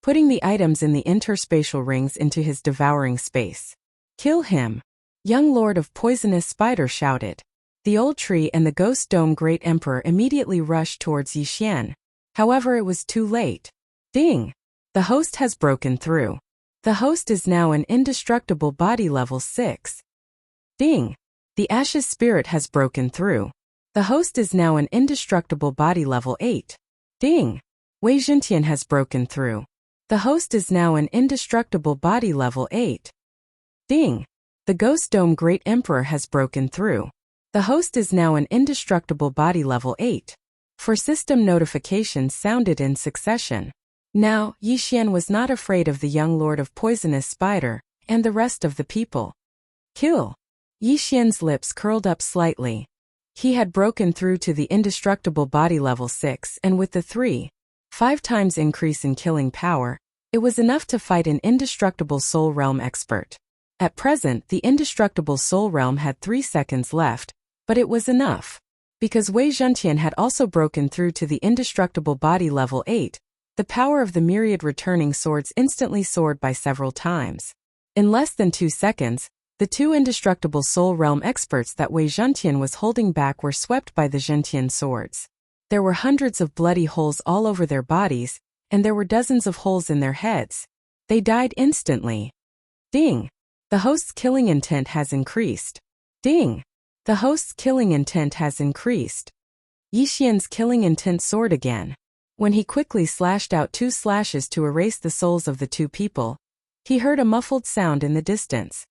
putting the items in the interspatial rings into his devouring space. "Kill him!" Young Lord of Poisonous Spider shouted. The Old Tree and the Ghost Dome Great Emperor immediately rushed towards Yi Xian. However, it was too late. Ding! The host has broken through. The host is now an indestructible body level 6. Ding! The Ashes Spirit has broken through. The host is now an indestructible body level 8. Ding! Wei Zhentian has broken through. The host is now an indestructible body level 8. Ding! The Ghost Dome Great Emperor has broken through. The host is now an indestructible body level 8. For system notifications sounded in succession. Now, Yi Xian was not afraid of the young lord of poisonous spider, and the rest of the people. Kill! Yi Xian's lips curled up slightly. He had broken through to the indestructible body level 6, and with the 5 times increase in killing power, it was enough to fight an indestructible soul realm expert. At present, the indestructible soul realm had 3 seconds left, but it was enough. Because Wei Zhentian had also broken through to the indestructible body level 8, the power of the myriad returning swords instantly soared by several times. In less than 2 seconds, the 2 indestructible soul realm experts that Wei Zhentian was holding back were swept by the Zhentian swords. There were hundreds of bloody holes all over their bodies, and there were dozens of holes in their heads. They died instantly. Ding! The host's killing intent has increased. Ding! The host's killing intent has increased. Yi Xian's killing intent soared again. When he quickly slashed out 2 slashes to erase the souls of the 2 people, he heard a muffled sound in the distance.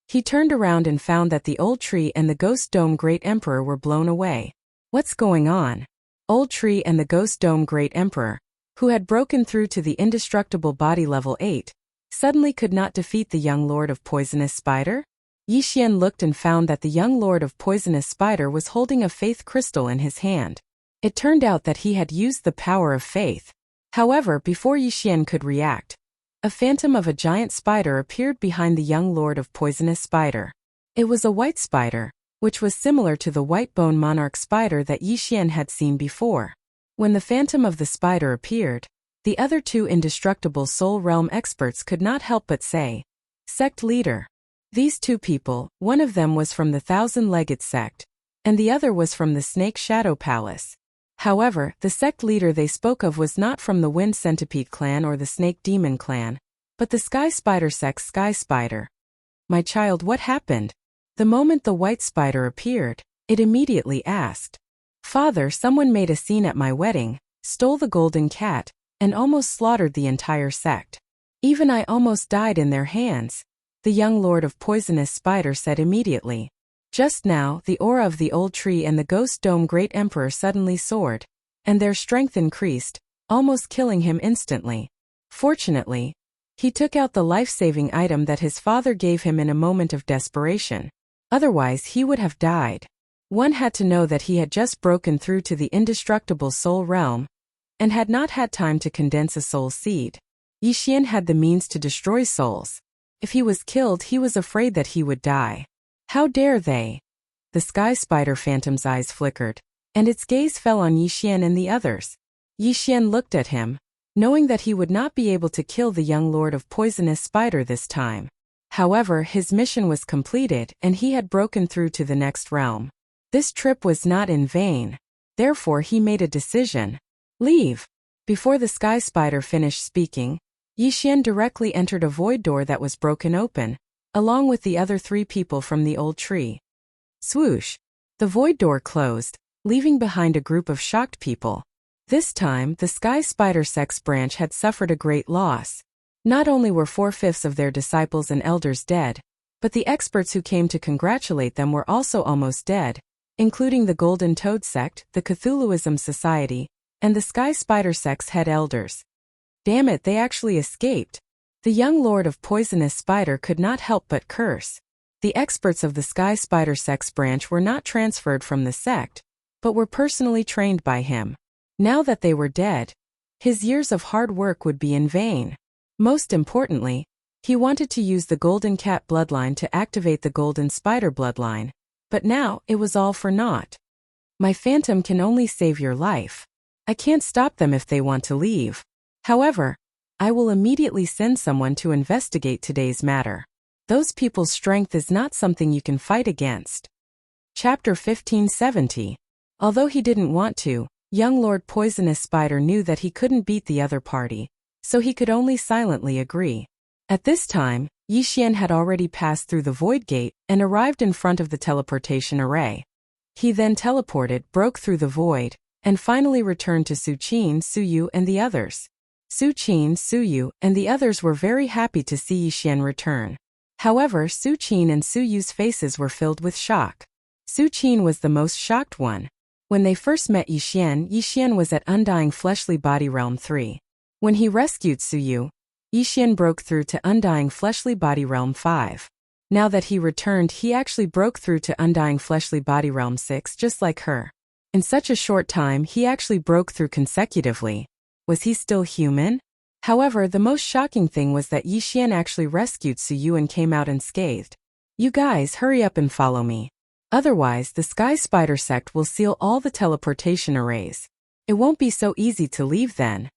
He turned around and found that the Old Tree and the Ghost Dome Great Emperor were blown away. What's going on? Old Tree and the Ghost Dome Great Emperor, who had broken through to the indestructible body level 8, suddenly could not defeat the young lord of poisonous spider? Yi Xian looked and found that the young lord of poisonous spider was holding a faith crystal in his hand. It turned out that he had used the power of faith. However, before Yi Xian could react, a phantom of a giant spider appeared behind the young lord of poisonous spider. It was a white spider, which was similar to the white bone monarch spider that Yi Xian had seen before. When the phantom of the spider appeared, the other 2 indestructible soul realm experts could not help but say, "Sect leader." These 2 people, one of them was from the Thousand-Legged sect, and the other was from the Snake Shadow Palace. However, the sect leader they spoke of was not from the Wind Centipede clan or the Snake Demon clan, but the Sky Spider sect's Sky Spider. "My child, what happened?" The moment the white spider appeared, it immediately asked, "Father, someone made a scene at my wedding, stole the golden cat, and almost slaughtered the entire sect. Even I almost died in their hands," the young lord of poisonous spider said immediately. Just now, the aura of the Old Tree and the Ghost Dome Great Emperor suddenly soared, and their strength increased, almost killing him instantly. Fortunately, he took out the life-saving item that his father gave him in a moment of desperation. Otherwise, he would have died. One had to know that he had just broken through to the indestructible soul realm, and had not had time to condense a soul seed. Yi Xian had the means to destroy souls. If he was killed, he was afraid that he would die. How dare they? The Sky Spider Phantom's eyes flickered, and its gaze fell on Yi Xian and the others. Yi Xian looked at him, knowing that he would not be able to kill the young lord of poisonous spider this time. However, his mission was completed, and he had broken through to the next realm. This trip was not in vain. Therefore, he made a decision. Leave. Before the Sky Spider finished speaking, Yi Xian directly entered a void door that was broken open, along with the other 3 people from the Old Tree. Swoosh! The void door closed, leaving behind a group of shocked people. This time, the Sky Spider Sect's branch had suffered a great loss. Not only were 4/5 of their disciples and elders dead, but the experts who came to congratulate them were also almost dead, including the Golden Toad Sect, the Cthulhuism Society, and the Sky Spider Sect's head elders. Damn it, they actually escaped. The young lord of Poisonous Spider could not help but curse. The experts of the Sky Spider Sect's branch were not transferred from the sect, but were personally trained by him. Now that they were dead, his years of hard work would be in vain. Most importantly, he wanted to use the Golden Cat bloodline to activate the Golden Spider bloodline, but now it was all for naught. My phantom can only save your life. I can't stop them if they want to leave. However, I will immediately send someone to investigate today's matter. Those people's strength is not something you can fight against. Chapter 1570. Although he didn't want to, young Lord Poisonous Spider knew that he couldn't beat the other party, so he could only silently agree. At this time, Yixian had already passed through the Void Gate and arrived in front of the teleportation array. He then teleported, broke through the void, and finally returned to Suqin, Suyu, and the others. Suqin, Suyu, and the others were very happy to see Yixian return. However, Suqin and Suyu's faces were filled with shock. Suqin was the most shocked one. When they first met Yixian, Yixian was at Undying Fleshly Body Realm 3. When he rescued Suyu, Yixian broke through to Undying Fleshly Body Realm 5. Now that he returned, he actually broke through to Undying Fleshly Body Realm 6 just like her. In such a short time, he actually broke through consecutively. Was he still human? However, the most shocking thing was that Yixian actually rescued Suyu and came out unscathed. You guys, hurry up and follow me. Otherwise, the Sky Spider Sect will seal all the teleportation arrays. It won't be so easy to leave then.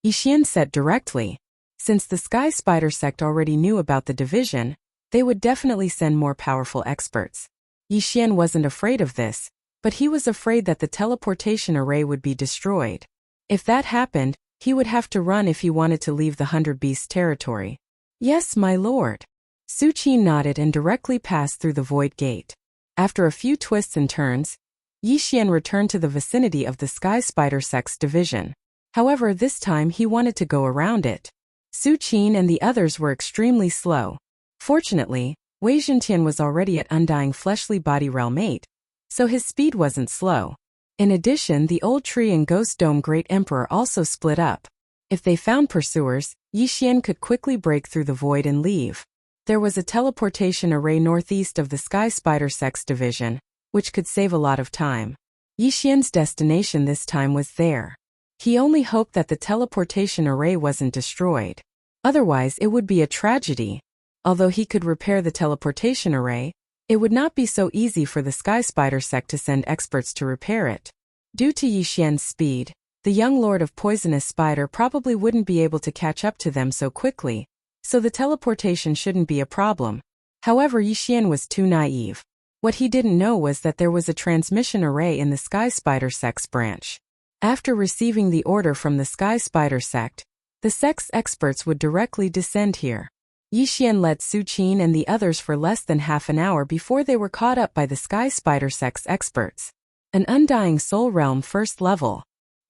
Yixian said directly. Since the Sky Spider Sect already knew about the division, they would definitely send more powerful experts. Yixian wasn't afraid of this, but he was afraid that the teleportation array would be destroyed. If that happened, he would have to run if he wanted to leave the 100 Beasts territory. Yes, my lord. Suqin nodded and directly passed through the Void Gate. After a few twists and turns, Yixian returned to the vicinity of the Sky Spider Sect's division. However, this time he wanted to go around it. Suqin and the others were extremely slow. Fortunately, Wei Zhentian was already at Undying Fleshly Body Realm 8, so his speed wasn't slow. In addition, the Old Tree and Ghost Dome Great Emperor also split up. If they found pursuers, Yixian could quickly break through the void and leave. There was a teleportation array northeast of the Sky Spider Sect's division, which could save a lot of time. Yixian's destination this time was there. He only hoped that the teleportation array wasn't destroyed. Otherwise, it would be a tragedy. Although he could repair the teleportation array, it would not be so easy for the Sky Spider Sect to send experts to repair it. Due to Yixian's speed, the young lord of Poisonous Spider probably wouldn't be able to catch up to them so quickly, so the teleportation shouldn't be a problem. However, Yixian was too naive. What he didn't know was that there was a transmission array in the Sky Spider Sect's branch. After receiving the order from the Sky Spider Sect, the sect's experts would directly descend here. Yixian led Suqin and the others for less than half an hour before they were caught up by the Sky Spider Sect's experts. An Undying Soul Realm first level.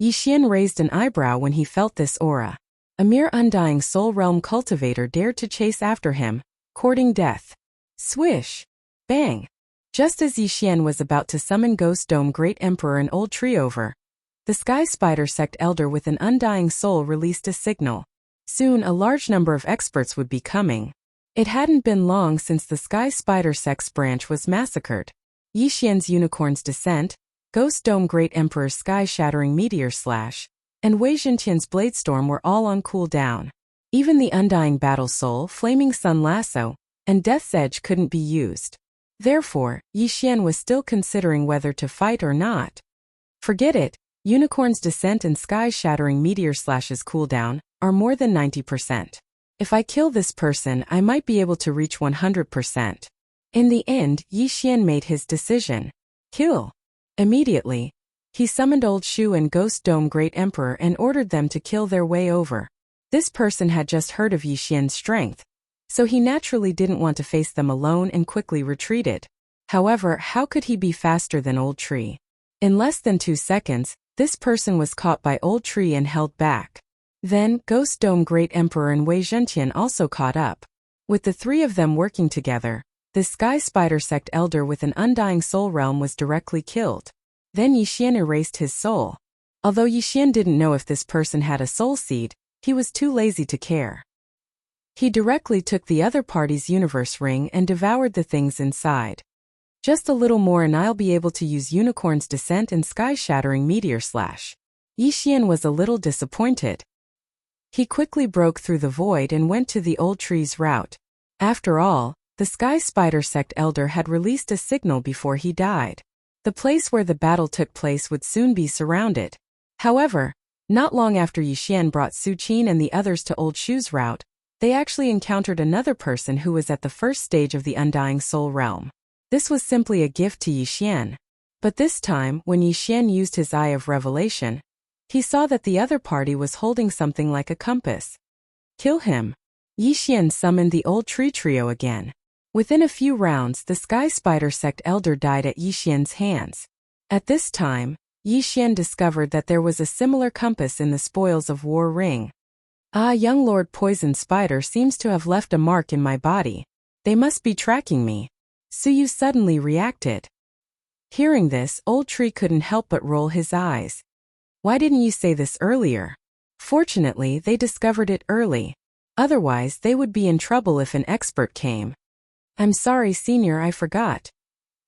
Yixian raised an eyebrow when he felt this aura. A mere Undying Soul Realm cultivator dared to chase after him, courting death. Swish! Bang! Just as Yixian was about to summon Ghost Dome Great Emperor and Old Tree over, the Sky Spider Sect Elder with an undying soul released a signal. Soon a large number of experts would be coming. It hadn't been long since the Sky Spider Sect's branch was massacred. Yixian's Unicorn's Descent, Ghost Dome Great Emperor's Sky-Shattering Meteor Slash, and Wei Zhentian's Bladestorm were all on cooldown. Even the Undying Battle Soul, Flaming Sun Lasso, and Death's Edge couldn't be used. Therefore, Yixian was still considering whether to fight or not. Forget it, Unicorn's Descent and Sky-Shattering Meteor Slash's cooldown are more than 90%. If I kill this person, I might be able to reach 100%. In the end, Yixian made his decision. Kill. Immediately, he summoned Old Shu and Ghost Dome Great Emperor and ordered them to kill their way over. This person had just heard of Yixian's strength, so he naturally didn't want to face them alone and quickly retreated. However, how could he be faster than Old Tree? In less than 2 seconds, this person was caught by Old Tree and held back. Then, Ghost Dome Great Emperor and Wei Zhentian also caught up. With the three of them working together, the Sky Spider Sect Elder with an Undying Soul Realm was directly killed. Then Yixian erased his soul. Although Yixian didn't know if this person had a soul seed, He was too lazy to care. He directly took the other party's universe ring and devoured the things inside. Just a little more and I'll be able to use Unicorn's Descent and Sky-Shattering Meteor Slash. Yi Xian was a little disappointed. He quickly broke through the void and went to the old tree's route. After all, the Sky Spider Sect Elder had released a signal before he died. The place where the battle took place would soon be surrounded. However, not long after Yi Xian brought Su Qin and the others to Old Shu's route, they actually encountered another person who was at the first stage of the Undying Soul Realm. This was simply a gift to Yi Xian. But this time, when Yi Xian used his Eye of Revelation, he saw that the other party was holding something like a compass. Kill him. Yi Xian summoned the old tree trio again. Within a few rounds, the Sky Spider Sect Elder died at Yi Xian's hands. At this time, Yi Xian discovered that there was a similar compass in the Spoils of War ring. Young Lord Poison Spider seems to have left a mark in my body. They must be tracking me. Suyu suddenly reacted. Hearing this, Old Tree couldn't help but roll his eyes. Why didn't you say this earlier? Fortunately, they discovered it early. Otherwise, they would be in trouble if an expert came. I'm sorry, Senior, I forgot.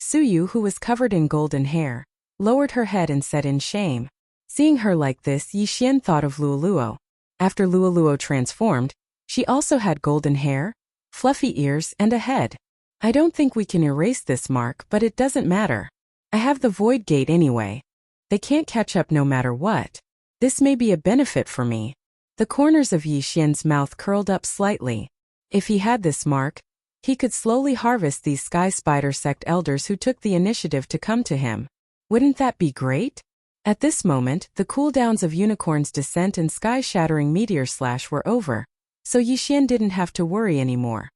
Suyu, who was covered in golden hair, lowered her head and said in shame. Seeing her like this, Yi Xian thought of Luoluo. After Luoluo transformed, she also had golden hair, fluffy ears, and a head. I don't think we can erase this mark, but it doesn't matter. I have the Void Gate anyway. They can't catch up no matter what. This may be a benefit for me. The corners of Yi Xian's mouth curled up slightly. If he had this mark, he could slowly harvest these Sky Spider Sect Elders who took the initiative to come to him. Wouldn't that be great? At this moment, the cooldowns of Unicorn's Descent and Sky-Shattering Meteor Slash were over, so Yi Xian didn't have to worry anymore.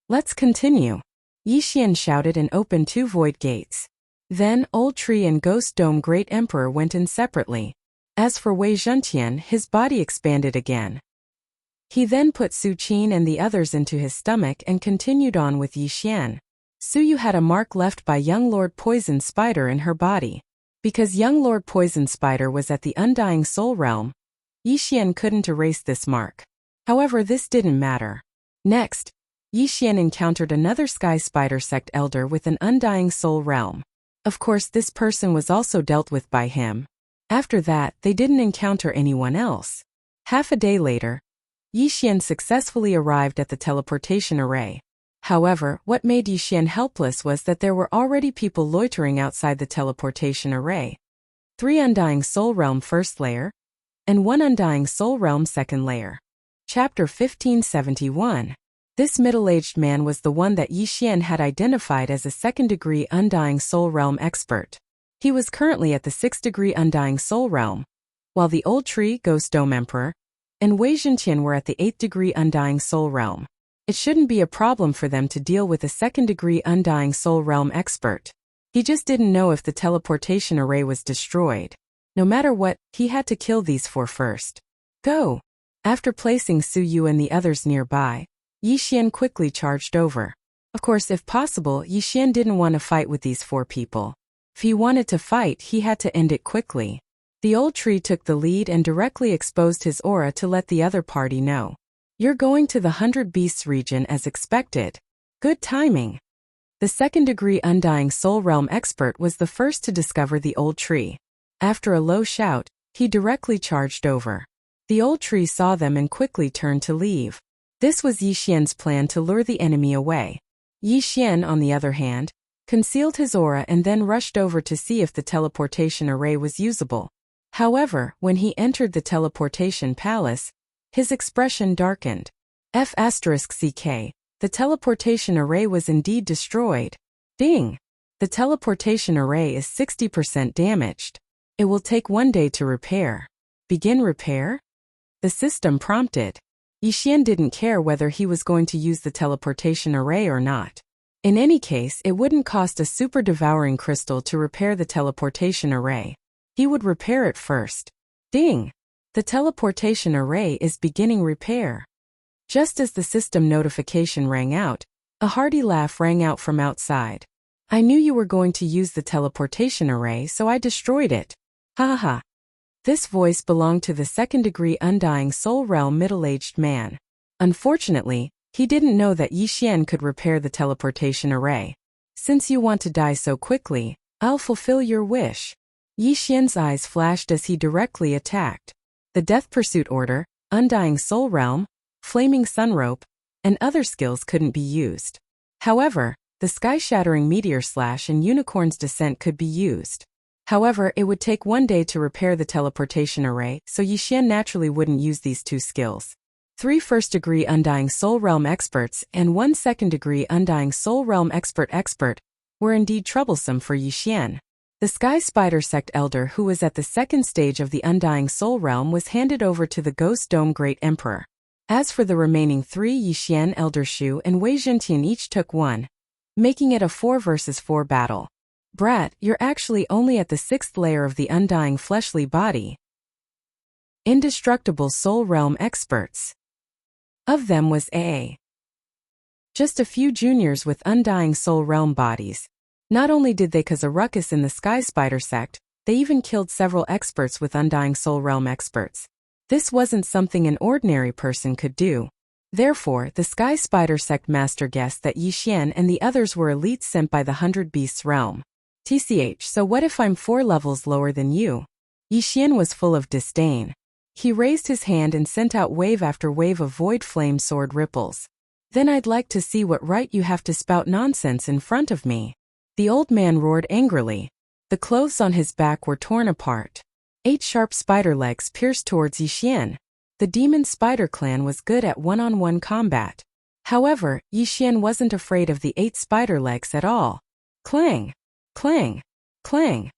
Let's continue. Yi Xian shouted and opened 2 void gates. Then, Old Tree and Ghost Dome Great Emperor went in separately. As for Wei Zhentian, his body expanded again. He then put Su Qin and the others into his stomach and continued on with Yi Xian. Suyu had a mark left by Young Lord Poison Spider in her body. Because Young Lord Poison Spider was at the Undying Soul Realm, Yi Xian couldn't erase this mark. However, this didn't matter. Next, Yi Xian encountered another Sky Spider Sect Elder with an Undying Soul Realm. Of course, this person was also dealt with by him. After that, they didn't encounter anyone else. Half a day later, Yi Xian successfully arrived at the teleportation array. However, what made Yi Xian helpless was that there were already people loitering outside the teleportation array. 3 Undying Soul Realm First Layer, and 1 Undying Soul Realm Second Layer. Chapter 1571. This middle-aged man was the one that Yi Xian had identified as a second-degree Undying Soul Realm expert. He was currently at the 6th-degree Undying Soul Realm, while the Old Tree, Ghost Dome Emperor, and Wei Zhentian were at the 8th-degree Undying Soul Realm. It shouldn't be a problem for them to deal with a second-degree Undying Soul Realm expert. He just didn't know if the teleportation array was destroyed. No matter what, he had to kill these 4 first. Go! After placing Su Yu and the others nearby, Yi Xian quickly charged over. Of course, if possible, Yi Xian didn't want to fight with these 4 people. If he wanted to fight, he had to end it quickly. The Old Tree took the lead and directly exposed his aura to let the other party know. You're going to the 100 Beasts region as expected. Good timing. The second-degree Undying Soul Realm expert was the first to discover the Old Tree. After a low shout, he directly charged over. The Old Tree saw them and quickly turned to leave. This was Yi Xian's plan to lure the enemy away. Yi Xian, on the other hand, concealed his aura and then rushed over to see if the teleportation array was usable. However, when he entered the teleportation palace, his expression darkened. F***CK, the teleportation array was indeed destroyed. Ding! The teleportation array is 60% damaged. It will take 1 day to repair. Begin repair? The system prompted. Yi Xian didn't care whether he was going to use the teleportation array or not. In any case, it wouldn't cost a super devouring crystal to repair the teleportation array. He would repair it first. Ding! The teleportation array is beginning repair. Just as the system notification rang out, a hearty laugh rang out from outside. I knew you were going to use the teleportation array, so I destroyed it. Ha ha ha. This voice belonged to the second-degree Undying Soul Realm middle-aged man. Unfortunately, he didn't know that Yi Xian could repair the teleportation array. Since you want to die so quickly, I'll fulfill your wish. Yi Xian's eyes flashed as he directly attacked. The Death Pursuit Order, Undying Soul Realm, Flaming Sun Rope, and other skills couldn't be used. However, the Sky-Shattering Meteor Slash and Unicorn's Descent could be used. However, it would take 1 day to repair the teleportation array, so Yi Xian naturally wouldn't use these 2 skills. 3 first-degree Undying Soul Realm experts and 1 second-degree Undying Soul Realm expert were indeed troublesome for Yi Xian. The Sky Spider Sect Elder who was at the second stage of the Undying Soul Realm was handed over to the Ghost Dome Great Emperor. As for the remaining 3, Yi Xian, Elder Shu, and Wei Zhentian each took 1, making it a 4 versus 4 battle. Brat, you're actually only at the 6th layer of the Undying Fleshly Body. Indestructible Soul Realm experts. Of them was A. Just a few juniors with Undying Soul Realm bodies. Not only did they cause a ruckus in the Sky Spider Sect, they even killed several experts with Undying Soul Realm experts. This wasn't something an ordinary person could do. Therefore, the Sky Spider Sect master guessed that Yi Xian and the others were elites sent by the 100 Beasts realm. TCH, so what if I'm 4 levels lower than you? Yi Xian was full of disdain. He raised his hand and sent out wave after wave of void flame sword ripples. Then I'd like to see what right you have to spout nonsense in front of me. The old man roared angrily. The clothes on his back were torn apart. 8 sharp spider legs pierced towards Yi Xian. The demon spider clan was good at one-on-one combat. However, Yi Xian wasn't afraid of the 8 spider legs at all. Clang! Clang! Clang!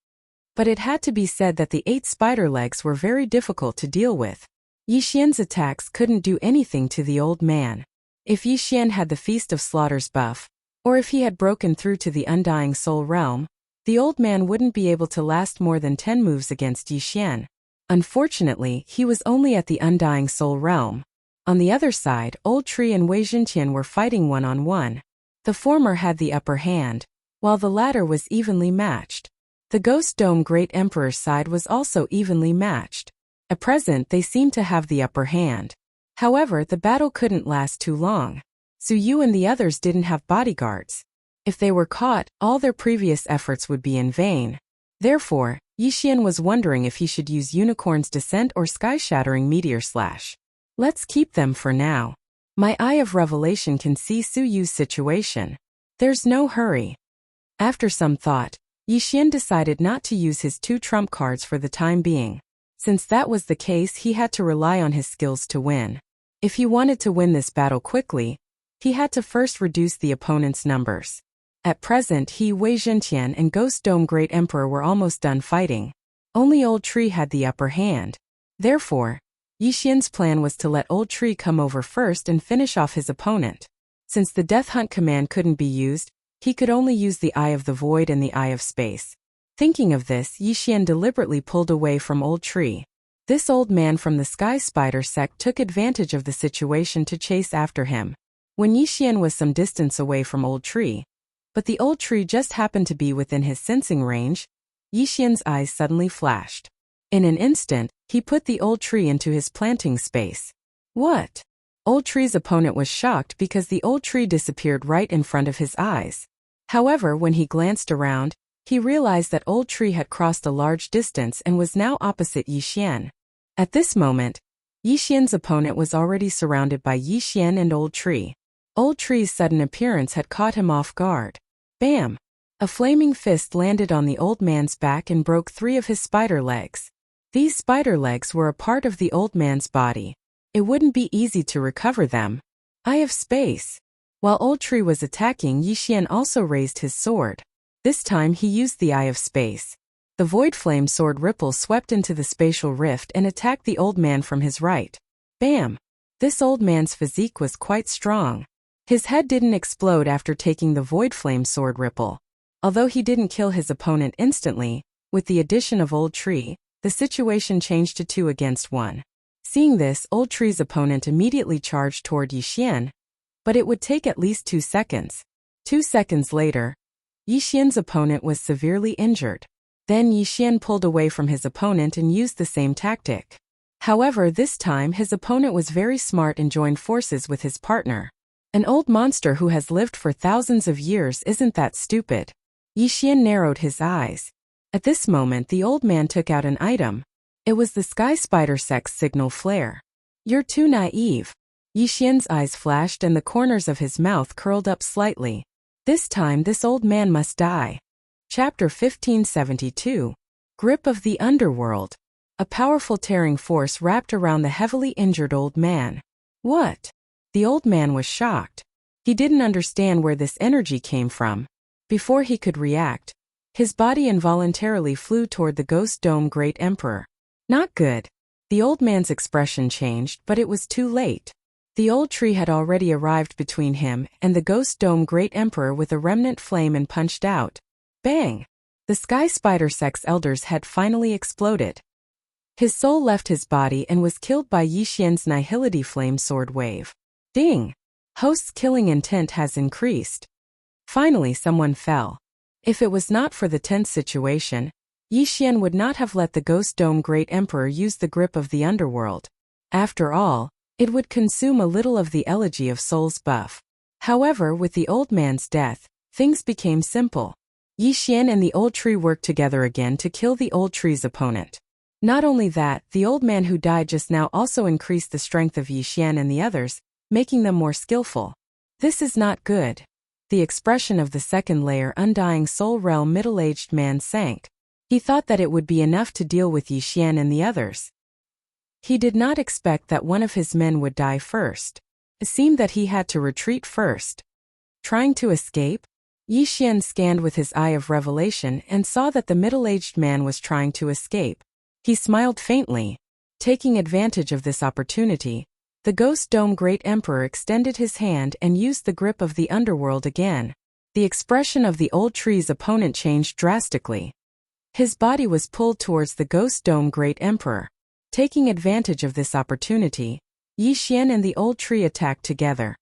But it had to be said that the 8 spider legs were very difficult to deal with. Yi Xian's attacks couldn't do anything to the old man. If Yi Xian had the Feast of Slaughters buff, or if he had broken through to the Undying Soul Realm, the old man wouldn't be able to last more than 10 moves against Yi Xian. Unfortunately, he was only at the Undying Soul Realm. On the other side, Old Tree and Wei Zhentian were fighting one-on-one. The former had the upper hand, while the latter was evenly matched. The Ghost Dome Great Emperor's side was also evenly matched. At present, they seemed to have the upper hand. However, the battle couldn't last too long. Su Yu and the others didn't have bodyguards. If they were caught, all their previous efforts would be in vain. Therefore, Yi Xian was wondering if he should use Unicorn's Descent or Sky-Shattering Meteor Slash. Let's keep them for now. My Eye of Revelation can see Su Yu's situation. There's no hurry. After some thought, Yi Xian decided not to use his 2 trump cards for the time being. Since that was the case, he had to rely on his skills to win. If he wanted to win this battle quickly, he had to first reduce the opponent's numbers. At present, Wei Zhentian and Ghost Dome Great Emperor were almost done fighting. Only Old Tree had the upper hand. Therefore, Yi Xian's plan was to let Old Tree come over first and finish off his opponent. Since the Death Hunt command couldn't be used, he could only use the Eye of the Void and the Eye of Space. Thinking of this, Yi Xian deliberately pulled away from Old Tree. This old man from the Sky Spider Sect took advantage of the situation to chase after him. When Yi Xian was some distance away from Old Tree, but the Old Tree just happened to be within his sensing range, Yi Xian's eyes suddenly flashed. In an instant, he put the Old Tree into his planting space. What? Old Tree's opponent was shocked because the Old Tree disappeared right in front of his eyes. However, when he glanced around, he realized that Old Tree had crossed a large distance and was now opposite Yi Xian. At this moment, Yi Xian's opponent was already surrounded by Yi Xian and Old Tree. Old Tree's sudden appearance had caught him off guard. Bam! A flaming fist landed on the old man's back and broke 3 of his spider legs. These spider legs were a part of the old man's body. It wouldn't be easy to recover them. Eye of Space. While Old Tree was attacking, Yi Xian also raised his sword. This time he used the Eye of Space. The Void Flame Sword Ripple swept into the spatial rift and attacked the old man from his right. Bam! This old man's physique was quite strong. His head didn't explode after taking the Void Flame Sword Ripple. Although he didn't kill his opponent instantly, with the addition of Old Tree, the situation changed to 2 against 1. Seeing this, Old Tree's opponent immediately charged toward Yi Xian, but it would take at least 2 seconds. 2 seconds later, Yi Xian's opponent was severely injured. Then Yixian pulled away from his opponent and used the same tactic. However, this time his opponent was very smart and joined forces with his partner. An old monster who has lived for thousands of years isn't that stupid. Yixian narrowed his eyes. At this moment the old man took out an item. It was the sky spider sex signal flare. You're too naive. Yixian's eyes flashed and the corners of his mouth curled up slightly. This time this old man must die. Chapter 1572. Grip of the Underworld. A powerful tearing force wrapped around the heavily injured old man. What? The old man was shocked. He didn't understand where this energy came from. Before he could react, his body involuntarily flew toward the Ghost Dome Great Emperor. Not good. The old man's expression changed, but it was too late. The old tree had already arrived between him and the Ghost Dome Great Emperor with a remnant flame and punched out. Bang! The Sky Spider Sex Elder's head finally exploded. His soul left his body and was killed by Yixian's Nihility Flame Sword Wave. Ding! Host's killing intent has increased. Finally someone fell. If it was not for the tense situation, Yixian would not have let the Ghost Dome Great Emperor use the grip of the underworld. After all, it would consume a little of the Elegy of Souls buff. However, with the old man's death, things became simple. Yixian and the old tree worked together again to kill the old tree's opponent. Not only that, the old man who died just now also increased the strength of Yixian and the others, making them more skillful. This is not good. The expression of the second layer Undying Soul Realm middle-aged man sank. He thought that it would be enough to deal with Yixian and the others. He did not expect that one of his men would die first. It seemed that he had to retreat first. Trying to escape? Yixian scanned with his eye of revelation and saw that the middle-aged man was trying to escape. He smiled faintly. Taking advantage of this opportunity, the Ghost Dome Great Emperor extended his hand and used the grip of the underworld again. The expression of the old tree's opponent changed drastically. His body was pulled towards the Ghost Dome Great Emperor. Taking advantage of this opportunity, Yixian and the old tree attacked together.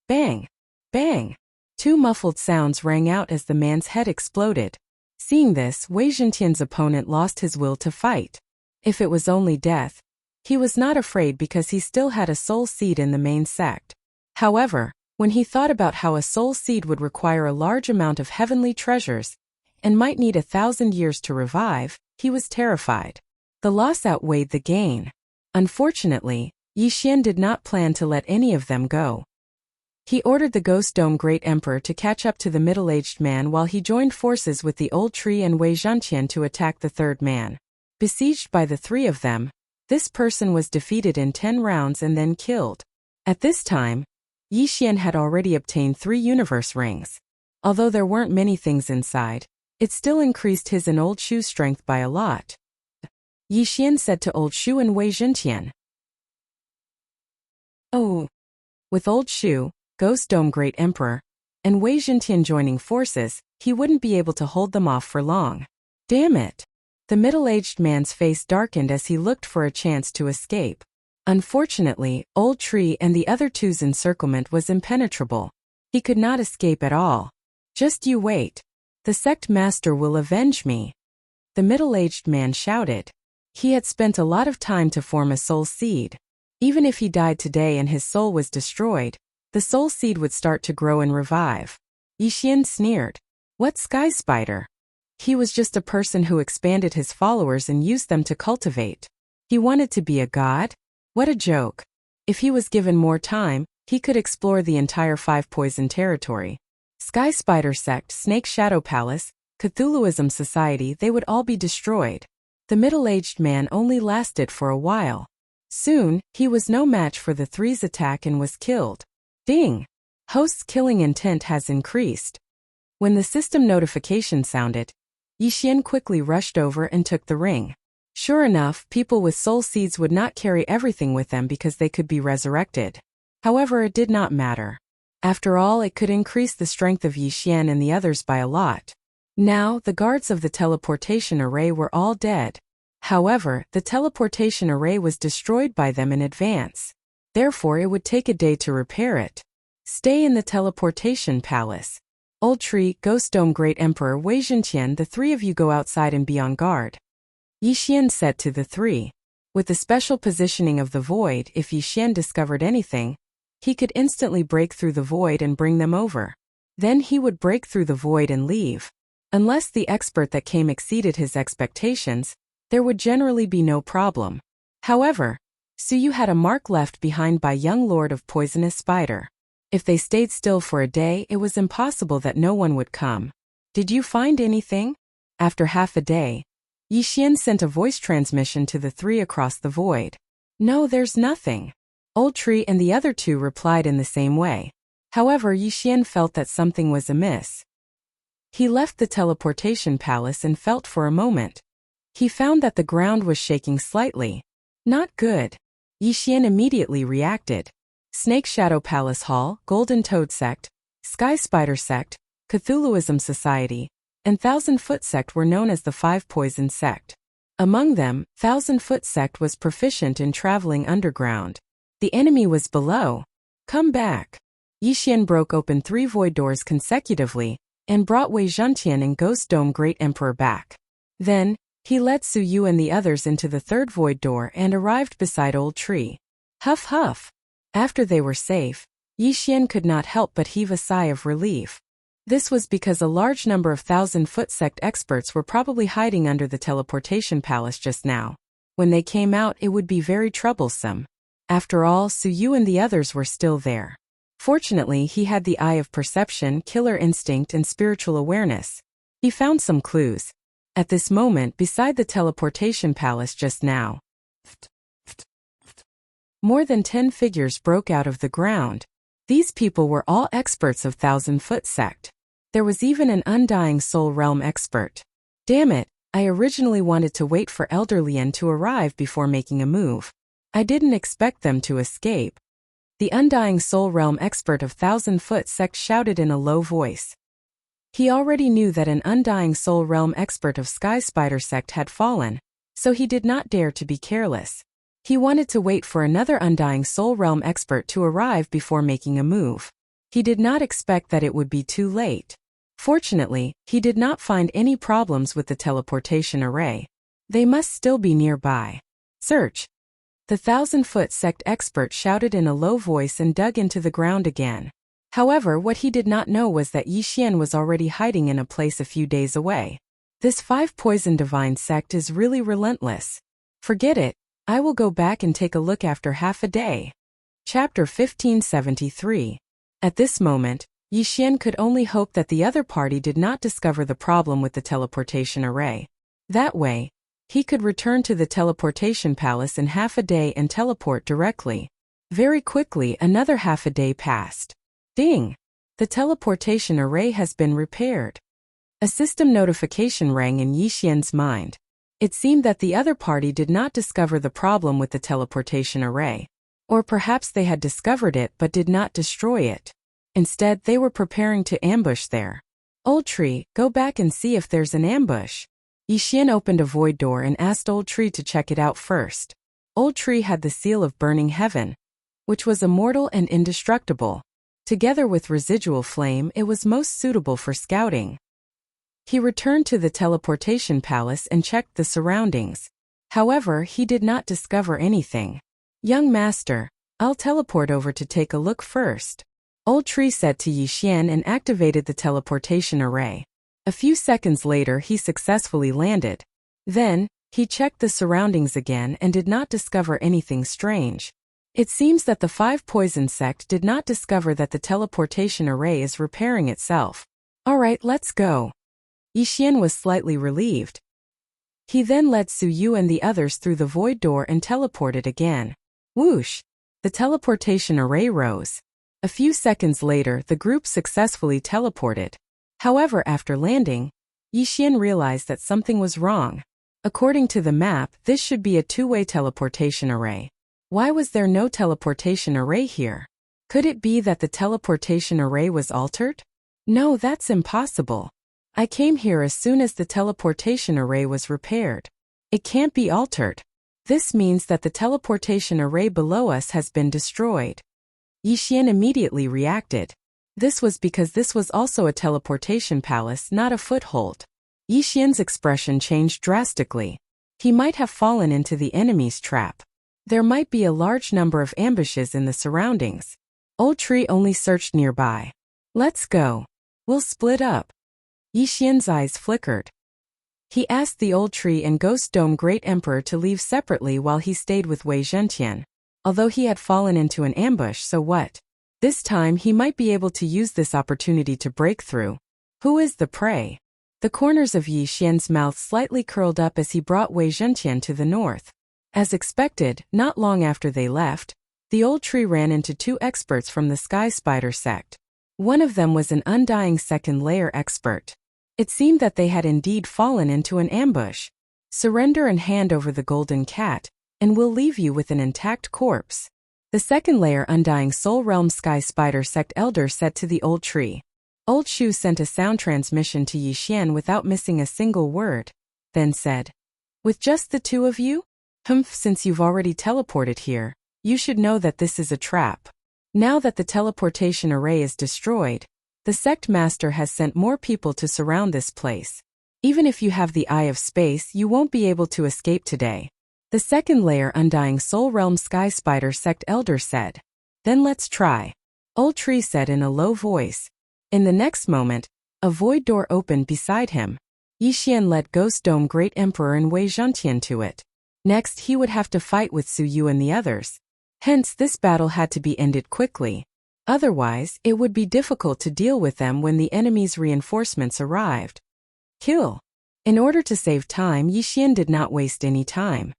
Bang! Bang! Two muffled sounds rang out as the man's head exploded. Seeing this, Wei Zhentian's opponent lost his will to fight. If it was only death, he was not afraid because he still had a soul seed in the main sect. However, when he thought about how a soul seed would require a large amount of heavenly treasures and might need 1,000 years to revive, he was terrified. The loss outweighed the gain. Unfortunately, Yixian did not plan to let any of them go. He ordered the Ghost Dome Great Emperor to catch up to the middle-aged man while he joined forces with the old tree and Wei Zhentian to attack the third man. Besieged by the three of them, this person was defeated in 10 rounds and then killed. At this time, Yixian had already obtained 3 universe rings. Although there weren't many things inside, it still increased his and Old Shu's strength by a lot. Yixian said to Old Shu and Wei Zhentian. Oh. With Old Shu, Ghost Dome Great Emperor, and Wei Zhentian joining forces, he wouldn't be able to hold them off for long. Damn it! The middle-aged man's face darkened as he looked for a chance to escape. Unfortunately, Old Tree and the other two's encirclement was impenetrable. He could not escape at all. Just you wait. The sect master will avenge me. The middle-aged man shouted. He had spent a lot of time to form a soul seed. Even if he died today and his soul was destroyed, the soul seed would start to grow and revive. Yixian sneered. What sky spider? He was just a person who expanded his followers and used them to cultivate. He wanted to be a god? What a joke. If he was given more time, he could explore the entire 5 poison territory. Sky Spider Sect, Snake Shadow Palace, Cthulhuism Society, they would all be destroyed. The middle-aged man only lasted for a while. Soon, he was no match for the three's attack and was killed. Ding! Host's killing intent has increased. When the system notification sounded, Yixian quickly rushed over and took the ring. Sure enough, people with soul seeds would not carry everything with them because they could be resurrected. However, it did not matter. After all, it could increase the strength of Yixian and the others by a lot. Now, the guards of the teleportation array were all dead. However, the teleportation array was destroyed by them in advance. Therefore, it would take a day to repair it. Stay in the teleportation palace. Old Tree, Ghost Dome, Great Emperor Wei Zhenqian, the three of you go outside and be on guard. Yi Xian said to the three. With the special positioning of the void, if Yi Xian discovered anything, he could instantly break through the void and bring them over. Then he would break through the void and leave. Unless the expert that came exceeded his expectations, there would generally be no problem. However, Suyu had a mark left behind by young Lord of Poisonous Spider. If they stayed still for a day, it was impossible that no one would come. Did you find anything? After half a day, Yi Xian sent a voice transmission to the three across the void. No, there's nothing. Old Tree and the other two replied in the same way. However, Yi Xian felt that something was amiss. He left the teleportation palace and felt for a moment. He found that the ground was shaking slightly. Not good. Yi Xian immediately reacted. Snake Shadow Palace Hall, Golden Toad Sect, Sky Spider Sect, Cthulhuism Society, and Thousand Foot Sect were known as the Five Poison Sect. Among them, Thousand Foot Sect was proficient in traveling underground. The enemy was below. Come back. Yi Xian broke open 3 void doors consecutively and brought Wei Zhenqian and Ghost Dome Great Emperor back. Then, he led Suyu and the others into the 3rd void door and arrived beside Old Tree. Huff huff. After they were safe, Yi Xian could not help but heave a sigh of relief. This was because a large number of Thousand Foot Sect experts were probably hiding under the teleportation palace just now. When they came out, it would be very troublesome. After all, Suyu and the others were still there. Fortunately, he had the eye of perception, killer instinct, and spiritual awareness. He found some clues. At this moment, beside the teleportation palace just now, more than 10 figures broke out of the ground. These people were all experts of Thousand Foot Sect. There was even an Undying Soul Realm expert. Damn it, I originally wanted to wait for Elder Lien to arrive before making a move. I didn't expect them to escape. The Undying Soul Realm expert of Thousand Foot Sect shouted in a low voice. He already knew that an Undying Soul Realm expert of Sky Spider Sect had fallen, so he did not dare to be careless. He wanted to wait for another Undying Soul Realm expert to arrive before making a move. He did not expect that it would be too late. Fortunately, he did not find any problems with the teleportation array. They must still be nearby. Search. The Thousand Foot Sect expert shouted in a low voice and dug into the ground again. However, what he did not know was that Yi Xian was already hiding in a place a few days away. This 5 Poison Divine Sect is really relentless. Forget it, I will go back and take a look after half a day. Chapter 1573. At this moment, Yi Xian could only hope that the other party did not discover the problem with the teleportation array. That way, he could return to the teleportation palace in half a day and teleport directly. Very quickly, another half a day passed. Ding! The teleportation array has been repaired. A system notification rang in Yi Xian's mind. It seemed that the other party did not discover the problem with the teleportation array. Or perhaps they had discovered it but did not destroy it. Instead, they were preparing to ambush there. Old Tree, go back and see if there's an ambush. Yi Xian opened a void door and asked Old Tree to check it out first. Old Tree had the seal of Burning Heaven, which was immortal and indestructible. Together with residual flame, it was most suitable for scouting. He returned to the teleportation palace and checked the surroundings. However, he did not discover anything. Young master, I'll teleport over to take a look first. Old Tree said to Yi Xian and activated the teleportation array. A few seconds later, he successfully landed. Then, he checked the surroundings again and did not discover anything strange. It seems that the 5 Poison Sect did not discover that the teleportation array is repairing itself. Alright, let's go. Yi Xian was slightly relieved. He then led Suyu and the others through the void door and teleported again. Whoosh! The teleportation array rose. A few seconds later, the group successfully teleported. However, after landing, Yi Xian realized that something was wrong. According to the map, this should be a 2-way teleportation array. Why was there no teleportation array here? Could it be that the teleportation array was altered? No, that's impossible. I came here as soon as the teleportation array was repaired. It can't be altered. This means that the teleportation array below us has been destroyed. Yi Xian immediately reacted. This was because this was also a teleportation palace, not a foothold. Yi Xian's expression changed drastically. He might have fallen into the enemy's trap. There might be a large number of ambushes in the surroundings. Old Tree only searched nearby. Let's go. We'll split up. Yi Xian's eyes flickered. He asked the Old Tree and Ghost Dome Great Emperor to leave separately while he stayed with Wei Zhentian. Although he had fallen into an ambush, so what? This time he might be able to use this opportunity to break through. Who is the prey? The corners of Yi Xian's mouth slightly curled up as he brought Wei Zhentian to the north. As expected, not long after they left, the Old Tree ran into two experts from the Sky Spider sect. One of them was an undying second-layer expert. It seemed that they had indeed fallen into an ambush. Surrender and hand over the golden cat, and we'll leave you with an intact corpse. The second-layer Undying Soul Realm Sky Spider sect elder said to the Old Tree. Old Shu sent a sound transmission to Yi Xian without missing a single word, then said, "With just the two of you? Since you've already teleported here, you should know that this is a trap. Now that the teleportation array is destroyed, the sect master has sent more people to surround this place. Even if you have the Eye of Space, you won't be able to escape today." The second-layer Undying Soul Realm Sky Spider sect elder said. "Then let's try," Old Tree said in a low voice. In the next moment, a void door opened beside him. Yi Xian led Ghost Dome Great Emperor and Wei Zhentian to it. Next he would have to fight with Su Yu and the others. Hence this battle had to be ended quickly. Otherwise, it would be difficult to deal with them when the enemy's reinforcements arrived. Kill. In order to save time, Yi Xian did not waste any time.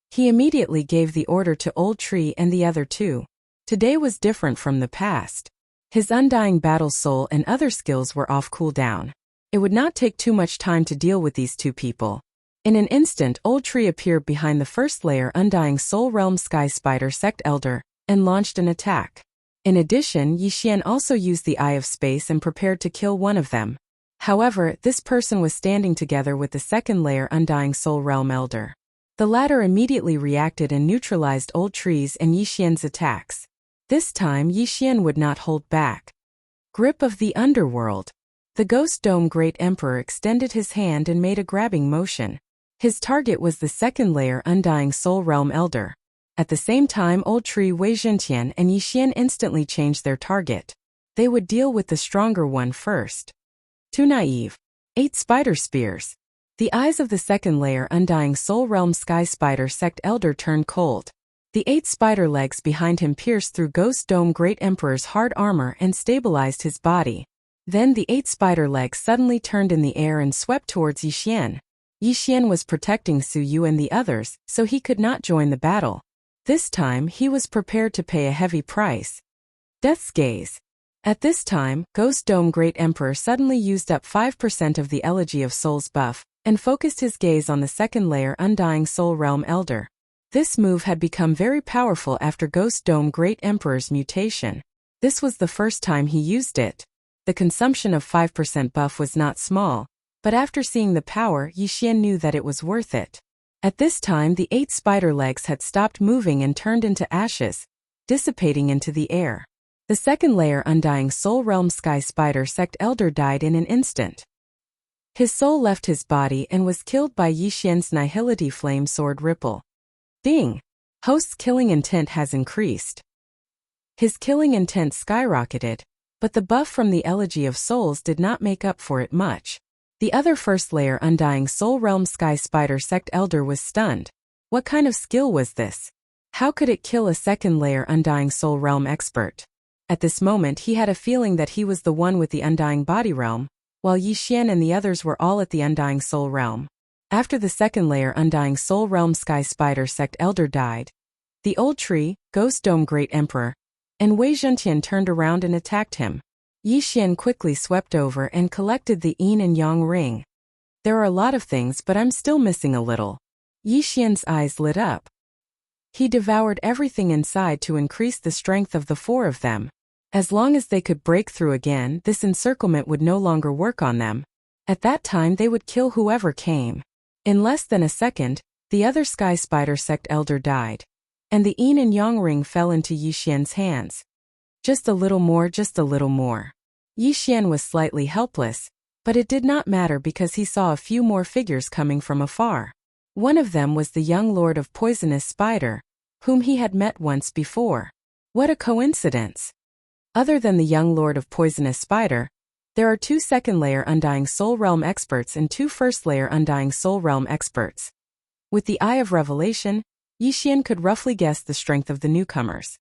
He immediately gave the order to Old Tree and the other two. Today was different from the past. His undying battle soul and other skills were off cooldown. It would not take too much time to deal with these two people. In an instant, Old Tree appeared behind the first-layer Undying Soul Realm Sky Spider sect elder and launched an attack. In addition, Yi Xian also used the Eye of Space and prepared to kill one of them. However, this person was standing together with the second-layer Undying Soul Realm elder. The latter immediately reacted and neutralized Old Tree's and Yi Xian's attacks. This time Yi Xian would not hold back. Grip of the Underworld. The Ghost Dome Great Emperor extended his hand and made a grabbing motion. His target was the second-layer Undying Soul Realm elder. At the same time, Old Tree, Wei Zhentian and Yi Xian instantly changed their target. They would deal with the stronger one first. Too naive. 8 spider spears. The eyes of the second-layer Undying Soul Realm Sky Spider sect elder turned cold. The 8 spider legs behind him pierced through Ghost Dome Great Emperor's hard armor and stabilized his body. Then the 8 spider legs suddenly turned in the air and swept towards Yi Xian. Yi Xian was protecting Su Yu and the others, so he could not join the battle. This time he was prepared to pay a heavy price. Death's Gaze. At this time, Ghost Dome Great Emperor suddenly used up 5% of the Elegy of Souls buff, and focused his gaze on the second-layer Undying Soul Realm elder. This move had become very powerful after Ghost Dome Great Emperor's mutation. This was the first time he used it. The consumption of 5% buff was not small, but after seeing the power, Yi Xian knew that it was worth it. At this time the 8 spider legs had stopped moving and turned into ashes, dissipating into the air. The second-layer Undying Soul Realm Sky Spider sect elder died in an instant. His soul left his body and was killed by Yi Xian's Nihility Flame Sword Ripple. Ding! Host's killing intent has increased. His killing intent skyrocketed, but the buff from the Elegy of Souls did not make up for it much. The other first-layer Undying Soul Realm Sky Spider sect elder was stunned. What kind of skill was this? How could it kill a second-layer Undying Soul Realm expert? At this moment he had a feeling that he was the one with the Undying Body Realm, while Yi Xian and the others were all at the Undying Soul Realm. After the second-layer Undying Soul Realm Sky Spider sect elder died, the Old Tree, Ghost Dome Great Emperor, and Wei Zhentian turned around and attacked him. Yi Xian quickly swept over and collected the yin and yang ring. There are a lot of things, but I'm still missing a little. Yi Xian's eyes lit up. He devoured everything inside to increase the strength of the 4 of them. As long as they could break through again, this encirclement would no longer work on them. At that time they would kill whoever came. In less than a second, the other Sky Spider sect elder died, and the yin and yang ring fell into Yi Xian's hands. Just a little more, just a little more. Yi Xian was slightly helpless, but it did not matter because he saw a few more figures coming from afar. One of them was the young lord of Poisonous Spider, whom he had met once before. What a coincidence! Other than the young lord of Poisonous Spider, there are 2 second-layer Undying Soul Realm experts and 2 first-layer Undying Soul Realm experts. With the Eye of Revelation, Yi Xian could roughly guess the strength of the newcomers.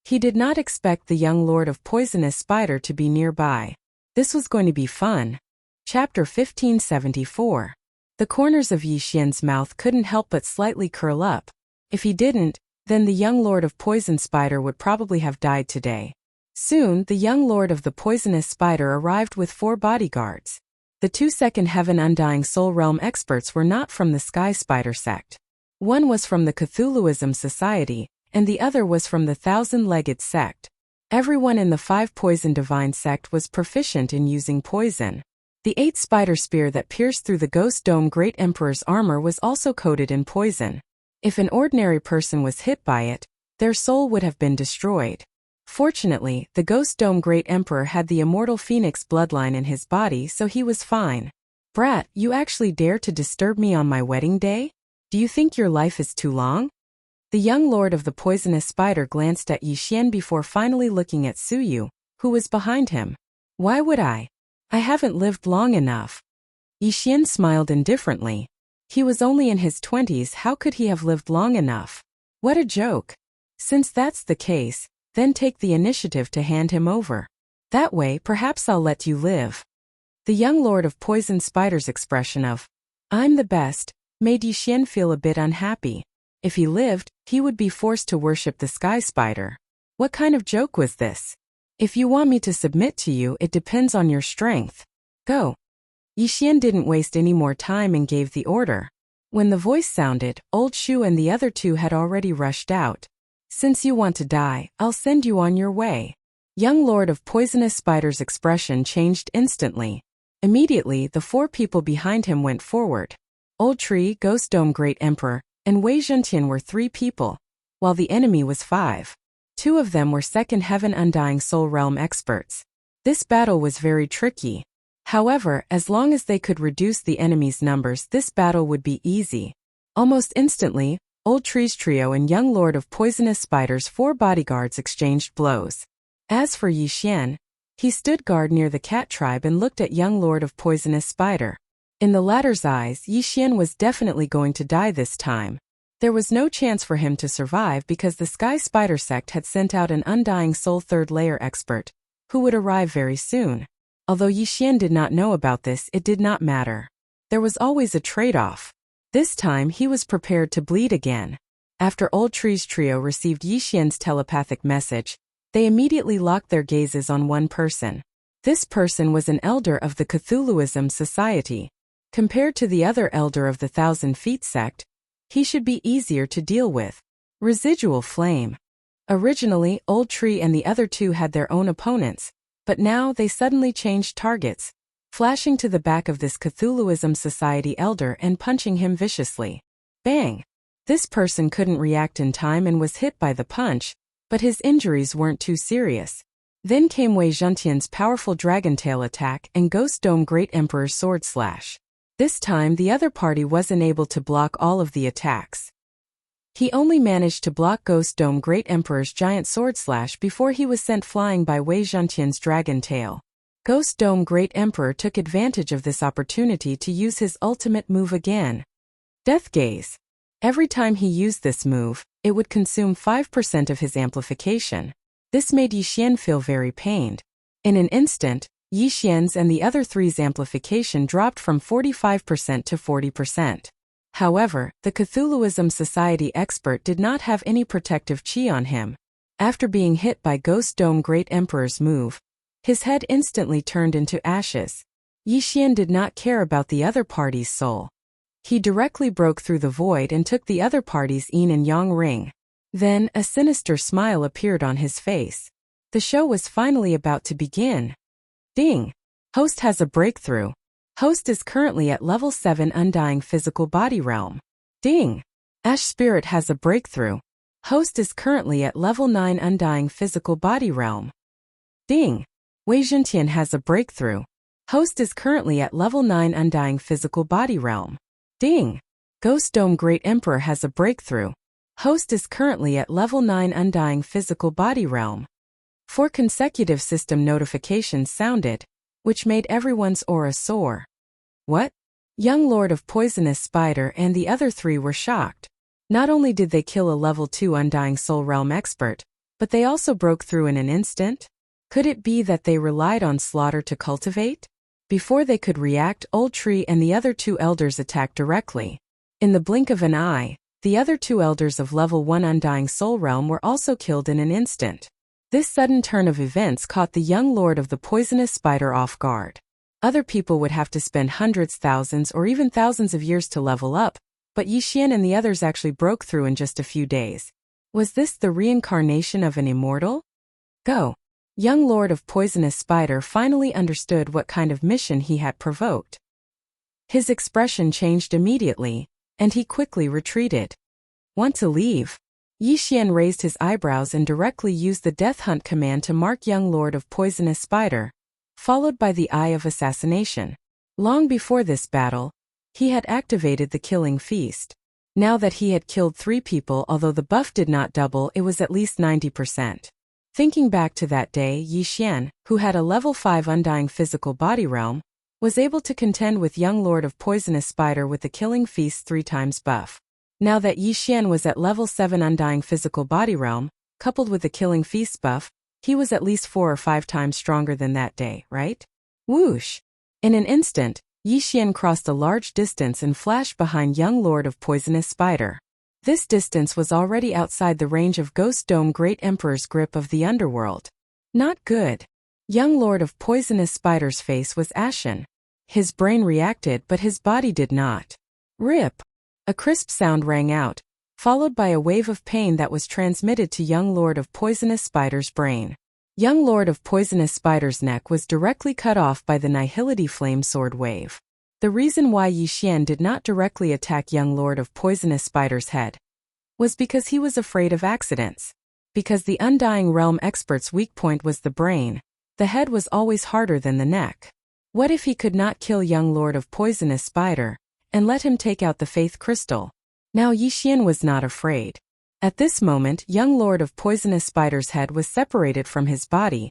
He did not expect the young lord of Poisonous Spider to be nearby. This was going to be fun. Chapter 1574. The corners of Yi Xian's mouth couldn't help but slightly curl up. If he didn't, then the young lord of Poison Spider would probably have died today. Soon, the young lord of the Poisonous Spider arrived with 4 bodyguards. The 2 Second Heaven Undying Soul Realm experts were not from the Sky Spider sect. One was from the Cthulhuism Society, and the other was from the Thousand-Legged sect. Everyone in the 5 Poison Divine sect was proficient in using poison. The 8 Spider Spear that pierced through the Ghost Dome Great Emperor's armor was also coated in poison. If an ordinary person was hit by it, their soul would have been destroyed. Fortunately, the Ghost Dome Great Emperor had the immortal Phoenix bloodline in his body, so he was fine. Brat, you actually dare to disturb me on my wedding day? Do you think your life is too long? The young lord of the Poisonous Spider glanced at Yi Xian before finally looking at Suyu, who was behind him. Why would I? I haven't lived long enough. Yi Xian smiled indifferently. He was only in his 20s, how could he have lived long enough? What a joke. Since that's the case, then take the initiative to hand him over. That way, perhaps I'll let you live. The young lord of Poison Spider's expression of, I'm the best, made Yi Xian feel a bit unhappy. If he lived, he would be forced to worship the Sky Spider. What kind of joke was this? If you want me to submit to you, it depends on your strength. Go. Yi Xian didn't waste any more time and gave the order. When the voice sounded, Old Shu and the other 2 had already rushed out. Since you want to die, I'll send you on your way. Young Lord of Poisonous Spider's expression changed instantly. Immediately, the 4 people behind him went forward. Old Tree, Ghost Dome Great Emperor, and Wei Zhentian were 3 people, while the enemy was 5. 2 of them were Second Heaven Undying Soul Realm experts. This battle was very tricky. However, as long as they could reduce the enemy's numbers, this battle would be easy. Almost instantly, Old Tree's trio and young lord of Poisonous Spider's 4 bodyguards exchanged blows. As for Yi Xian, he stood guard near the cat tribe and looked at young lord of Poisonous Spider. In the latter's eyes, Yi Xian was definitely going to die this time. There was no chance for him to survive because the Sky Spider sect had sent out an Undying Soul 3rd layer expert, who would arrive very soon. Although Yi Xian did not know about this, it did not matter. There was always a trade-off. This time he was prepared to bleed again. After Old Tree's trio received Yi Xian's telepathic message, they immediately locked their gazes on one person. This person was an elder of the Cthulhuism Society. Compared to the other elder of the 1,000 Feet sect, he should be easier to deal with. Residual Flame. Originally, Old Tree and the other 2 had their own opponents, but now they suddenly changed targets, flashing to the back of this Cthulhuism Society elder and punching him viciously. Bang! This person couldn't react in time and was hit by the punch, but his injuries weren't too serious. Then came Wei Zhentian's powerful Dragon Tail attack and Ghost Dome Great Emperor's Sword Slash. This time the other party wasn't able to block all of the attacks. He only managed to block Ghost Dome Great Emperor's giant sword slash before he was sent flying by Wei Zhentian's dragon tail. Ghost Dome Great Emperor took advantage of this opportunity to use his ultimate move again. Death Gaze. Every time he used this move, it would consume 5% of his amplification. This made Yi Xian feel very pained. In an instant, Yi Xian's and the other 3's amplification dropped from 45% to 40%. However, the Cthulhuism Society expert did not have any protective chi on him. After being hit by Ghost Dome Great Emperor's move, his head instantly turned into ashes. Yi Xian did not care about the other party's soul. He directly broke through the void and took the other party's yin and yang ring. Then, a sinister smile appeared on his face. The show was finally about to begin. Ding! Host has a breakthrough. Host is currently at level 7 Undying Physical Body Realm. Ding! Ash Spirit has a breakthrough. Host is currently at level 9 Undying Physical Body Realm. Ding! Wei Zhentian has a breakthrough. Host is currently at level 9 Undying Physical Body Realm. Ding! Ghost Dome Great Emperor has a breakthrough. Host is currently at level 9 Undying Physical Body Realm. 4 consecutive system notifications sounded, which made everyone's aura soar. What? Young Lord of Poisonous Spider and the other 3 were shocked. Not only did they kill a level 2 Undying Soul Realm expert, but they also broke through in an instant? Could it be that they relied on slaughter to cultivate? Before they could react, Old Tree and the other 2 elders attacked directly. In the blink of an eye, the other 2 elders of level 1 Undying Soul Realm were also killed in an instant. This sudden turn of events caught the young lord of the poisonous spider off guard. Other people would have to spend hundreds, thousands, or even thousands of years to level up, but Yi Xian and the others actually broke through in just a few days. Was this the reincarnation of an immortal? Go! Young Lord of Poisonous Spider finally understood what kind of mission he had provoked. His expression changed immediately, and he quickly retreated. Want to leave? Yi Xian raised his eyebrows and directly used the Death Hunt command to mark Young Lord of Poisonous Spider, followed by the Eye of Assassination. Long before this battle, he had activated the Killing Feast. Now that he had killed 3 people, although the buff did not double, it was at least 90%. Thinking back to that day, Yi Xian, who had a level 5 Undying Physical Body Realm, was able to contend with Young Lord of Poisonous Spider with the Killing Feast 3 times buff. Now that Yi Xian was at level 7 Undying Physical Body Realm, coupled with the Killing Feast buff, he was at least 4 or 5 times stronger than that day, right? Whoosh! In an instant, Yi Xian crossed a large distance and flashed behind Young Lord of Poisonous Spider. This distance was already outside the range of Ghost Dome Great Emperor's grip of the underworld. Not good. Young Lord of Poisonous Spider's face was ashen. His brain reacted, but his body did not. Rip! A crisp sound rang out, followed by a wave of pain that was transmitted to Young Lord of Poisonous Spider's brain. Young Lord of Poisonous Spider's neck was directly cut off by the Nihility Flame Sword wave. The reason why Yi Xian did not directly attack Young Lord of Poisonous Spider's head was because he was afraid of accidents. Because the Undying Realm expert's weak point was the brain, the head was always harder than the neck. What if he could not kill Young Lord of Poisonous Spider, and let him take out the Faith Crystal? Now Yi Xian was not afraid. At this moment, Young Lord of Poisonous Spider's head was separated from his body,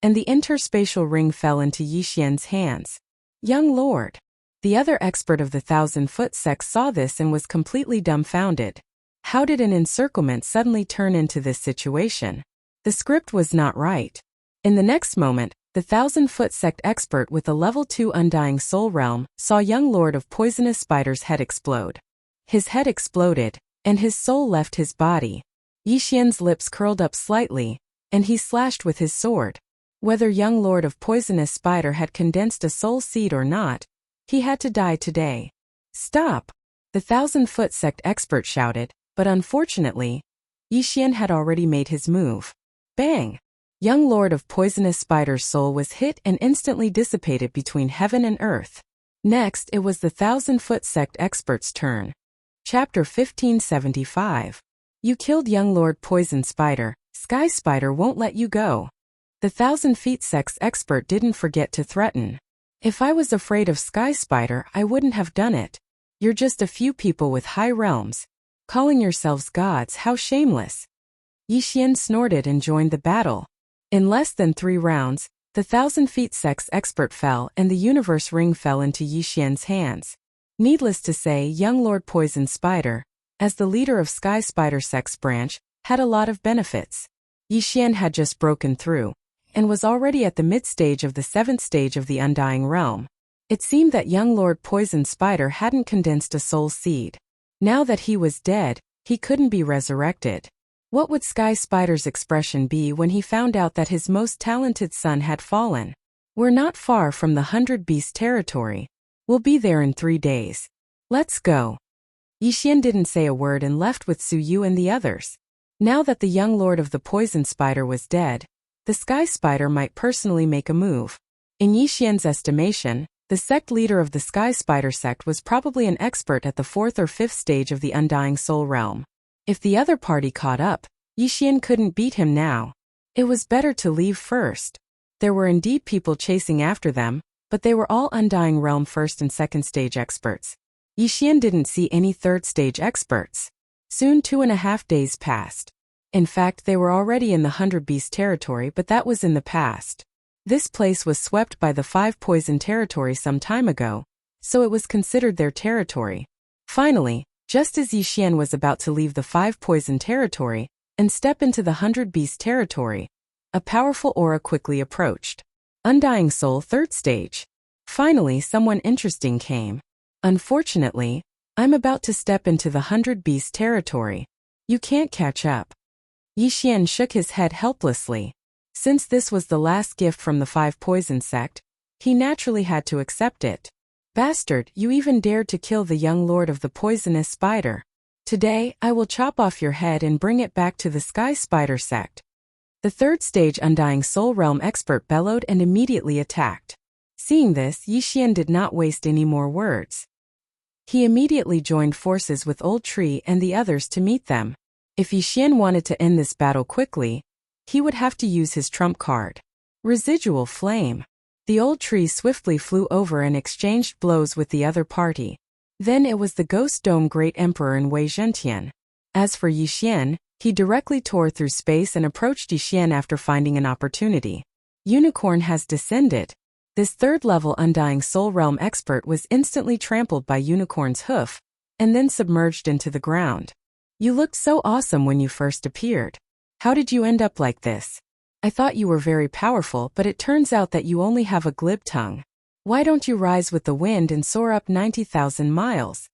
and the interspatial ring fell into Yi Xian's hands. Young Lord! The other expert of the 1,000-foot sect saw this and was completely dumbfounded. How did an encirclement suddenly turn into this situation? The script was not right. In the next moment, the 1,000-foot sect expert with a level 2 Undying Soul Realm saw Young Lord of Poisonous Spider's head explode. His head exploded, and his soul left his body. Yi Xian's lips curled up slightly, and he slashed with his sword. Whether Young Lord of Poisonous Spider had condensed a soul seed or not, he had to die today. Stop! The 1,000-foot sect expert shouted, but unfortunately, Yi Xian had already made his move. Bang! Young Lord of Poisonous Spider's soul was hit and instantly dissipated between heaven and earth. Next, it was the 1,000-foot sect expert's turn. Chapter 1575. You killed Young Lord Poison Spider. Sky Spider won't let you go. The 1,000-feet sect's expert didn't forget to threaten. If I was afraid of Sky Spider, I wouldn't have done it. You're just a few people with high realms. Calling yourselves gods, how shameless. Yi Xian snorted and joined the battle. In less than 3 rounds, the 1,000-feet sect's expert fell and the universe ring fell into Yi Xian's hands. Needless to say, Young Lord Poison Spider, as the leader of Sky Spider sect's branch, had a lot of benefits. Yi Xian had just broken through, and was already at the mid-stage of the 7th stage of the Undying Realm. It seemed that Young Lord Poison Spider hadn't condensed a soul seed. Now that he was dead, he couldn't be resurrected. What would Sky Spider's expression be when he found out that his most talented son had fallen? We're not far from the 100 Beast territory. We'll be there in 3 days. Let's go. Yi Xian didn't say a word and left with Su Yu and the others. Now that the young lord of the Poison Spider was dead, the Sky Spider might personally make a move. In Yi Xian's estimation, the sect leader of the Sky Spider sect was probably an expert at the 4th or 5th stage of the Undying Soul Realm. If the other party caught up, Yixian couldn't beat him now. It was better to leave first. There were indeed people chasing after them, but they were all Undying Realm first and second stage experts. Yixian didn't see any third stage experts. Soon 2.5 days passed. In fact, they were already in the 100 Beast territory, but that was in the past. This place was swept by the 5 Poison territory some time ago, so it was considered their territory. Finally, just as Yixian was about to leave the 5 Poison territory and step into the 100 Beast territory, a powerful aura quickly approached. Undying Soul 3rd stage. Finally, someone interesting came. Unfortunately, I'm about to step into the 100 Beast territory. You can't catch up. Yixian shook his head helplessly. Since this was the last gift from the 5 Poison sect, he naturally had to accept it. Bastard, you even dared to kill the young lord of the poisonous spider. Today, I will chop off your head and bring it back to the Sky Spider sect. The 3rd stage Undying Soul Realm expert bellowed and immediately attacked. Seeing this, Yixian did not waste any more words. He immediately joined forces with Old Tree and the others to meet them. If Yixian wanted to end this battle quickly, he would have to use his trump card. Residual Flame. The Old Tree swiftly flew over and exchanged blows with the other party. Then it was the Ghost Dome Great Emperor in Wei Zhentian. As for Yixian, he directly tore through space and approached Yixian after finding an opportunity. Unicorn has descended. This 3rd level Undying Soul Realm expert was instantly trampled by Unicorn's hoof, and then submerged into the ground. You looked so awesome when you first appeared. How did you end up like this? I thought you were very powerful, but it turns out that you only have a glib tongue. Why don't you rise with the wind and soar up 90,000 miles?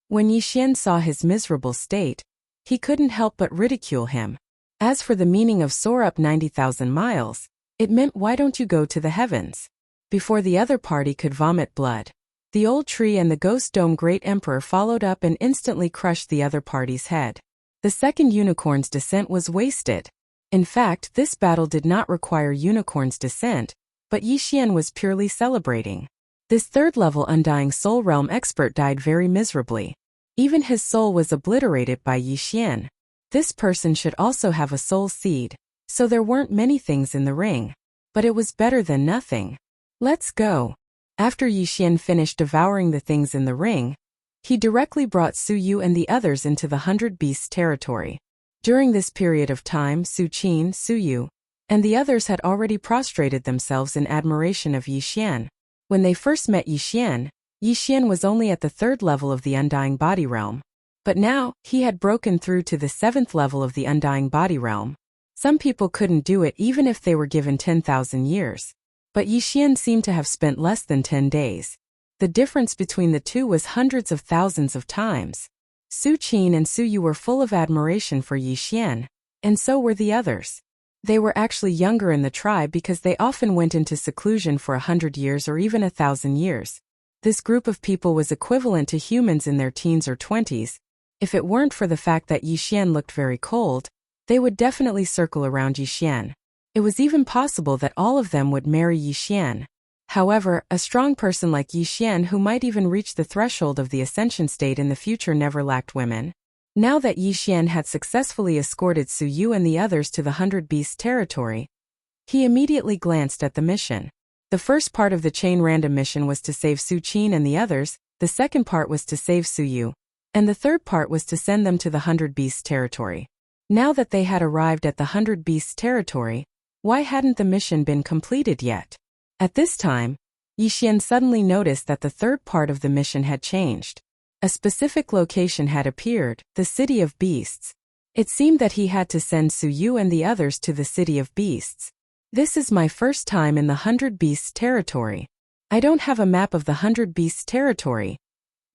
When Yixian saw his miserable state, he couldn't help but ridicule him. As for the meaning of soar up 90,000 miles, it meant why don't you go to the heavens? Before the other party could vomit blood, the Old Tree and the Ghost Dome Great Emperor followed up and instantly crushed the other party's head. The second unicorn's descent was wasted. In fact, this battle did not require Unicorn's descent, but Yixian was purely celebrating. This 3rd level Undying Soul Realm expert died very miserably. Even his soul was obliterated by Yixian. This person should also have a soul seed, so there weren't many things in the ring. But it was better than nothing. Let's go. After Yixian finished devouring the things in the ring, he directly brought Su Yu and the others into the 100 Beasts territory. During this period of time, Su Qin, Su Yu, and the others had already prostrated themselves in admiration of Yixian. When they first met Yixian, Yixian was only at the 3rd level of the Undying Body Realm. But now, he had broken through to the 7th level of the Undying Body Realm. Some people couldn't do it even if they were given 10,000 years. But Yixian seemed to have spent less than 10 days. The difference between the two was hundreds of thousands of times. Su Qin and Su Yu were full of admiration for Yixian, and so were the others. They were actually younger in the tribe because they often went into seclusion for 100 years or even 1,000 years. This group of people was equivalent to humans in their teens or 20s. If it weren't for the fact that Yixian looked very cold, they would definitely circle around Yixian. It was even possible that all of them would marry Yixian. However, a strong person like Yixian who might even reach the threshold of the ascension state in the future never lacked women. Now that Yixian had successfully escorted Su Yu and the others to the 100 Beast territory, he immediately glanced at the mission. The first part of the chain random mission was to save Su Qin and the others, the second part was to save Su Yu, and the third part was to send them to the 100 Beast territory. Now that they had arrived at the 100 Beast territory, why hadn't the mission been completed yet? At this time, Yixian suddenly noticed that the third part of the mission had changed. A specific location had appeared, the City of Beasts. It seemed that he had to send Su Yu and the others to the City of Beasts. This is my first time in the 100 Beasts territory. I don't have a map of the 100 Beasts territory.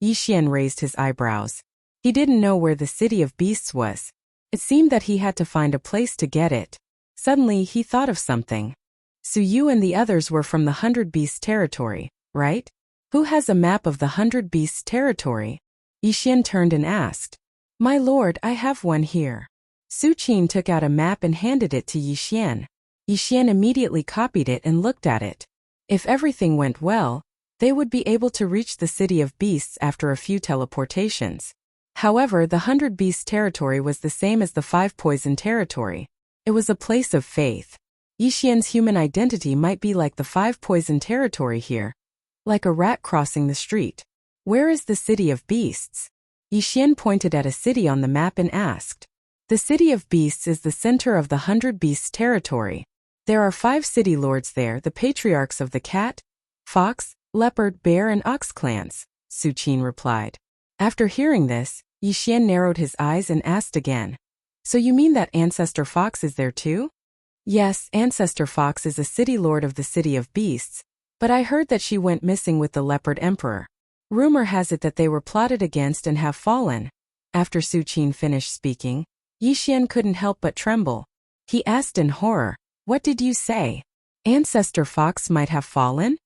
Yixian raised his eyebrows. He didn't know where the City of Beasts was. It seemed that he had to find a place to get it. Suddenly, he thought of something. Su Yu and the others were from the 100 Beasts territory, right? Who has a map of the 100 Beasts territory? Yixian turned and asked. My lord, I have one here. Su Qin took out a map and handed it to Yixian. Yixian immediately copied it and looked at it. If everything went well, they would be able to reach the City of Beasts after a few teleportations. However, the 100 Beasts territory was the same as the 5 Poison territory. It was a place of faith. Yixian's human identity might be like the 5 Poison territory here, like a rat crossing the street. Where is the city of beasts? Yixian pointed at a city on the map and asked. The city of beasts is the center of the 100 Beasts territory. There are 5 city lords there, the patriarchs of the cat, fox, leopard, bear and ox clans, Su Qin replied. After hearing this, Yixian narrowed his eyes and asked again. So you mean that Ancestor Fox is there too? Yes, Ancestor Fox is a city lord of the city of beasts, but I heard that she went missing with the leopard emperor. Rumor has it that they were plotted against and have fallen. After Su Qin finished speaking, Yixian couldn't help but tremble. He asked in horror, "What did you say? Ancestor Fox might have fallen?"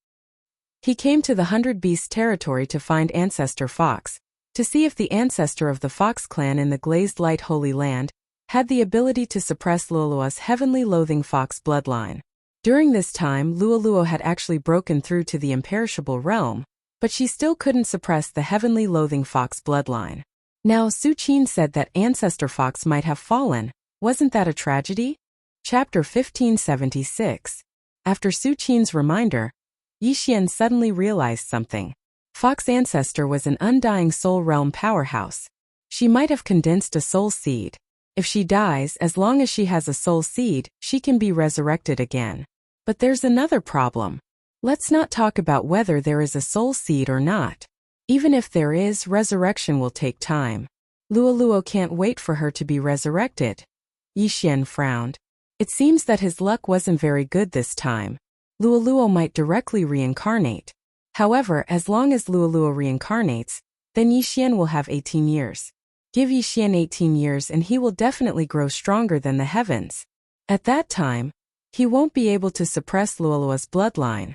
He came to the 100 Beasts territory to find Ancestor Fox, to see if the ancestor of the Fox clan in the Glazed Light Holy Land had the ability to suppress Luoluo's heavenly loathing fox bloodline. During this time, Luoluo had actually broken through to the imperishable realm, but she still couldn't suppress the heavenly loathing fox bloodline. Now Su Qin said that Ancestor Fox might have fallen. Wasn't that a tragedy? Chapter 1576. After Su Qin's reminder, Yixian suddenly realized something. Fox Ancestor was an undying soul realm powerhouse. She might have condensed a soul seed. If she dies, as long as she has a soul seed, she can be resurrected again. But there's another problem. Let's not talk about whether there is a soul seed or not. Even if there is, resurrection will take time. Luoluo can't wait for her to be resurrected. Yixian frowned. It seems that his luck wasn't very good this time. Luoluo might directly reincarnate. However, as long as Luoluo reincarnates, then Yixian will have 18 years. Give Yixian 18 years and he will definitely grow stronger than the heavens. At that time, he won't be able to suppress Luoluo's bloodline.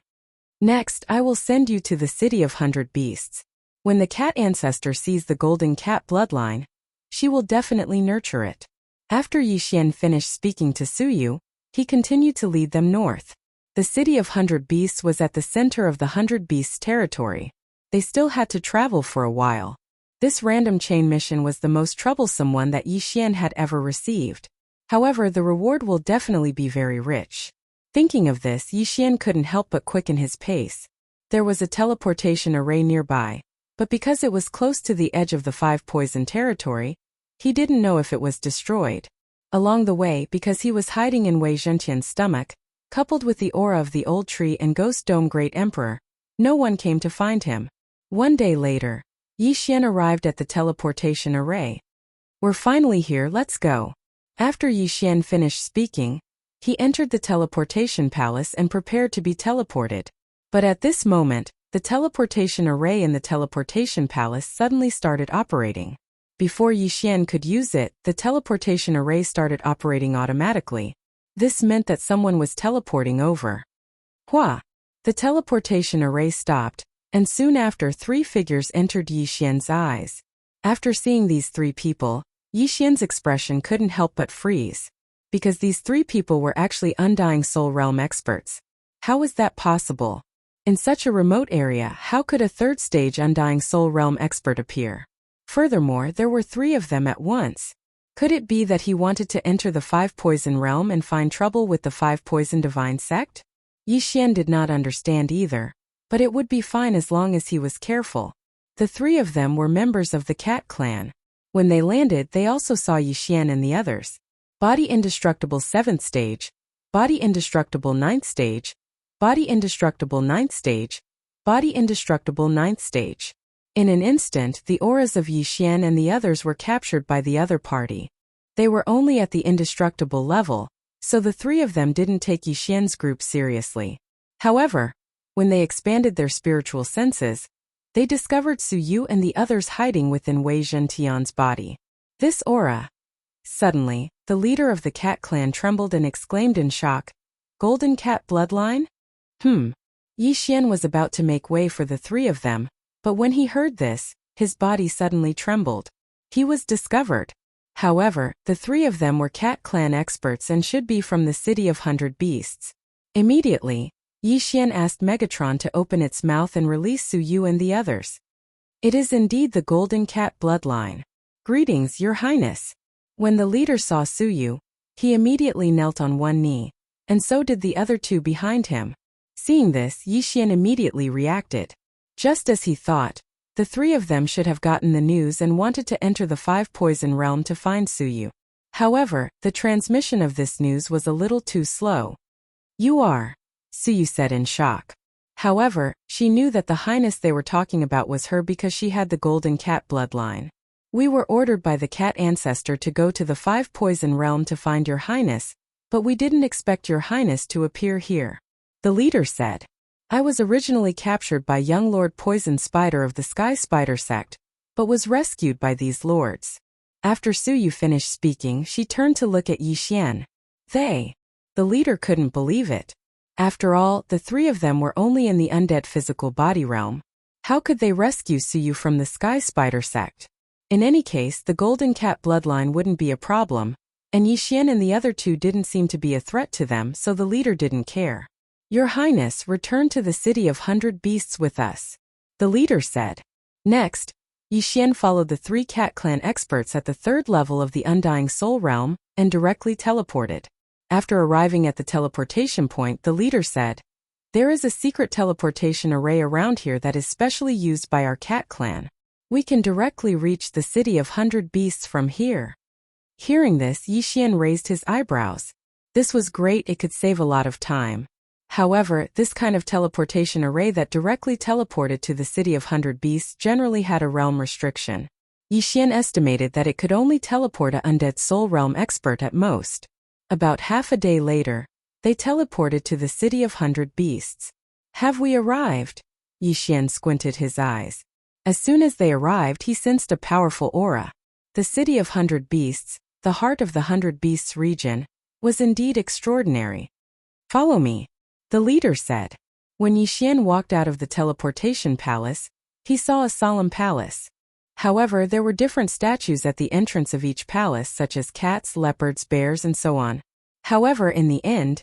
Next, I will send you to the city of 100 Beasts. When the cat ancestor sees the golden cat bloodline, she will definitely nurture it. After Yixian finished speaking to Suyu, he continued to lead them north. The city of 100 Beasts was at the center of the 100 Beasts territory. They still had to travel for a while. This random chain mission was the most troublesome one that Yixian had ever received. However, the reward will definitely be very rich. Thinking of this, Yixian couldn't help but quicken his pace. There was a teleportation array nearby, but because it was close to the edge of the 5 Poison territory, he didn't know if it was destroyed. Along the way, because he was hiding in Wei Zhentian's stomach, coupled with the aura of the old tree and Ghost Dome Great Emperor, no one came to find him. One day later, Yixian arrived at the teleportation array. We're finally here, let's go. After Yixian finished speaking, he entered the teleportation palace and prepared to be teleported. But at this moment, the teleportation array in the teleportation palace suddenly started operating. Before Yixian could use it, the teleportation array started operating automatically. This meant that someone was teleporting over. Hua! The teleportation array stopped, and soon after 3 figures entered Yixian's eyes. After seeing these 3 people, Yixian's expression couldn't help but freeze. Because these 3 people were actually Undying Soul Realm experts. How was that possible? In such a remote area, how could a 3rd stage Undying Soul Realm expert appear? Furthermore, there were 3 of them at once. Could it be that he wanted to enter the 5 Poison realm and find trouble with the 5 Poison Divine Sect? Yixian did not understand either, but it would be fine as long as he was careful. The 3 of them were members of the Cat Clan. When they landed, they also saw Yixian and the others. Body Indestructible 7th stage, Body Indestructible 9th stage, Body Indestructible 9th stage, Body Indestructible 9th stage. In an instant, the auras of Yixian and the others were captured by the other party. They were only at the indestructible level, so the 3 of them didn't take Yixian's group seriously. However, when they expanded their spiritual senses, they discovered Su Yu and the others hiding within Wei Zhentian's body. This aura. Suddenly, the leader of the Cat Clan trembled and exclaimed in shock, "Golden Cat bloodline?" Yixian was about to make way for the 3 of them, but when he heard this, his body suddenly trembled. He was discovered. However, the 3 of them were Cat Clan experts and should be from the city of 100 Beasts. Immediately, Yixian asked Megatron to open its mouth and release Su Yu and the others. It is indeed the Golden Cat bloodline. Greetings, Your Highness. When the leader saw Suyu, he immediately knelt on one knee, and so did the other two behind him. Seeing this, Yixian immediately reacted. Just as he thought, the three of them should have gotten the news and wanted to enter the five poison realm to find Suyu. However, the transmission of this news was a little too slow. You are, Suyu said in shock. However, she knew that the highness they were talking about was her because she had the golden cat bloodline. We were ordered by the cat ancestor to go to the five poison realm to find your highness, but we didn't expect your highness to appear here. The leader said. I was originally captured by young Lord Poison Spider of the Sky Spider sect, but was rescued by these lords. After Suyu finished speaking, she turned to look at Yixian. The leader couldn't believe it. After all, the three of them were only in the undead physical body realm. How could they rescue Suyu from the Sky Spider sect? In any case, the Golden Cat bloodline wouldn't be a problem, and Yixian and the other two didn't seem to be a threat to them, so the leader didn't care. Your Highness, return to the City of 100 Beasts with us, the leader said. Next, Yixian followed the three Cat Clan experts at the third level of the Undying Soul Realm and directly teleported. After arriving at the teleportation point, the leader said, there is a secret teleportation array around here that is specially used by our Cat Clan. We can directly reach the City of 100 Beasts from here. Hearing this, Yixian raised his eyebrows. This was great, it could save a lot of time. However, this kind of teleportation array that directly teleported to the City of 100 Beasts generally had a realm restriction. Yixian estimated that it could only teleport a undead soul realm expert at most. About half a day later, they teleported to the City of 100 Beasts. Have we arrived? Yixian squinted his eyes. As soon as they arrived, he sensed a powerful aura. The City of 100 Beasts, the heart of the 100 Beasts region, was indeed extraordinary. Follow me, the leader said. When Yixian walked out of the teleportation palace, he saw a solemn palace. However, there were different statues at the entrance of each palace, such as cats, leopards, bears, and so on. However, in the end,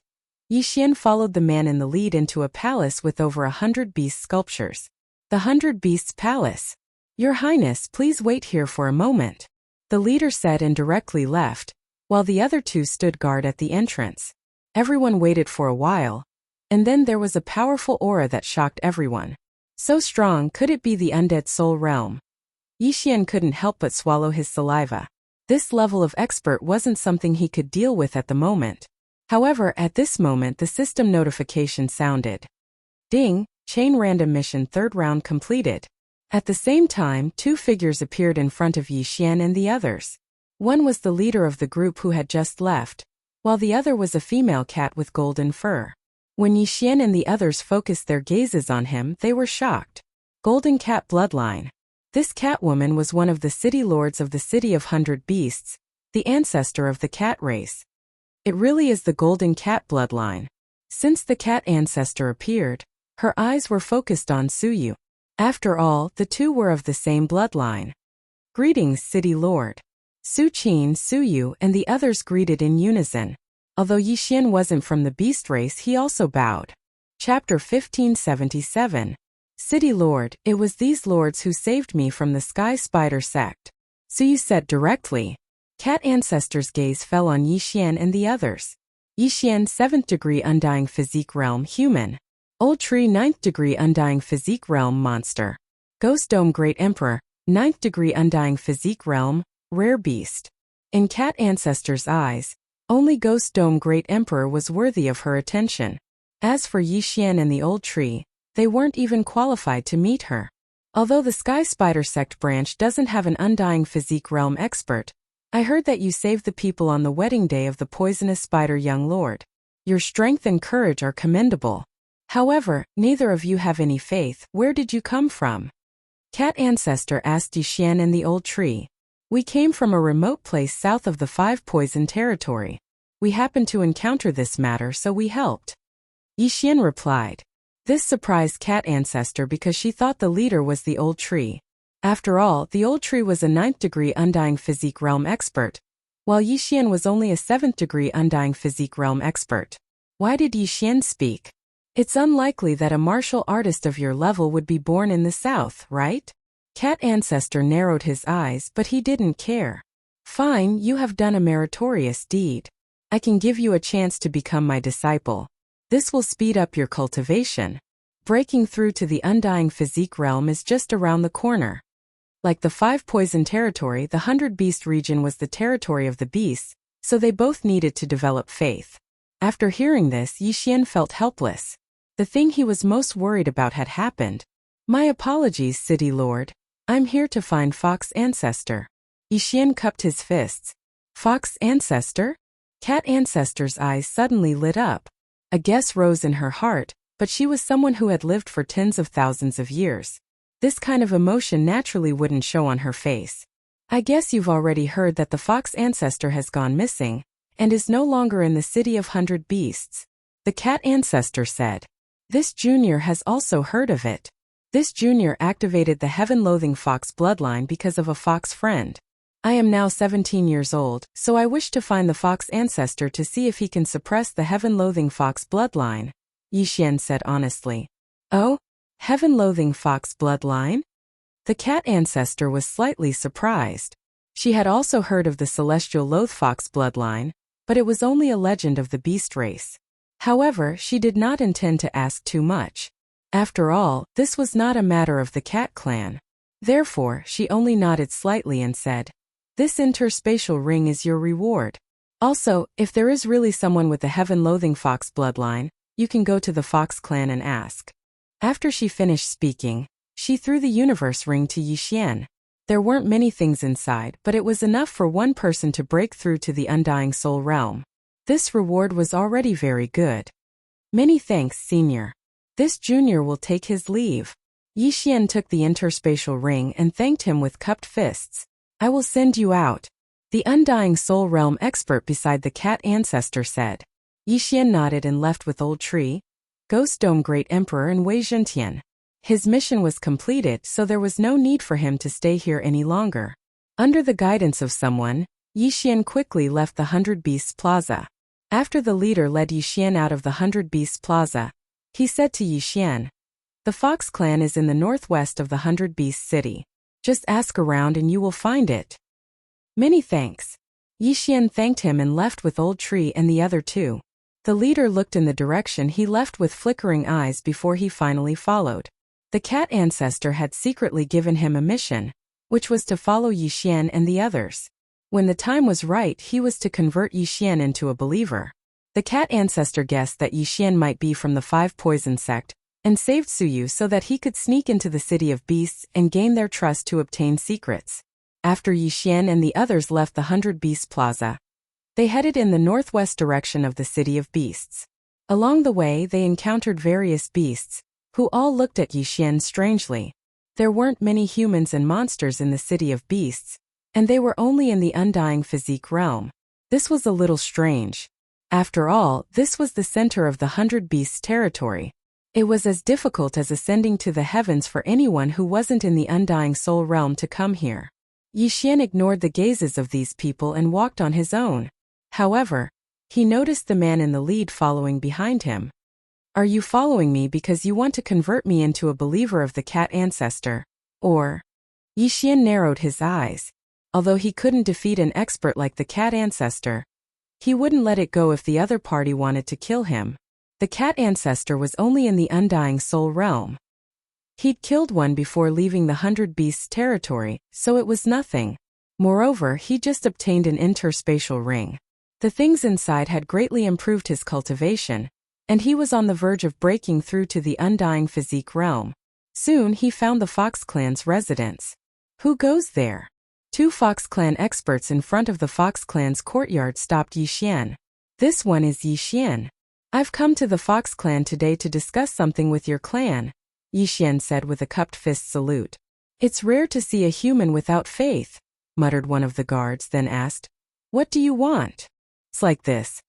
Yixian followed the man in the lead into a palace with over 100 beast sculptures. The 100 Beasts Palace. Your Highness, please wait here for a moment, the leader said and directly left, while the other two stood guard at the entrance. Everyone waited for a while, and then there was a powerful aura that shocked everyone. So strong, could it be the undead soul realm? Yixian couldn't help but swallow his saliva. This level of expert wasn't something he could deal with at the moment. However, at this moment the system notification sounded. Ding! Chain random mission third round completed. At the same time, two figures appeared in front of Yixian and the others. One was the leader of the group who had just left, while the other was a female cat with golden fur. When Yixian and the others focused their gazes on him, they were shocked. Golden Cat bloodline. This Catwoman was one of the city lords of the City of 100 Beasts, the ancestor of the cat race. It really is the Golden Cat bloodline. Since the cat ancestor appeared, her eyes were focused on Suyu. After all, the two were of the same bloodline. Greetings, City Lord. Su Qin, Suyu, and the others greeted in unison. Although Yixian wasn't from the beast race, he also bowed. Chapter 1577. City Lord, it was these lords who saved me from the Sky Spider sect, Suyu said directly. Cat ancestor's gaze fell on Yixian and the others. Yixian 7th degree Undying Physique Realm Human. Old Tree 9th degree Undying Physique Realm Monster. Ghost Dome Great Emperor, 9th degree Undying Physique Realm, Rare Beast. In Cat Ancestor's eyes, only Ghost Dome Great Emperor was worthy of her attention. As for Yixian and the Old Tree, they weren't even qualified to meet her. Although the Sky Spider sect branch doesn't have an Undying Physique Realm expert, I heard that you saved the people on the wedding day of the poisonous spider young lord. Your strength and courage are commendable. However, neither of you have any faith. Where did you come from? Cat Ancestor asked Yixian and the Old Tree. We came from a remote place south of the Five Poison territory. We happened to encounter this matter, so we helped. Yixian replied. This surprised Cat Ancestor because she thought the leader was the Old Tree. After all, the Old Tree was a 9th degree Undying Physique Realm expert, while Yixian was only a 7th degree Undying Physique Realm expert. Why did Yixian speak? It's unlikely that a martial artist of your level would be born in the south, right? Cat ancestor narrowed his eyes, but he didn't care. Fine, you have done a meritorious deed. I can give you a chance to become my disciple. This will speed up your cultivation. Breaking through to the undying physique realm is just around the corner. Like the 5 poison territory, the 100 beast region was the territory of the beasts, so they both needed to develop faith. After hearing this, Yixian felt helpless. The thing he was most worried about had happened. My apologies, City Lord. I'm here to find Fox Ancestor. Yixian cupped his fists. Fox Ancestor? Cat Ancestor's eyes suddenly lit up. A guess rose in her heart, but she was someone who had lived for tens of thousands of years. This kind of emotion naturally wouldn't show on her face. I guess you've already heard that the Fox Ancestor has gone missing, and is no longer in the City of 100 Beasts. The Cat Ancestor said. This junior has also heard of it. This junior activated the heaven-loathing fox bloodline because of a fox friend. I am now 17 years old, so I wish to find the Fox Ancestor to see if he can suppress the heaven-loathing fox bloodline, Yixian said honestly. Oh? Heaven-loathing fox bloodline? The Cat Ancestor was slightly surprised. She had also heard of the celestial loathe fox bloodline, but it was only a legend of the beast race. However, she did not intend to ask too much. After all, this was not a matter of the cat clan. Therefore, she only nodded slightly and said, This interspatial ring is your reward. Also, if there is really someone with the heaven-loathing fox bloodline, you can go to the Fox clan and ask. After she finished speaking, she threw the universe ring to Yixian. There weren't many things inside, but it was enough for one person to break through to the undying soul realm. This reward was already very good. Many thanks, Senior. This junior will take his leave. Yixian took the interspatial ring and thanked him with cupped fists. I will send you out. The undying soul realm expert beside the Cat Ancestor said. Yixian nodded and left with Old Tree, Ghost Dome Great Emperor and Wei Zhentian. His mission was completed, so there was no need for him to stay here any longer. Under the guidance of someone, Yixian quickly left the 100 Beasts Plaza. After the leader led Yixian out of the 100 Beasts Plaza, he said to Yixian, The Fox clan is in the northwest of the 100 Beasts city. Just ask around and you will find it. Many thanks. Yixian thanked him and left with Old Tree and the other two. The leader looked in the direction he left with flickering eyes before he finally followed. The Cat Ancestor had secretly given him a mission, which was to follow Yixian and the others. When the time was right, he was to convert Yixian into a believer. The Cat Ancestor guessed that Yixian might be from the 5 Poison sect, and saved Suyu so that he could sneak into the City of Beasts and gain their trust to obtain secrets. After Yixian and the others left the 100 Beasts Plaza, they headed in the northwest direction of the City of Beasts. Along the way, they encountered various beasts, who all looked at Yixian strangely. There weren't many humans and monsters in the City of Beasts, and they were only in the undying physique realm. This was a little strange. After all, this was the center of the 100 Beasts territory. It was as difficult as ascending to the heavens for anyone who wasn't in the undying soul realm to come here. Yixian ignored the gazes of these people and walked on his own. However, he noticed the man in the lead following behind him. Are you following me because you want to convert me into a believer of the Cat Ancestor? Or? Yixian narrowed his eyes. Although he couldn't defeat an expert like the Cat Ancestor, he wouldn't let it go if the other party wanted to kill him. The Cat Ancestor was only in the undying soul realm. He'd killed one before leaving the 100 Beasts territory, so it was nothing. Moreover, he just obtained an interspatial ring. The things inside had greatly improved his cultivation, and he was on the verge of breaking through to the undying physique realm. Soon he found the Fox clan's residence. Who goes there? 2 Fox clan experts in front of the Fox clan's courtyard stopped Yixian. This one is Yixian. I've come to the Fox clan today to discuss something with your clan, Yixian said with a cupped fist salute. It's rare to see a human without faith, muttered one of the guards, then asked, What do you want? It's like this.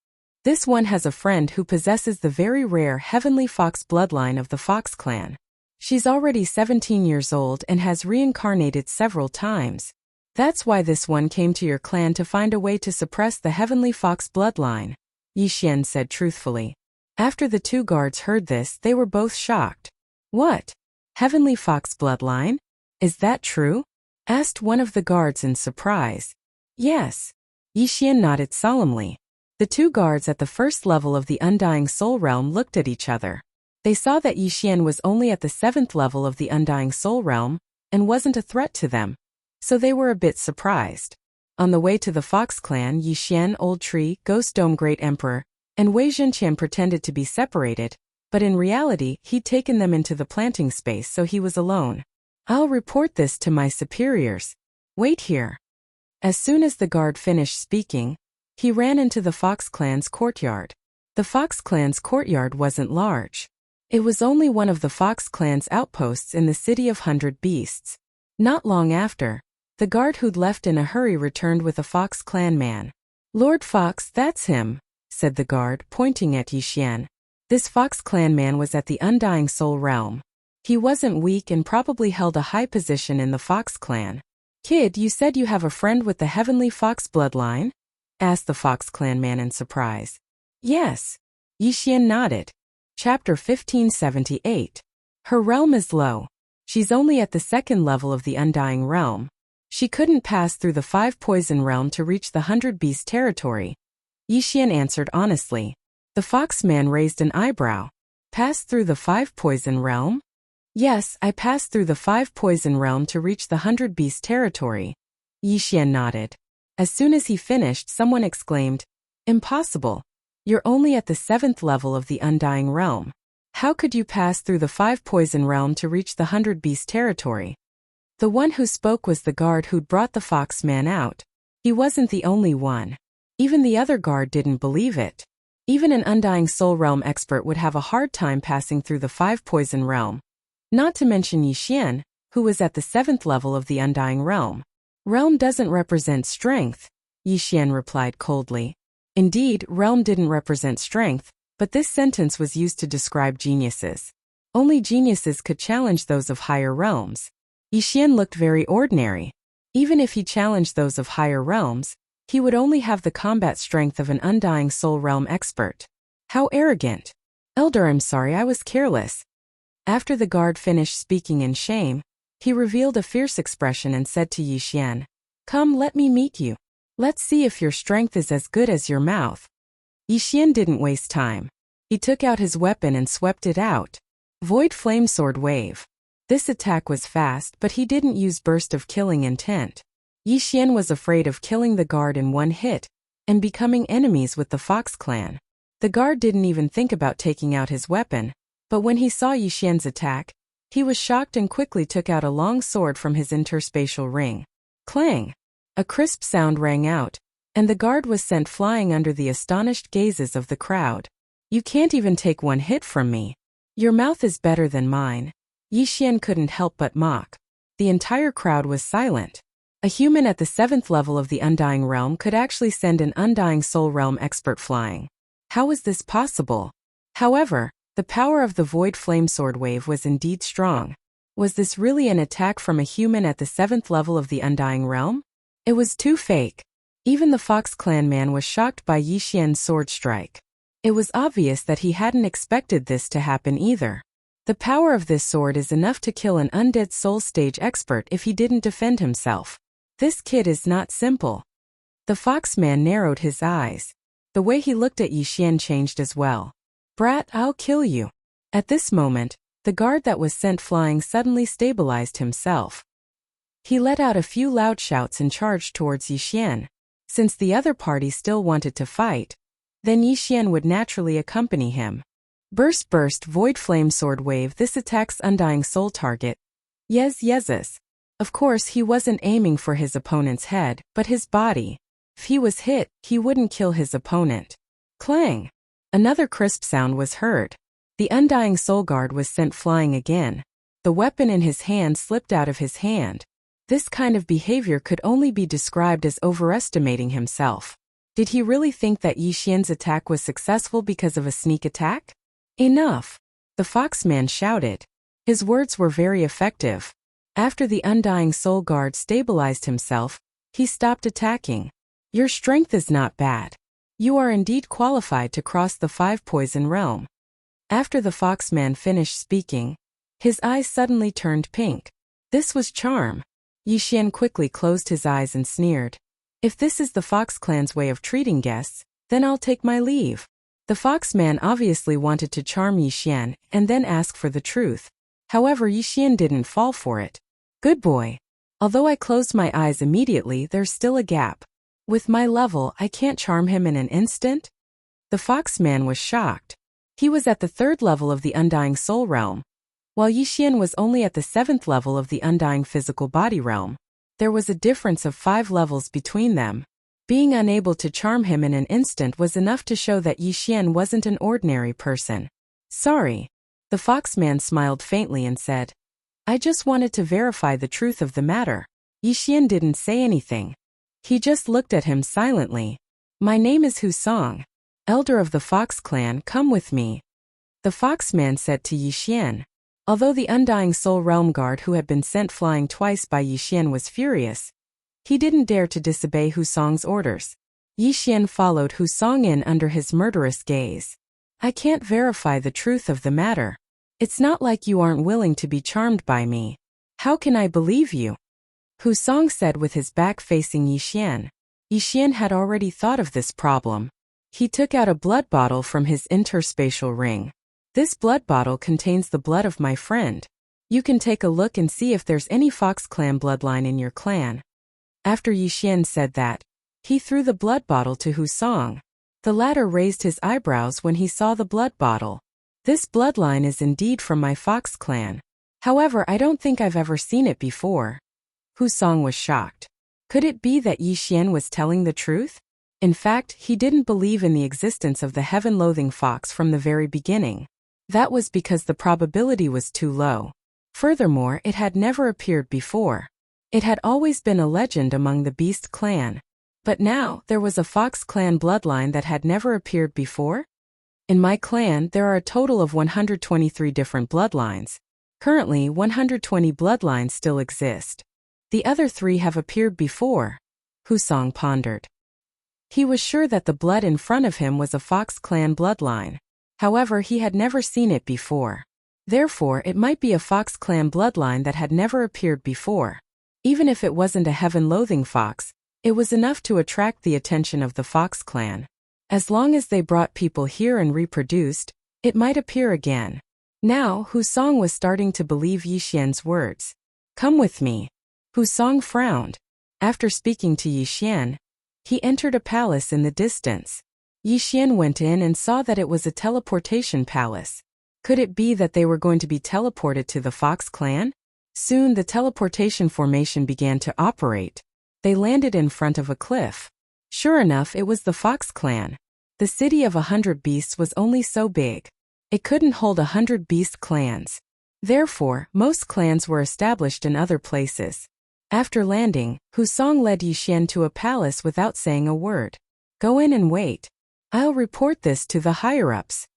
This one has a friend who possesses the very rare heavenly fox bloodline of the Fox clan. She's already 17 years old and has reincarnated several times. That's why this one came to your clan to find a way to suppress the heavenly fox bloodline, Yixian said truthfully. After the 2 guards heard this, they were both shocked. What? Heavenly fox bloodline? Is that true? Asked one of the guards in surprise. Yes. Yixian nodded solemnly. The two guards at the first level of the Undying Soul Realm looked at each other. They saw that Yixian was only at the 7th level of the Undying Soul Realm and wasn't a threat to them, so they were a bit surprised. On the way to the Fox Clan, Yixian, Old Tree, Ghost Dome Great Emperor, and Wei Zhenqian pretended to be separated, but in reality he'd taken them into the planting space so he was alone. I'll report this to my superiors. Wait here. As soon as the guard finished speaking, he ran into the Fox Clan's courtyard. The Fox Clan's courtyard wasn't large. It was only one of the Fox Clan's outposts in the City of 100 Beasts. Not long after, the guard who'd left in a hurry returned with a Fox Clan man. Lord Fox, that's him, said the guard, pointing at Yixian. This Fox Clan man was at the Undying Soul Realm. He wasn't weak and probably held a high position in the Fox Clan. Kid, you said you have a friend with the Heavenly Fox bloodline? Asked the Fox Clan man in surprise. Yes. Yixian nodded. Chapter 1578. Her realm is low. She's only at the 2nd level of the Undying Realm. She couldn't pass through the 5 Poison Realm to reach the 100 Beast territory. Yixian answered honestly. The Fox man raised an eyebrow. Pass through the 5 Poison Realm? Yes, I passed through the 5 Poison Realm to reach the 100 Beast territory. Yixian nodded. As soon as he finished, someone exclaimed, Impossible. You're only at the 7th level of the Undying Realm. How could you pass through the 5 Poison Realm to reach the 100 Beast territory? The one who spoke was the guard who'd brought the Fox man out. He wasn't the only one. Even the other guard didn't believe it. Even an Undying Soul Realm expert would have a hard time passing through the 5 Poison Realm. Not to mention Yixian, who was at the 7th level of the Undying Realm. Realm doesn't represent strength, Yixian replied coldly. Indeed, realm didn't represent strength, but this sentence was used to describe geniuses. Only geniuses could challenge those of higher realms. Yixian looked very ordinary. Even if he challenged those of higher realms, he would only have the combat strength of an Undying Soul Realm expert. How arrogant. Elder, I'm sorry, I was careless. After the guard finished speaking in shame, he revealed a fierce expression and said to Yixian, Come, let me meet you. Let's see if your strength is as good as your mouth. Yixian didn't waste time. He took out his weapon and swept it out. Void Flame Sword Wave. This attack was fast, but he didn't use Burst of Killing intent. Yixian was afraid of killing the guard in one hit and becoming enemies with the Fox Clan. The guard didn't even think about taking out his weapon, but when he saw Yixian's attack, he was shocked and quickly took out a long sword from his interspatial ring. Clang! A crisp sound rang out, and the guard was sent flying under the astonished gazes of the crowd. You can't even take one hit from me. Your mouth is better than mine. Yixian couldn't help but mock. The entire crowd was silent. A human at the 7th level of the Undying Realm could actually send an Undying Soul Realm expert flying. How was this possible? However, the power of the Void Flame Sword Wave was indeed strong. Was this really an attack from a human at the 7th level of the Undying Realm? It was too fake. Even the Fox Clan man was shocked by Yixian's sword strike. It was obvious that he hadn't expected this to happen either. The power of this sword is enough to kill an undead soul stage expert if he didn't defend himself. This kid is not simple. The Fox man narrowed his eyes. The way he looked at Yixian changed as well. Brat, I'll kill you. At this moment, the guard that was sent flying suddenly stabilized himself. He let out a few loud shouts and charged towards Yixian. Since the other party still wanted to fight, then Yixian would naturally accompany him. Burst Burst Void Flame Sword Wave. This attacks Undying Soul target. Yes. Of course he wasn't aiming for his opponent's head, but his body. If he was hit, he wouldn't kill his opponent. Clang! Another crisp sound was heard. The Undying Soul Guard was sent flying again. The weapon in his hand slipped out of his hand. This kind of behavior could only be described as overestimating himself. Did he really think that Yixian's attack was successful because of a sneak attack? Enough! The Fox man shouted. His words were very effective. After the Undying Soul Guard stabilized himself, he stopped attacking. Your strength is not bad. You are indeed qualified to cross the 5 Poison Realm. After the Fox man finished speaking, his eyes suddenly turned pink. This was charm. Yixian quickly closed his eyes and sneered. If this is the Fox clan's way of treating guests, then I'll take my leave. The Fox man obviously wanted to charm Yixian and then ask for the truth. However, Yixian didn't fall for it. Good boy. Although I closed my eyes immediately, there's still a gap. With my level, I can't charm him in an instant? The Fox man was shocked. He was at the 3rd level of the Undying Soul Realm, while Yixian was only at the 7th level of the Undying Physical Body Realm. There was a difference of 5 levels between them. Being unable to charm him in an instant was enough to show that Yixian wasn't an ordinary person. Sorry. The Fox man smiled faintly and said, I just wanted to verify the truth of the matter. Yixian didn't say anything. He just looked at him silently. My name is Husong. Elder of the Fox clan, come with me. The Fox man said to Yixian. Although the Undying Soul Realm Guard who had been sent flying twice by Yixian was furious, he didn't dare to disobey Husong's orders. Yixian followed Husong in under his murderous gaze. I can't verify the truth of the matter. It's not like you aren't willing to be charmed by me. How can I believe you? Husong said with his back facing Yixian. Yixian had already thought of this problem. He took out a blood bottle from his interspatial ring. This blood bottle contains the blood of my friend. You can take a look and see if there's any Fox clan bloodline in your clan. After Yixian said that, he threw the blood bottle to Husong. The latter raised his eyebrows when he saw the blood bottle. This bloodline is indeed from my Fox clan. However, I don't think I've ever seen it before. Husong was shocked. Could it be that Yixian was telling the truth? In fact, he didn't believe in the existence of the heaven-loathing fox from the very beginning. That was because the probability was too low. Furthermore, it had never appeared before. It had always been a legend among the Beast clan. But now, there was a Fox clan bloodline that had never appeared before? In my clan, there are a total of 123 different bloodlines. Currently, 120 bloodlines still exist. The other 3 have appeared before. Husong pondered. He was sure that the blood in front of him was a Fox clan bloodline. However, he had never seen it before. Therefore, it might be a Fox clan bloodline that had never appeared before. Even if it wasn't a heaven-loathing fox, it was enough to attract the attention of the Fox clan. As long as they brought people here and reproduced, it might appear again. Now, Husong was starting to believe Yixian's words. Come with me. Husong frowned. After speaking to Yixian, he entered a palace in the distance. Yixian went in and saw that it was a teleportation palace. Could it be that they were going to be teleported to the Fox clan? Soon the teleportation formation began to operate. They landed in front of a cliff. Sure enough, it was the Fox clan. The city of 100 beasts was only so big. It couldn't hold 100 beast clans. Therefore, most clans were established in other places. After landing, Husong led Yixian to a palace without saying a word. Go in and wait. I'll report this to the higher-ups.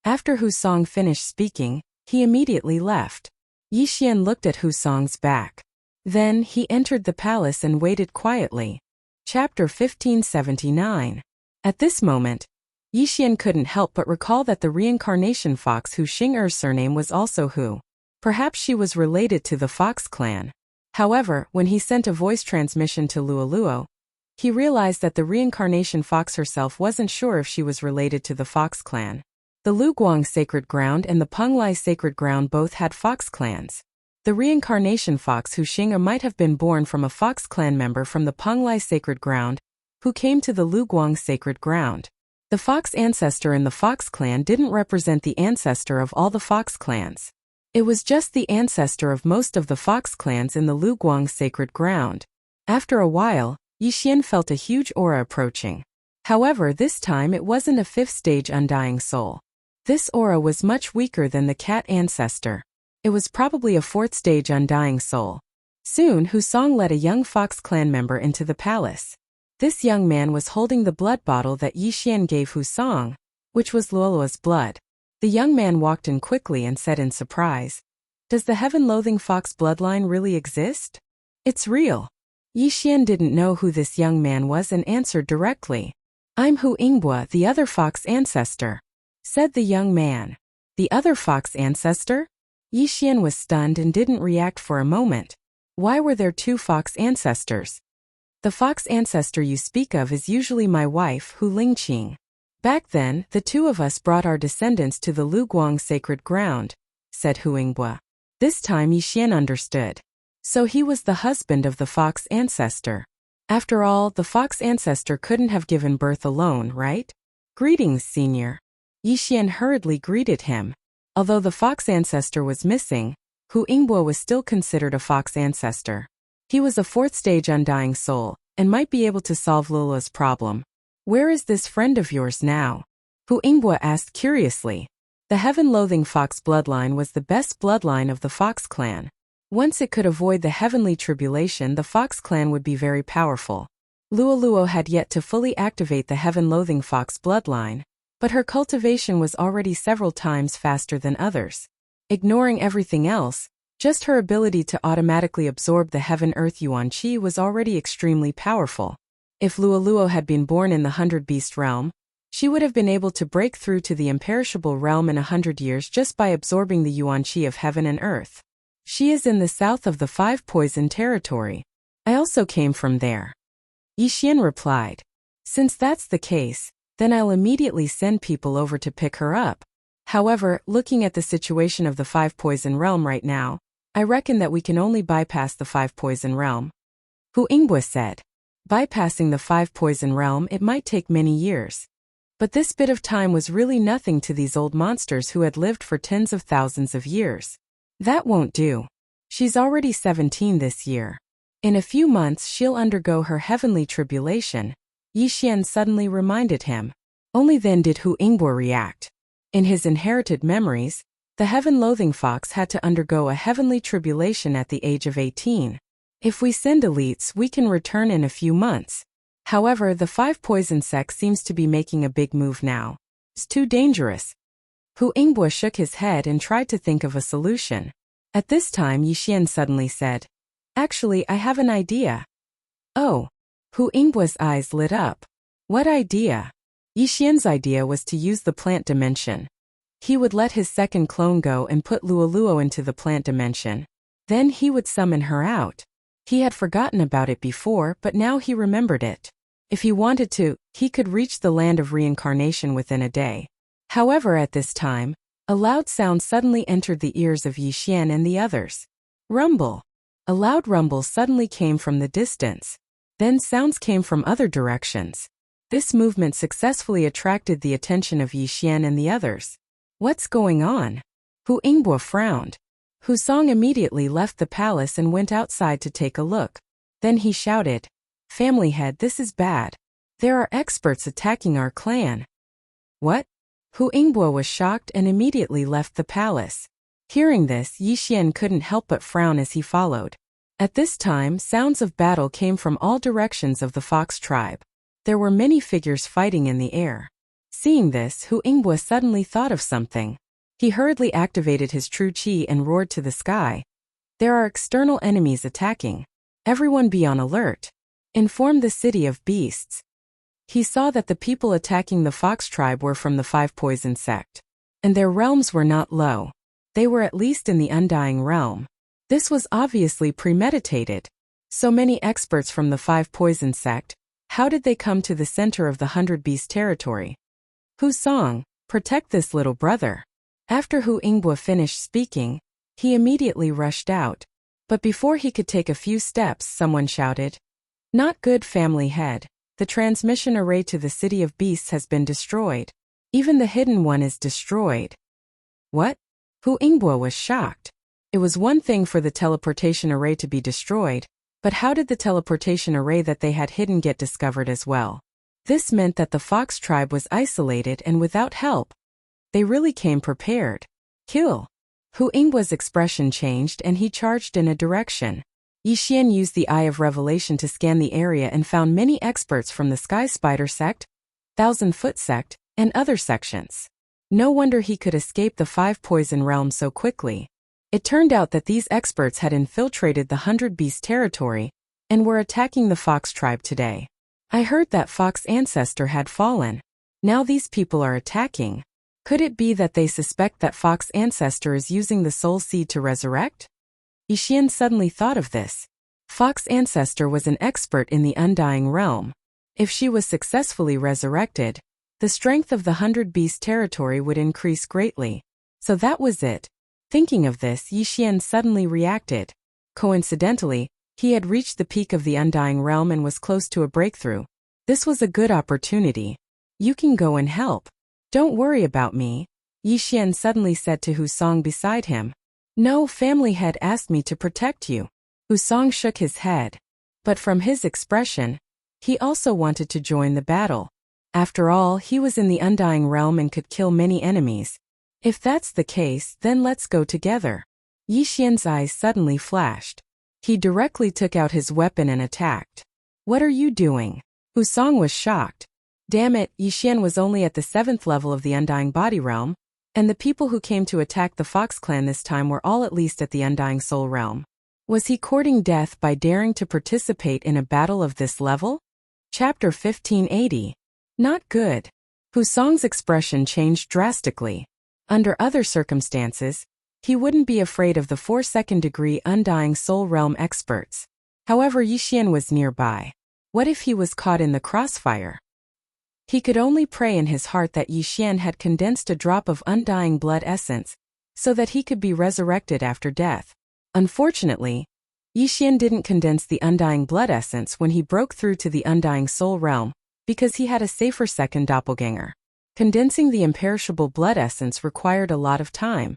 After Husong finished speaking, he immediately left. Yixian looked at Husong's back. Then, he entered the palace and waited quietly. Chapter 1579. At this moment, Yixian couldn't help but recall that the reincarnation fox Hu Xing'er's surname was also Hu. Perhaps she was related to the Fox clan. However, when he sent a voice transmission to Luoluo, he realized that the reincarnation fox herself wasn't sure if she was related to the Fox clan. The Luguang Sacred Ground and the Penglai Sacred Ground both had Fox clans. The reincarnation fox Hu Xing'er might have been born from a Fox clan member from the Penglai Sacred Ground, who came to the Luguang Sacred Ground. The fox ancestor in the Fox clan didn't represent the ancestor of all the Fox clans. It was just the ancestor of most of the Fox clans in the Luguang Sacred Ground. After a while, Yixian felt a huge aura approaching. However, this time it wasn't a 5th stage Undying Soul. This aura was much weaker than the cat ancestor. It was probably a 4th stage Undying Soul. Soon, Husong led a young Fox clan member into the palace. This young man was holding the blood bottle that Yixian gave Husong, which was Luoluo's blood. The young man walked in quickly and said in surprise, "Does the heaven-loathing fox bloodline really exist?" "It's real." Yixian didn't know who this young man was and answered directly. "I'm Hu Yingbua, the other fox ancestor," said the young man. "The other fox ancestor?" Yixian was stunned and didn't react for a moment. Why were there two fox ancestors? The fox ancestor you speak of is usually my wife, Hu Lingqing. Back then, the two of us brought our descendants to the Luguang sacred ground, said Hu Yingbua. This time Yixian understood. So he was the husband of the fox ancestor. After all, the fox ancestor couldn't have given birth alone, right? Greetings, senior. Yixian hurriedly greeted him. Although the fox ancestor was missing, Hu Yingbua was still considered a fox ancestor. He was a fourth-stage undying soul, and might be able to solve Lula's problem. Where is this friend of yours now? Hu Yingbua asked curiously. The heaven-loathing fox bloodline was the best bloodline of the fox clan. Once it could avoid the heavenly tribulation, the fox clan would be very powerful. Luo had yet to fully activate the heaven-loathing fox bloodline, but her cultivation was already several times faster than others. Ignoring everything else, just her ability to automatically absorb the heaven-earth yuan qi was already extremely powerful. If Luo had been born in the 100-beast realm, she would have been able to break through to the imperishable realm in 100 years just by absorbing the yuan qi of heaven and earth. She is in the south of the 5 poison territory. I also came from there. Yixian replied. Since that's the case, then I'll immediately send people over to pick her up. However, looking at the situation of the 5 poison realm right now, I reckon that we can only bypass the 5 poison realm. Hu Yingbua said. Bypassing the 5 poison realm, it might take many years. But this bit of time was really nothing to these old monsters who had lived for tens of thousands of years. That won't do. She's already 17 this year. In a few months she'll undergo her heavenly tribulation, Yixian suddenly reminded him. Only then did Hu Yingbua react. In his inherited memories, the heaven-loathing fox had to undergo a heavenly tribulation at the age of 18. If we send elites, we can return in a few months. However, the 5 poison sect seems to be making a big move now. It's too dangerous. Hu Yingbua shook his head and tried to think of a solution. At this time Yixian suddenly said, Actually, I have an idea. Oh. Hu Yingbua's eyes lit up. What idea? Yixian's idea was to use the plant dimension. He would let his second clone go and put Luo into the plant dimension. Then he would summon her out. He had forgotten about it before, but now he remembered it. If he wanted to, he could reach the land of reincarnation within a day. However, at this time, a loud sound suddenly entered the ears of Yixian and the others. Rumble. A loud rumble suddenly came from the distance. Then sounds came from other directions. This movement successfully attracted the attention of Yixian and the others. What's going on? Hu Yingbua frowned. Hu Song immediately left the palace and went outside to take a look. Then he shouted, Family head, this is bad. There are experts attacking our clan. What? Hu Yingbua was shocked and immediately left the palace. Hearing this, Yixian couldn't help but frown as he followed. At this time, sounds of battle came from all directions of the fox tribe. There were many figures fighting in the air. Seeing this, Hu Yingbua suddenly thought of something. He hurriedly activated his true qi and roared to the sky. There are external enemies attacking. Everyone be on alert. Inform the city of beasts. He saw that the people attacking the fox tribe were from the 5 poison sect. And their realms were not low. They were at least in the undying realm. This was obviously premeditated. So many experts from the 5 poison sect, how did they come to the center of the 100-beast territory? Hu Song, protect this little brother. After Hu Yingbua finished speaking, he immediately rushed out. But before he could take a few steps, someone shouted, Not good, family head. The transmission array to the city of beasts has been destroyed. Even the hidden one is destroyed. What? Hu Yingbua was shocked. It was one thing for the teleportation array to be destroyed, but how did the teleportation array that they had hidden get discovered as well? This meant that the fox tribe was isolated and without help. They really came prepared. Kill. Hu Yingbua's expression changed and he charged in a direction. Yixian used the Eye of Revelation to scan the area and found many experts from the Sky Spider sect, 1000-foot sect, and other sections. No wonder he could escape the 5 poison realms so quickly. It turned out that these experts had infiltrated the 100-beast territory and were attacking the fox tribe today. I heard that fox ancestor had fallen. Now these people are attacking. Could it be that they suspect that Fox Ancestor is using the soul seed to resurrect? Yixian suddenly thought of this. Fox Ancestor was an expert in the undying realm. If she was successfully resurrected, the strength of the 100 Beast territory would increase greatly. So that was it. Thinking of this, Yixian suddenly reacted. Coincidentally, he had reached the peak of the undying realm and was close to a breakthrough. This was a good opportunity. You can go and help. Don't worry about me, Yixian suddenly said to Husong beside him. No, family had asked me to protect you. Husong shook his head. But from his expression, he also wanted to join the battle. After all, he was in the undying realm and could kill many enemies. If that's the case, then let's go together. Yixian's eyes suddenly flashed. He directly took out his weapon and attacked. What are you doing? Husong was shocked. Damn it, Yixian was only at the 7th level of the undying body realm, and the people who came to attack the Fox clan this time were all at least at the undying soul realm. Was he courting death by daring to participate in a battle of this level? Chapter 1580. Not good. Husong's expression changed drastically. Under other circumstances, he wouldn't be afraid of the 4 second-degree undying soul realm experts. However, Yixian was nearby. What if he was caught in the crossfire? He could only pray in his heart that Yixian had condensed a drop of undying blood essence, so that he could be resurrected after death. Unfortunately, Yixian didn't condense the undying blood essence when he broke through to the undying soul realm, because he had a safer second doppelganger. Condensing the imperishable blood essence required a lot of time,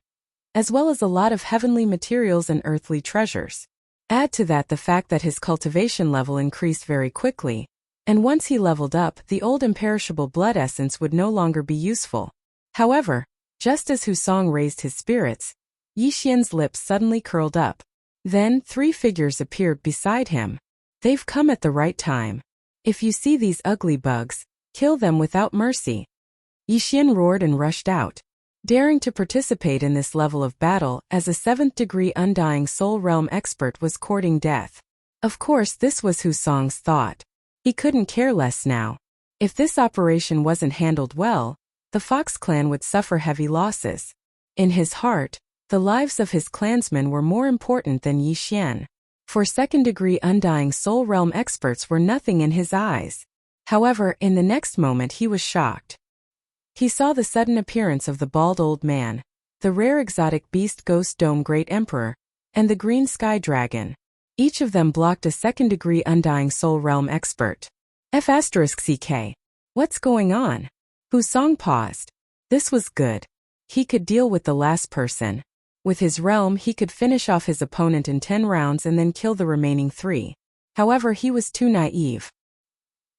as well as a lot of heavenly materials and earthly treasures. Add to that the fact that his cultivation level increased very quickly, and once he leveled up, the old imperishable blood essence would no longer be useful. However, just as Husong raised his spirits, Yixian's lips suddenly curled up. Then 3 figures appeared beside him. They've come at the right time. If you see these ugly bugs, kill them without mercy. Yixian roared and rushed out. Daring to participate in this level of battle as a 7th-degree undying soul realm expert was courting death. Of course, this was Husong's thought. He couldn't care less now. If this operation wasn't handled well, the Fox clan would suffer heavy losses. In his heart, the lives of his clansmen were more important than Yixian. For 2nd-degree undying soul realm experts were nothing in his eyes. However, in the next moment he was shocked. He saw the sudden appearance of the bald old man, the rare exotic beast Ghost Dome Great Emperor, and the green sky dragon. Each of them blocked a 2nd-degree undying soul realm expert. F***CK. What's going on? Husong paused. This was good. He could deal with the last person. With his realm, he could finish off his opponent in 10 rounds and then kill the remaining 3. However, he was too naive.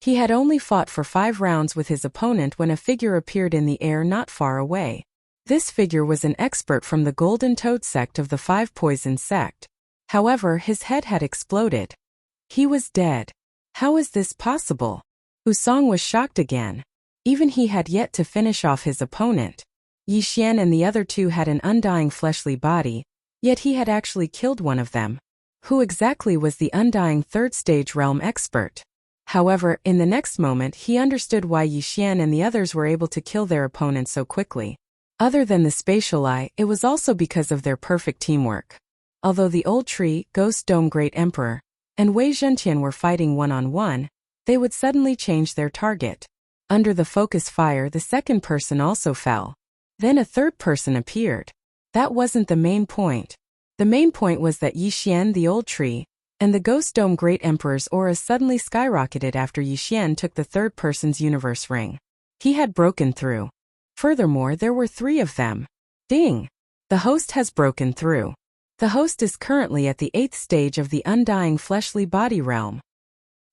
He had only fought for 5 rounds with his opponent when a figure appeared in the air not far away. This figure was an expert from the Golden Toad sect of the 5 Poison sect. However, his head had exploded. He was dead. How is this possible? Husong was shocked again. Even he had yet to finish off his opponent. Yixian and the other 2 had an undying fleshly body, yet he had actually killed one of them. Who exactly was the undying 3rd-stage realm expert? However, in the next moment he understood why Yixian and the others were able to kill their opponent so quickly. Other than the spatial eye, it was also because of their perfect teamwork. Although the old tree, Ghost Dome Great Emperor, and Wei Zhentian were fighting one-on-one, they would suddenly change their target. Under the focus fire, the 2nd person also fell. Then a 3rd person appeared. That wasn't the main point. The main point was that Yixian, the old tree, and the Ghost Dome Great Emperor's auras suddenly skyrocketed after Yixian took the 3rd person's universe ring. He had broken through. Furthermore, there were 3 of them. Ding! The host has broken through. The host is currently at the 8th stage of the undying fleshly body realm.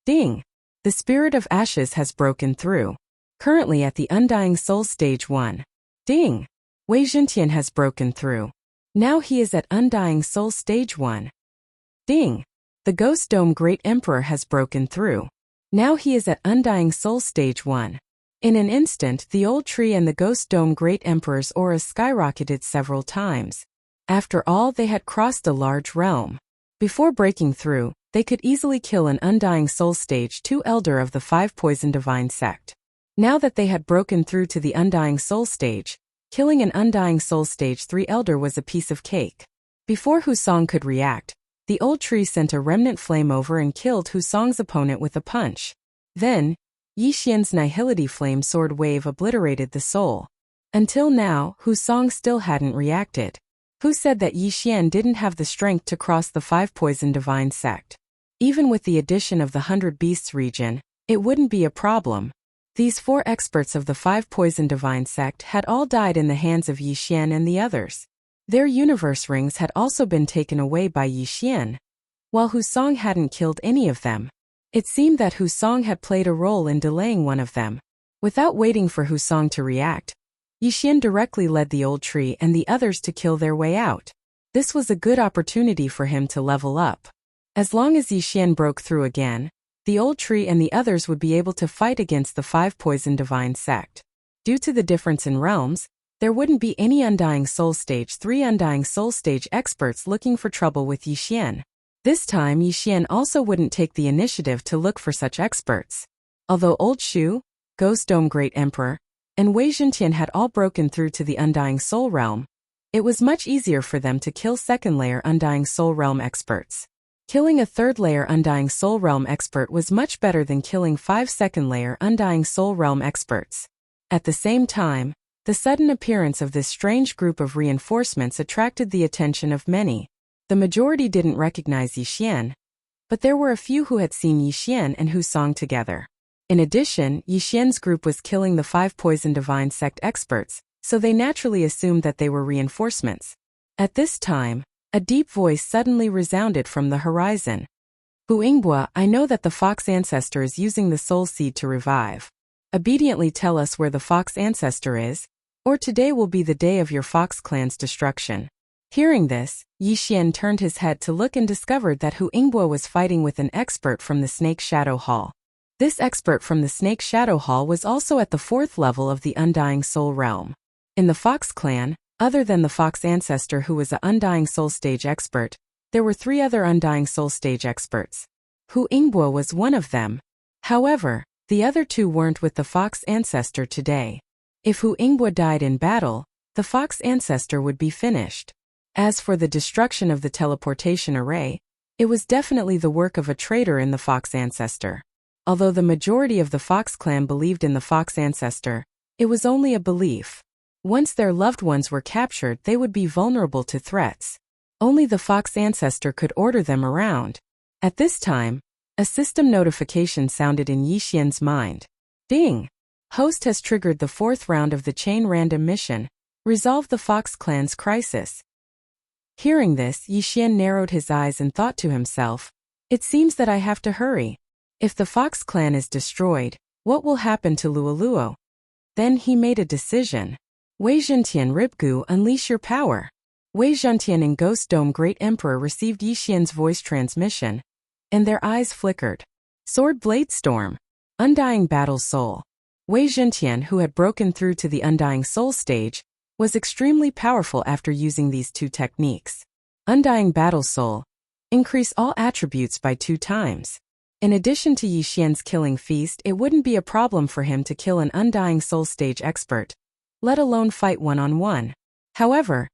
Ding! The spirit of ashes has broken through. Currently at the undying soul stage 1. Ding! Wei Zhentian has broken through. Now he is at undying soul stage 1. Ding! The Ghost Dome Great Emperor has broken through. Now he is at undying soul stage 1. In an instant, the old tree and the Ghost Dome Great Emperor's auras skyrocketed several times. After all, they had crossed a large realm. Before breaking through, they could easily kill an undying soul stage 2 elder of the 5 Poison Divine sect. Now that they had broken through to the undying soul stage, Killing an Undying Soul Stage 3 Elder was a piece of cake. Before Husong could react, the old tree sent a remnant flame over and killed Husong's opponent with a punch. Then, Yi Xian's Nihility Flame Sword Wave obliterated the soul. Until now, Husong still hadn't reacted. Hu said that Yi Xian didn't have the strength to cross the 5 Poison Divine Sect. Even with the addition of the 100 Beasts region, it wouldn't be a problem. These 4 experts of the 5 Poison Divine Sect had all died in the hands of Yi Xian and the others. Their universe rings had also been taken away by Yi Xian, while Husong hadn't killed any of them. It seemed that Husong had played a role in delaying one of them. Without waiting for Husong to react, Yi Xian directly led the old tree and the others to kill their way out. This was a good opportunity for him to level up. As long as Yi Xian broke through again, the old tree and the others would be able to fight against the 5 Poison Divine Sect. Due to the difference in realms, there wouldn't be any Undying Soul Stage 3 Undying Soul Stage experts looking for trouble with Yi Xian. This time Yi Xian also wouldn't take the initiative to look for such experts. Although Old Shu, Ghost Dome Great Emperor, and Wei Zhentian had all broken through to the Undying Soul Realm, it was much easier for them to kill second-layer Undying Soul Realm experts. Killing a third-layer Undying Soul Realm expert was much better than killing 5 second-layer Undying Soul Realm experts. At the same time, the sudden appearance of this strange group of reinforcements attracted the attention of many. The majority didn't recognize Yi Xian, but there were a few who had seen Yi Xian and Husong together. In addition, Yi Xian's group was killing the 5 Poison Divine Sect experts, so they naturally assumed that they were reinforcements. At this time, a deep voice suddenly resounded from the horizon. Hu Yingbua, I know that the Fox Ancestor is using the Soul Seed to revive. Obediently tell us where the Fox Ancestor is, or today will be the day of your Fox clan's destruction. Hearing this, Yi Xian turned his head to look and discovered that Hu Yingbua was fighting with an expert from the Snake Shadow Hall. This expert from the Snake Shadow Hall was also at the 4th level of the Undying Soul Realm. In the Fox clan, other than the Fox Ancestor who was an Undying Soul Stage expert, there were 3 other Undying Soul Stage experts. Hu Yingbua was one of them. However, the other 2 weren't with the Fox Ancestor today. If Hu Yingbua died in battle, the Fox Ancestor would be finished. As for the destruction of the teleportation array, it was definitely the work of a traitor in the Fox Ancestor. Although the majority of the Fox clan believed in the Fox Ancestor, it was only a belief. Once their loved ones were captured, they would be vulnerable to threats. Only the Fox Ancestor could order them around. At this time, a system notification sounded in Yi Xian's mind. Ding! Host has triggered the 4th round of the chain random mission. Resolve the Fox clan's crisis. Hearing this, Yi Xian narrowed his eyes and thought to himself, it seems that I have to hurry. If the Fox clan is destroyed, what will happen to Luoluo? Then he made a decision. Wei Zhentian Ribgu, unleash your power. Wei Zhentian and Ghost Dome Great Emperor received Yi Xian's voice transmission, and their eyes flickered. Sword Blade Storm. Undying Battle Soul. Wei Zhentian, who had broken through to the Undying Soul stage, was extremely powerful after using these 2 techniques. Undying Battle Soul. Increase all attributes by 2 times. In addition to Yi Xian's killing feast, it wouldn't be a problem for him to kill an Undying Soul Stage expert, let alone fight one-on-one. However,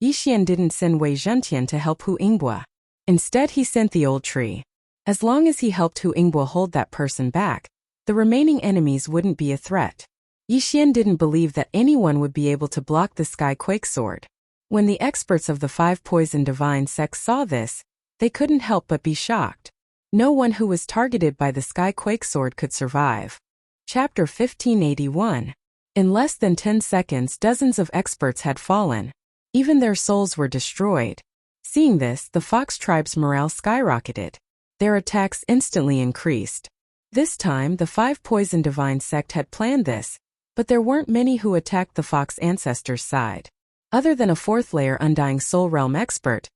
Yi Xian didn't send Wei Zhentian to help Hu Yingbua. Instead he sent the old tree. As long as he helped Hu Yingbua hold that person back, the remaining enemies wouldn't be a threat. Yi Xian didn't believe that anyone would be able to block the Sky Quake Sword. When the experts of the 5 Poison Divine Sects saw this, they couldn't help but be shocked. No one who was targeted by the Sky Quake Sword could survive. Chapter 1581. In less than 10 seconds, dozens of experts had fallen. Even their souls were destroyed. Seeing this, the Fox tribe's morale skyrocketed. Their attacks instantly increased. This time, the 5 Poison Divine Sect had planned this, but there weren't many who attacked the Fox Ancestor's side. Other than a 4th-layer Undying Soul Realm expert,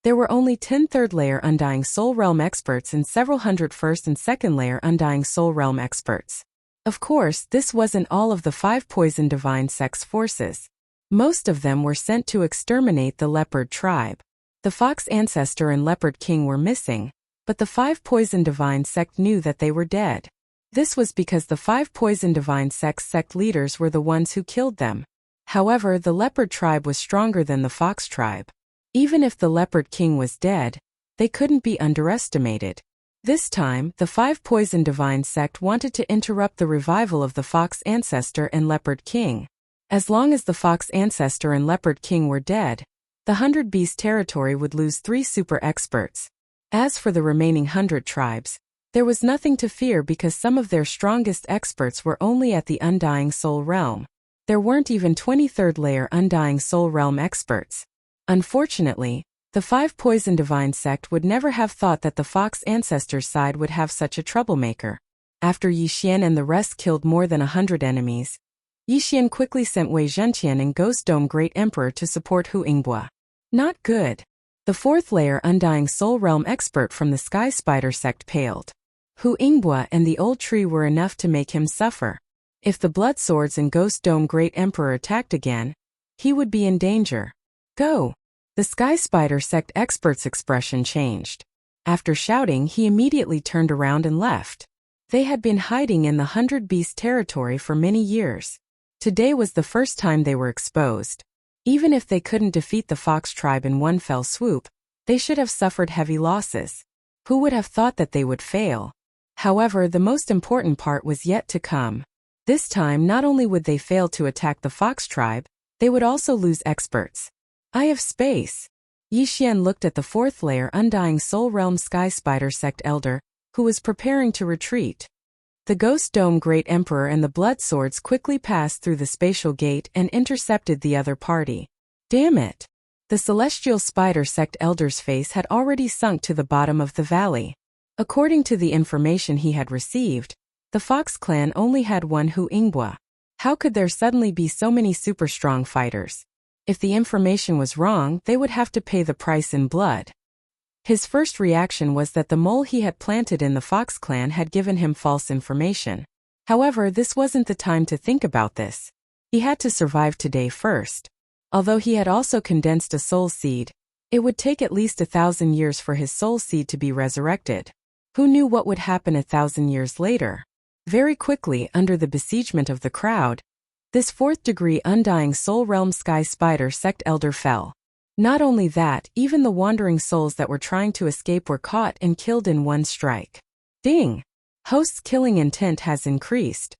there were only 10 3rd-layer Undying Soul Realm experts and several hundred 1st and 2nd-layer Undying Soul Realm experts. Of course, this wasn't all of the 5 Poison Divine Sect's forces. Most of them were sent to exterminate the Leopard tribe. The Fox Ancestor and Leopard King were missing, but the 5 Poison Divine Sect knew that they were dead. This was because the 5 Poison Divine Sect's sect leaders were the ones who killed them. However, the leopard tribe was stronger than the fox tribe. Even if the leopard king was dead, they couldn't be underestimated. This time, the 5 Poison Divine sect wanted to interrupt the revival of the fox ancestor and leopard king. As long as the fox ancestor and leopard king were dead, the 100 Beast territory would lose 3 super experts. As for the remaining 100 tribes, there was nothing to fear because some of their strongest experts were only at the Undying Soul Realm. There weren't even 23rd layer Undying Soul Realm experts. Unfortunately, the 5 Poison Divine sect would never have thought that the fox ancestors side would have such a troublemaker. After Yi Xian and the rest killed more than 100 enemies, Yi Xian quickly sent Wei Zhentian and Ghost Dome Great Emperor to support Hu Yingbua. Not good. The 4th layer Undying Soul Realm expert from the Sky Spider sect paled. Hu Yingbua and the old tree were enough to make him suffer. If the Blood Swords and Ghost Dome Great Emperor attacked again, he would be in danger. Go! The Sky Spider sect expert's expression changed. After shouting, he immediately turned around and left. They had been hiding in the 100 Beast territory for many years. Today was the first time they were exposed. Even if they couldn't defeat the fox tribe in one fell swoop, they should have suffered heavy losses. Who would have thought that they would fail? However, the most important part was yet to come. This time, not only would they fail to attack the fox tribe, they would also lose experts. Eye of Space. Yi Xian looked at the 4th layer Undying Soul Realm Sky Spider sect elder, who was preparing to retreat. The Ghost Dome Great Emperor and the Blood Swords quickly passed through the spatial gate and intercepted the other party. Damn it! The Celestial Spider sect elder's face had already sunk to the bottom of the valley. According to the information he had received, the Fox clan only had one Hu Yingbua. How could there suddenly be so many super strong fighters? If the information was wrong, they would have to pay the price in blood. His first reaction was that the mole he had planted in the Fox clan had given him false information. However, this wasn't the time to think about this. He had to survive today first. Although he had also condensed a soul seed, it would take at least 1,000 years for his soul seed to be resurrected. Who knew what would happen 1,000 years later? Very quickly, under the besiegement of the crowd, this 4th degree Undying Soul Realm Sky Spider sect elder fell. Not only that, even the wandering souls that were trying to escape were caught and killed in one strike. Ding! Host's killing intent has increased.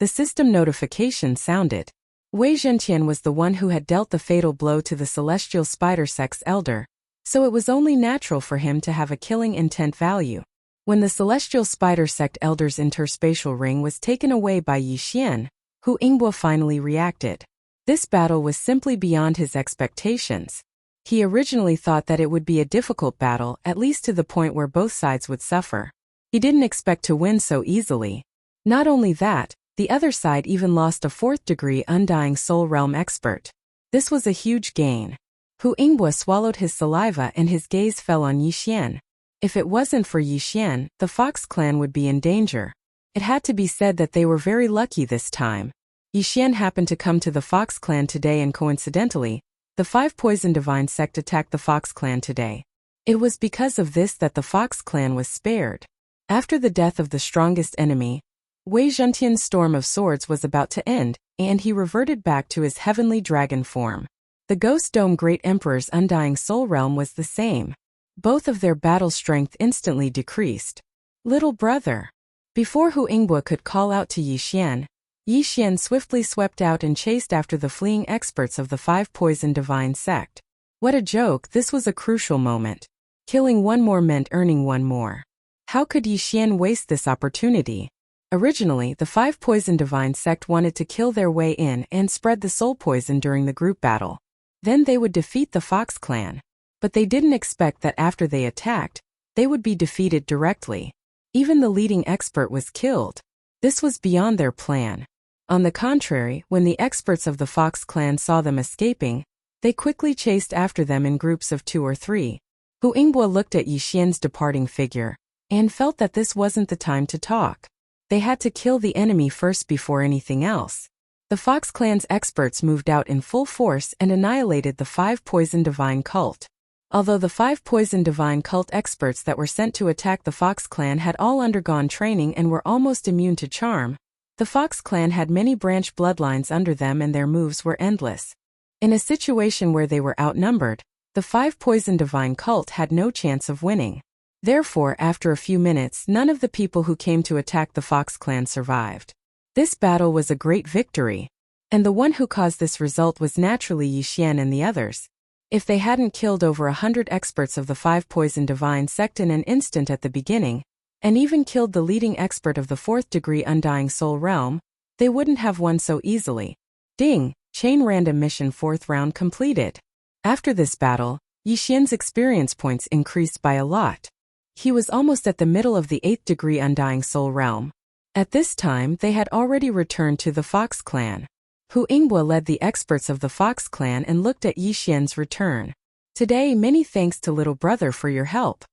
The system notification sounded. Wei Zhentian was the one who had dealt the fatal blow to the Celestial Spider sect's elder, so it was only natural for him to have a killing intent value. When the Celestial Spider sect elder's interspatial ring was taken away by Yi Xian, Hu Yingbua finally reacted. This battle was simply beyond his expectations. He originally thought that it would be a difficult battle, at least to the point where both sides would suffer. He didn't expect to win so easily. Not only that, the other side even lost a 4th degree Undying Soul Realm expert. This was a huge gain. Hu Yingbua swallowed his saliva and his gaze fell on Yi Xian. If it wasn't for Yi Xian, the Fox clan would be in danger. It had to be said that they were very lucky this time. Yi Xian happened to come to the Fox clan today and coincidentally, the 5 Poison Divine sect attacked the Fox clan today. It was because of this that the Fox clan was spared. After the death of the strongest enemy, Wei Zhentian's storm of swords was about to end, and he reverted back to his heavenly dragon form. The Ghost Dome Great Emperor's Undying Soul Realm was the same. Both of their battle strength instantly decreased. Little brother. Before Hu Yingbua could call out to Yi Xian swiftly swept out and chased after the fleeing experts of the 5 Poison Divine sect. What a joke, this was a crucial moment. Killing one more meant earning one more. How could Yi Xian waste this opportunity? Originally, the 5 Poison Divine sect wanted to kill their way in and spread the soul poison during the group battle. Then they would defeat the Fox clan. But they didn't expect that after they attacked, they would be defeated directly. Even the leading expert was killed. This was beyond their plan. On the contrary, when the experts of the Fox clan saw them escaping, they quickly chased after them in groups of 2 or 3. Hu Yingbua looked at Yi Xian's departing figure, and felt that this wasn't the time to talk. They had to kill the enemy first before anything else. The Fox clan's experts moved out in full force and annihilated the 5 Poison Divine cult. Although the 5 Poison Divine cult experts that were sent to attack the Fox clan had all undergone training and were almost immune to charm, The Fox clan had many branch bloodlines under them and their moves were endless. In a situation where they were outnumbered, the 5 Poison Divine cult had no chance of winning. Therefore, after a few minutes, none of the people who came to attack the Fox clan survived. This battle was a great victory. And the one who caused this result was naturally Yi Xian and the others. If they hadn't killed over 100 experts of the 5 Poison Divine sect in an instant at the beginning, and even killed the leading expert of the 4th degree Undying Soul realm, they wouldn't have won so easily. Ding! Chain random mission 4th round completed. After this battle, Yi Xian's experience points increased by a lot. He was almost at the middle of the 8th degree Undying Soul realm. At this time they had already returned to the Fox clan. Hu Yingbua led the experts of the Fox clan and looked at Yi Xian's return. Today many thanks to little brother for your help.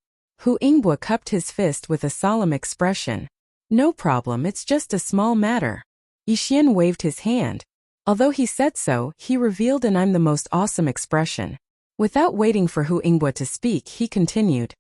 Hu Yingbua cupped his fist with a solemn expression. No problem, it's just a small matter. Yi Xian waved his hand. Although he said so, he revealed an I'm the most awesome expression. Without waiting for Hu Yingbua to speak, he continued.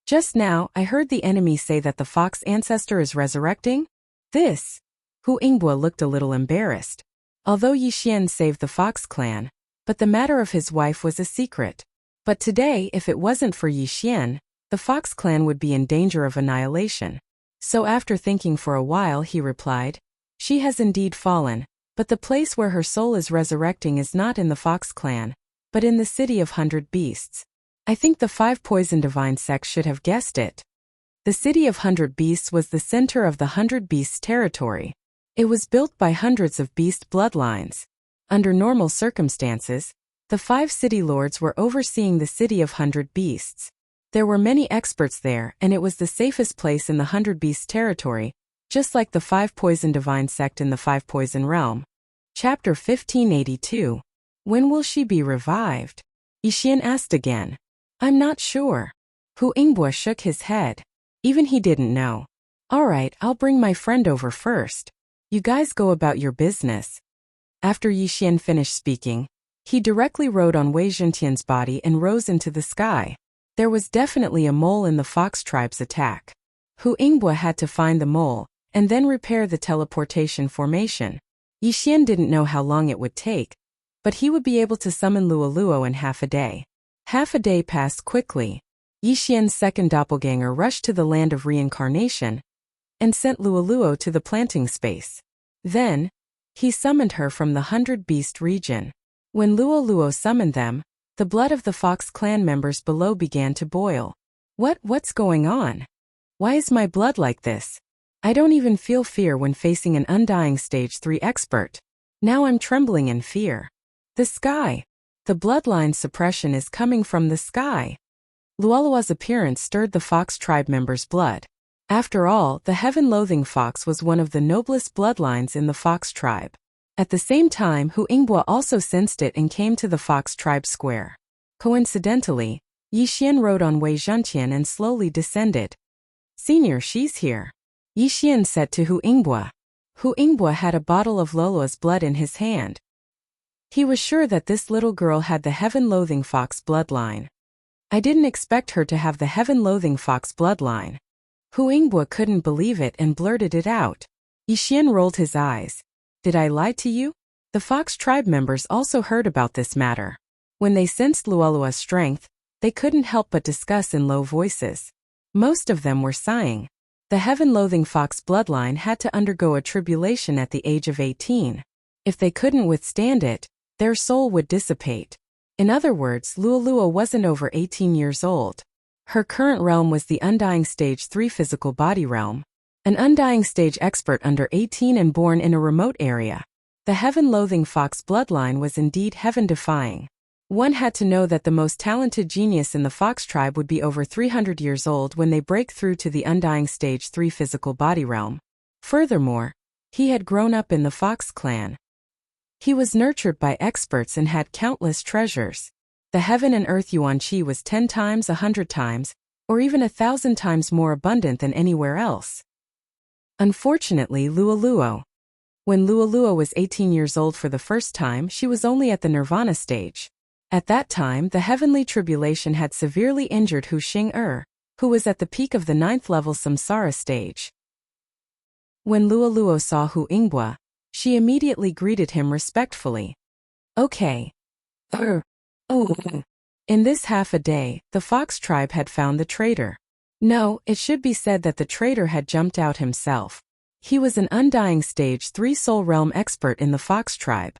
Just now, I heard the enemy say that the Fox ancestor is resurrecting? This? Hu Yingbua looked a little embarrassed. Although Yi Xian saved the Fox clan, but the matter of his wife was a secret. But today, if it wasn't for Yi Xian, the Fox clan would be in danger of annihilation. So after thinking for a while he replied, she has indeed fallen, but the place where her soul is resurrecting is not in the Fox clan, but in the city of 100 Beasts. I think the 5 Poison Divine sects should have guessed it. The city of 100 Beasts was the center of the 100 Beasts territory. It was built by hundreds of beast bloodlines. Under normal circumstances, the 5 city lords were overseeing the city of 100 Beasts. There were many experts there and it was the safest place in the 100 Beasts territory, just like the 5 Poison Divine sect in the 5 Poison realm. Chapter 1582. When will she be revived? Yi Xian asked again. I'm not sure. Hu Yingbua shook his head. Even he didn't know. Alright, I'll bring my friend over first. You guys go about your business. After Yi Xian finished speaking, he directly rode on Wei Zhentian's body and rose into the sky. There was definitely a mole in the Fox tribe's attack. Hu Yingbua had to find the mole, and then repair the teleportation formation. Yi Xian didn't know how long it would take, but he would be able to summon Luoluo in half a day. Half a day passed quickly. Yi Xian's second doppelganger rushed to the land of reincarnation and sent Luoluo to the planting space. Then, he summoned her from the 100 Beast region. When Luoluo summoned them, the blood of the Fox clan members below began to boil. What's going on? Why is my blood like this? I don't even feel fear when facing an undying stage 3 expert. Now I'm trembling in fear. The sky. The bloodline suppression is coming from the sky. Luoluo's appearance stirred the Fox tribe members' blood. After all, the heaven-loathing Fox was one of the noblest bloodlines in the Fox tribe. At the same time, Hu Yingbua also sensed it and came to the Fox tribe square. Coincidentally, Yi Xian rode on Wei Zhentian and slowly descended. Senior, she's here. Yi Xian said to Hu Yingbua. Hu Yingbua had a bottle of Luoluo's blood in his hand. He was sure that this little girl had the heaven-loathing Fox bloodline. I didn't expect her to have the heaven-loathing Fox bloodline. Hu Yingbua couldn't believe it and blurted it out. Yi Xian rolled his eyes. Did I lie to you? The Fox tribe members also heard about this matter. When they sensed Luoluo's strength, they couldn't help but discuss in low voices. Most of them were sighing. The heaven-loathing Fox bloodline had to undergo a tribulation at the age of 18. If they couldn't withstand it, their soul would dissipate. In other words, Luoluo wasn't over 18 years old. Her current realm was the Undying Stage 3 physical body realm. An Undying Stage expert under 18 and born in a remote area. The heaven-loathing Fox bloodline was indeed heaven-defying. One had to know that the most talented genius in the Fox tribe would be over 300 years old when they break through to the Undying Stage 3 physical body realm. Furthermore, he had grown up in the Fox clan. He was nurtured by experts and had countless treasures. The heaven and earth yuan qi was 10 times, 100 times, or even 1,000 times more abundant than anywhere else. Unfortunately, Luoluo. When Luoluo was 18 years old for the first time, she was only at the nirvana stage. At that time, the heavenly tribulation had severely injured Hu Xing-er, who was at the peak of the 9th level samsara stage. When Luoluo saw Hu Ingwa, she immediately greeted him respectfully. Okay. Oh. In this half a day, the fox tribe had found the traitor. No, it should be said that the traitor had jumped out himself. He was an undying stage 3 soul realm expert in the fox tribe.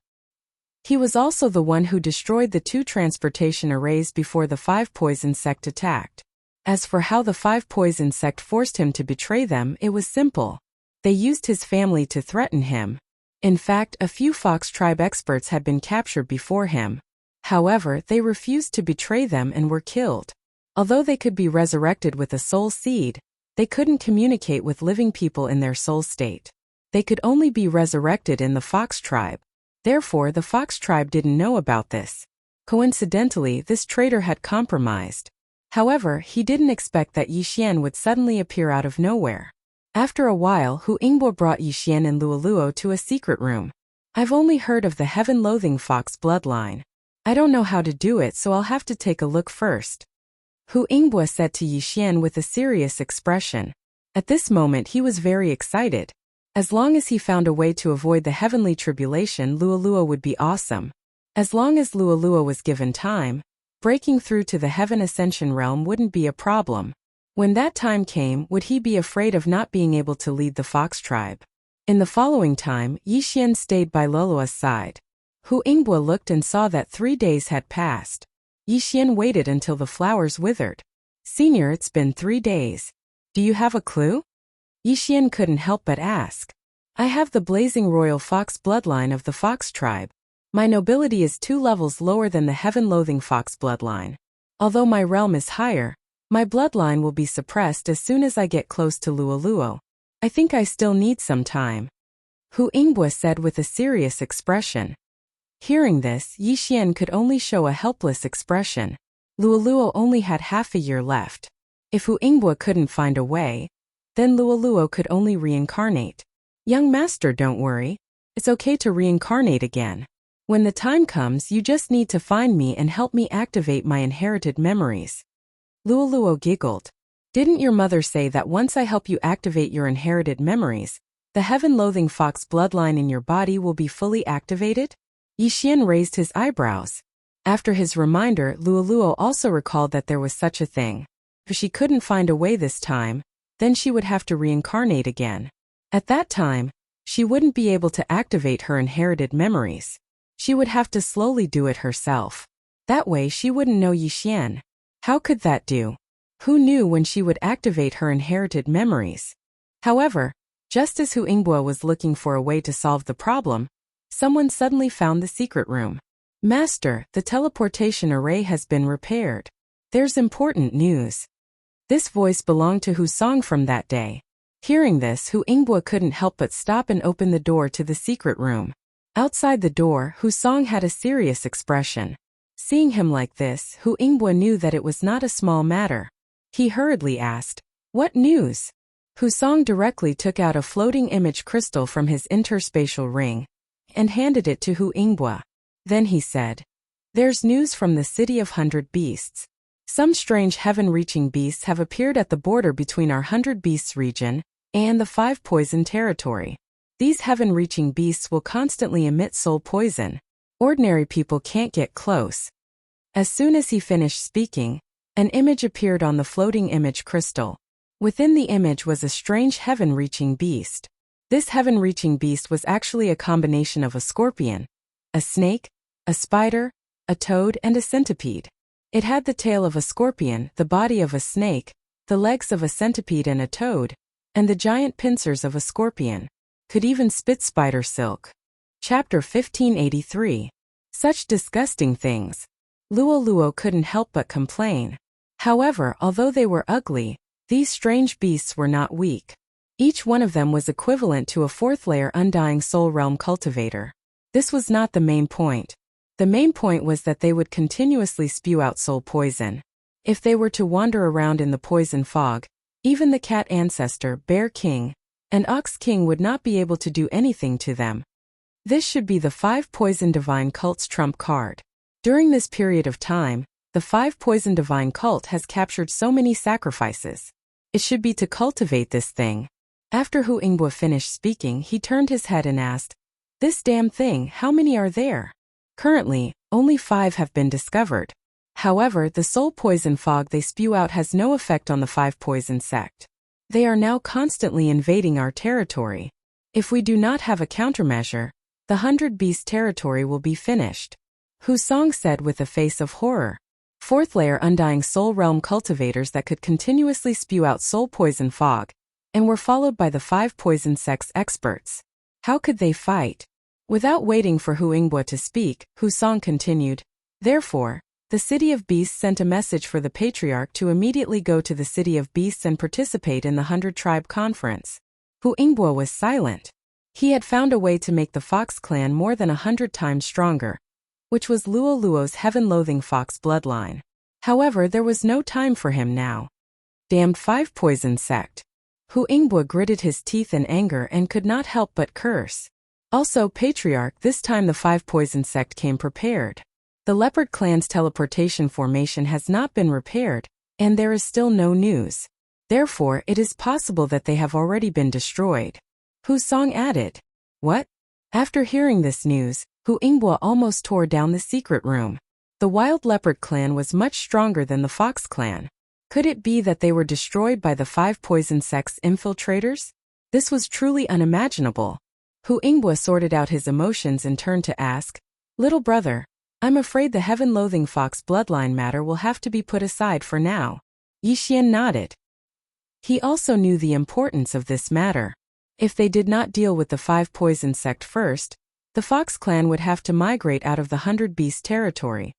He was also the one who destroyed the 2 transportation arrays before the 5 poison sect attacked. As for how the 5 poison sect forced him to betray them, it was simple. They used his family to threaten him. In fact, a few fox tribe experts had been captured before him. However, they refused to betray them and were killed. Although they could be resurrected with a soul seed, they couldn't communicate with living people in their soul state. They could only be resurrected in the fox tribe. Therefore, the fox tribe didn't know about this. Coincidentally, this traitor had compromised. However, he didn't expect that Yixian would suddenly appear out of nowhere. After a while, Hu Ingbo brought Yixian and Luoluo to a secret room. I've only heard of the heaven-loathing fox bloodline. I don't know how to do it, so I'll have to take a look first. Hu Ingbo said to Yixian with a serious expression. At this moment he was very excited. As long as he found a way to avoid the heavenly tribulation, Luoluo would be awesome. As long as Luoluo was given time, breaking through to the heaven ascension realm wouldn't be a problem. When that time came, would he be afraid of not being able to lead the fox tribe? In the following time, Yixian stayed by Luoluo's side. Hu Ingbo looked and saw that 3 days had passed. Yixian waited until the flowers withered. Senior, it's been 3 days. Do you have a clue? Yixian couldn't help but ask. I have the blazing royal fox bloodline of the fox tribe. My nobility is 2 levels lower than the heaven-loathing fox bloodline. Although my realm is higher, my bloodline will be suppressed as soon as I get close to Luoluo. I think I still need some time. Hu Ingbo said with a serious expression. Hearing this, Yixian could only show a helpless expression. Luoluo only had half a year left. If Hu Ingbo couldn't find a way, then Luoluo could only reincarnate. Young master, don't worry. It's okay to reincarnate again. When the time comes, you just need to find me and help me activate my inherited memories. Luoluo giggled. Didn't your mother say that once I help you activate your inherited memories, the heaven-loathing fox bloodline in your body will be fully activated? Yixian raised his eyebrows. After his reminder, Luoluo also recalled that there was such a thing. If she couldn't find a way this time, then she would have to reincarnate again. At that time, she wouldn't be able to activate her inherited memories. She would have to slowly do it herself. That way she wouldn't know Yixian. How could that do? Who knew when she would activate her inherited memories? However, just as Hu Ingbo was looking for a way to solve the problem, someone suddenly found the secret room. Master, the teleportation array has been repaired. There's important news. This voice belonged to Hu Song from that day. Hearing this, Hu Ingbo couldn't help but stop and open the door to the secret room. Outside the door, Hu Song had a serious expression. Seeing him like this, Hu Ingbo knew that it was not a small matter. He hurriedly asked, "What news?" Hu Song directly took out a floating image crystal from his interspatial ring and handed it to Hu Ingbo. Then he said, "There's news from the City of 100 Beasts. Some strange heaven-reaching beasts have appeared at the border between our 100 Beasts region and the 5 poison territory. These heaven-reaching beasts will constantly emit soul poison. Ordinary people can't get close." As soon as he finished speaking, an image appeared on the floating image crystal. Within the image was a strange heaven-reaching beast. This heaven-reaching beast was actually a combination of a scorpion, a snake, a spider, a toad, and a centipede. It had the tail of a scorpion, the body of a snake, the legs of a centipede and a toad, and the giant pincers of a scorpion. Could even spit spider silk. Chapter 1583. Such disgusting things. Luoluo couldn't help but complain. However, although they were ugly, these strange beasts were not weak. Each one of them was equivalent to a 4th-layer undying soul realm cultivator. This was not the main point. The main point was that they would continuously spew out soul poison. If they were to wander around in the poison fog, even the cat ancestor, bear king, and ox king would not be able to do anything to them. This should be the 5 poison divine cult's trump card. During this period of time, the 5 poison divine cult has captured so many sacrifices. It should be to cultivate this thing. After Hu Yingbo finished speaking, he turned his head and asked, "This damn thing, how many are there?" Currently, only 5 have been discovered. However, the soul poison fog they spew out has no effect on the 5 poison sect. They are now constantly invading our territory. If we do not have a countermeasure, the 100 Beast territory will be finished. Hu Song said with a face of horror. 4th layer Undying Soul Realm cultivators that could continuously spew out soul poison fog, and were followed by the 5 poison sects experts. How could they fight? Without waiting for Hu Yingbo to speak, Hu Song continued, "Therefore, the City of Beasts sent a message for the Patriarch to immediately go to the City of Beasts and participate in the 100 Tribe Conference." Hu Yingbo was silent. He had found a way to make the Fox clan more than 100 times stronger, which was Luo Luo's heaven-loathing Fox bloodline. However, there was no time for him now. Damned 5 poison sect. Hu Yingbo gritted his teeth in anger and could not help but curse. Also, Patriarch, this time the 5 poison sect came prepared. The Leopard clan's teleportation formation has not been repaired, and there is still no news. Therefore, it is possible that they have already been destroyed. Hu Song added. What? After hearing this news, Hu Yingbo almost tore down the secret room. The Wild Leopard clan was much stronger than the Fox clan. Could it be that they were destroyed by the 5 poison sect's infiltrators? This was truly unimaginable. Hu Yingbo sorted out his emotions and turned to ask, "Little brother, I'm afraid the heaven-loathing Fox bloodline matter will have to be put aside for now." Yixian nodded. He also knew the importance of this matter. If they did not deal with the 5 poison sect first, the Fox clan would have to migrate out of the 100 Beast territory.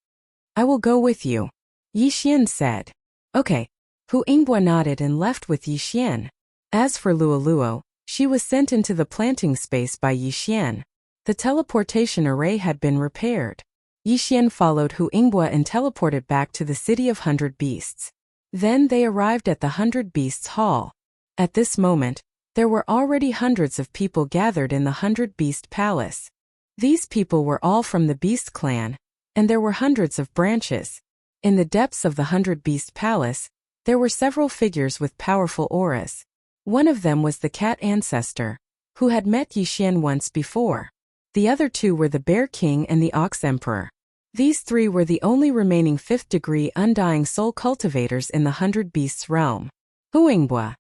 "I will go with you," Yixian said. Okay. Hu Yingbo nodded and left with Yixian. As for Luo Luo, she was sent into the planting space by Yixian. The teleportation array had been repaired. Yixian followed Hu Yingbo and teleported back to the City of 100 Beasts. Then they arrived at the 100 Beasts Hall. At this moment, there were already hundreds of people gathered in the 100 Beast Palace. These people were all from the Beast clan, and there were hundreds of branches. In the depths of the 100 Beast Palace, there were several figures with powerful auras. One of them was the Cat Ancestor, who had met Yixian once before. The other 2 were the Bear King and the Ox Emperor. These 3 were the only remaining 5th-degree Undying Soul cultivators in the 100 Beasts realm. Hu Yingbo,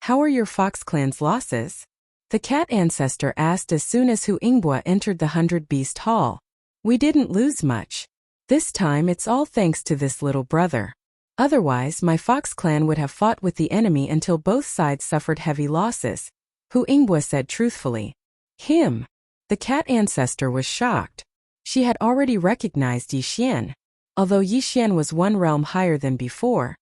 how are your Fox clan's losses? The Cat Ancestor asked as soon as Hu Yingbo entered the 100 Beast Hall. We didn't lose much. This time it's all thanks to this little brother. Otherwise, my Fox clan would have fought with the enemy until both sides suffered heavy losses, Hu Yingbo said truthfully. Him. The Cat Ancestor was shocked. She had already recognized Yixian. Although Yixian was 1 realm higher than before,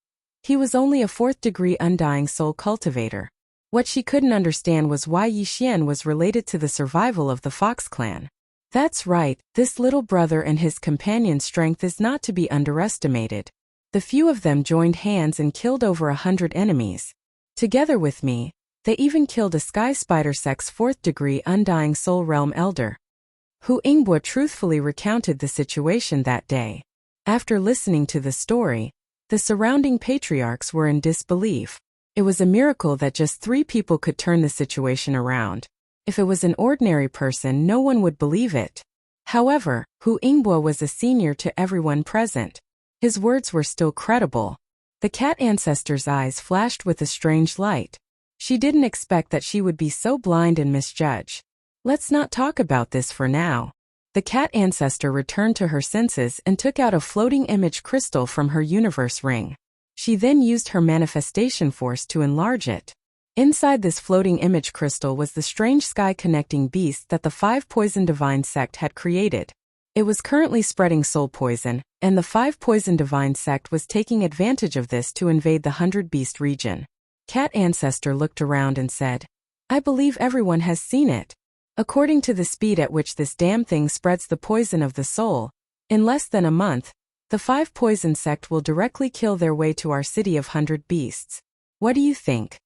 he was only a 4th-degree Undying Soul cultivator. What she couldn't understand was why Yixian was related to the survival of the Fox clan. That's right, this little brother and his companion's strength is not to be underestimated. The few of them joined hands and killed over 100 enemies. Together with me, they even killed a Sky Spider Sect's 4th-degree Undying Soul Realm Elder. Hu Yingbo truthfully recounted the situation that day. After listening to the story, the surrounding patriarchs were in disbelief. It was a miracle that just 3 people could turn the situation around. If it was an ordinary person, no one would believe it. However, Hu Yingbo was a senior to everyone present. His words were still credible. The Cat Ancestor's eyes flashed with a strange light. She didn't expect that she would be so blind and misjudge. Let's not talk about this for now. The Cat Ancestor returned to her senses and took out a floating image crystal from her universe ring. She then used her manifestation force to enlarge it. Inside this floating image crystal was the strange sky-connecting beast that the 5 Poison Divine sect had created. It was currently spreading soul poison, and the 5 Poison Divine sect was taking advantage of this to invade the 100 Beast region. Cat Ancestor looked around and said, I believe everyone has seen it. According to the speed at which this damn thing spreads the poison of the soul, in less than a month, the 5 Poison sect will directly kill their way to our city of 100 beasts. What do you think?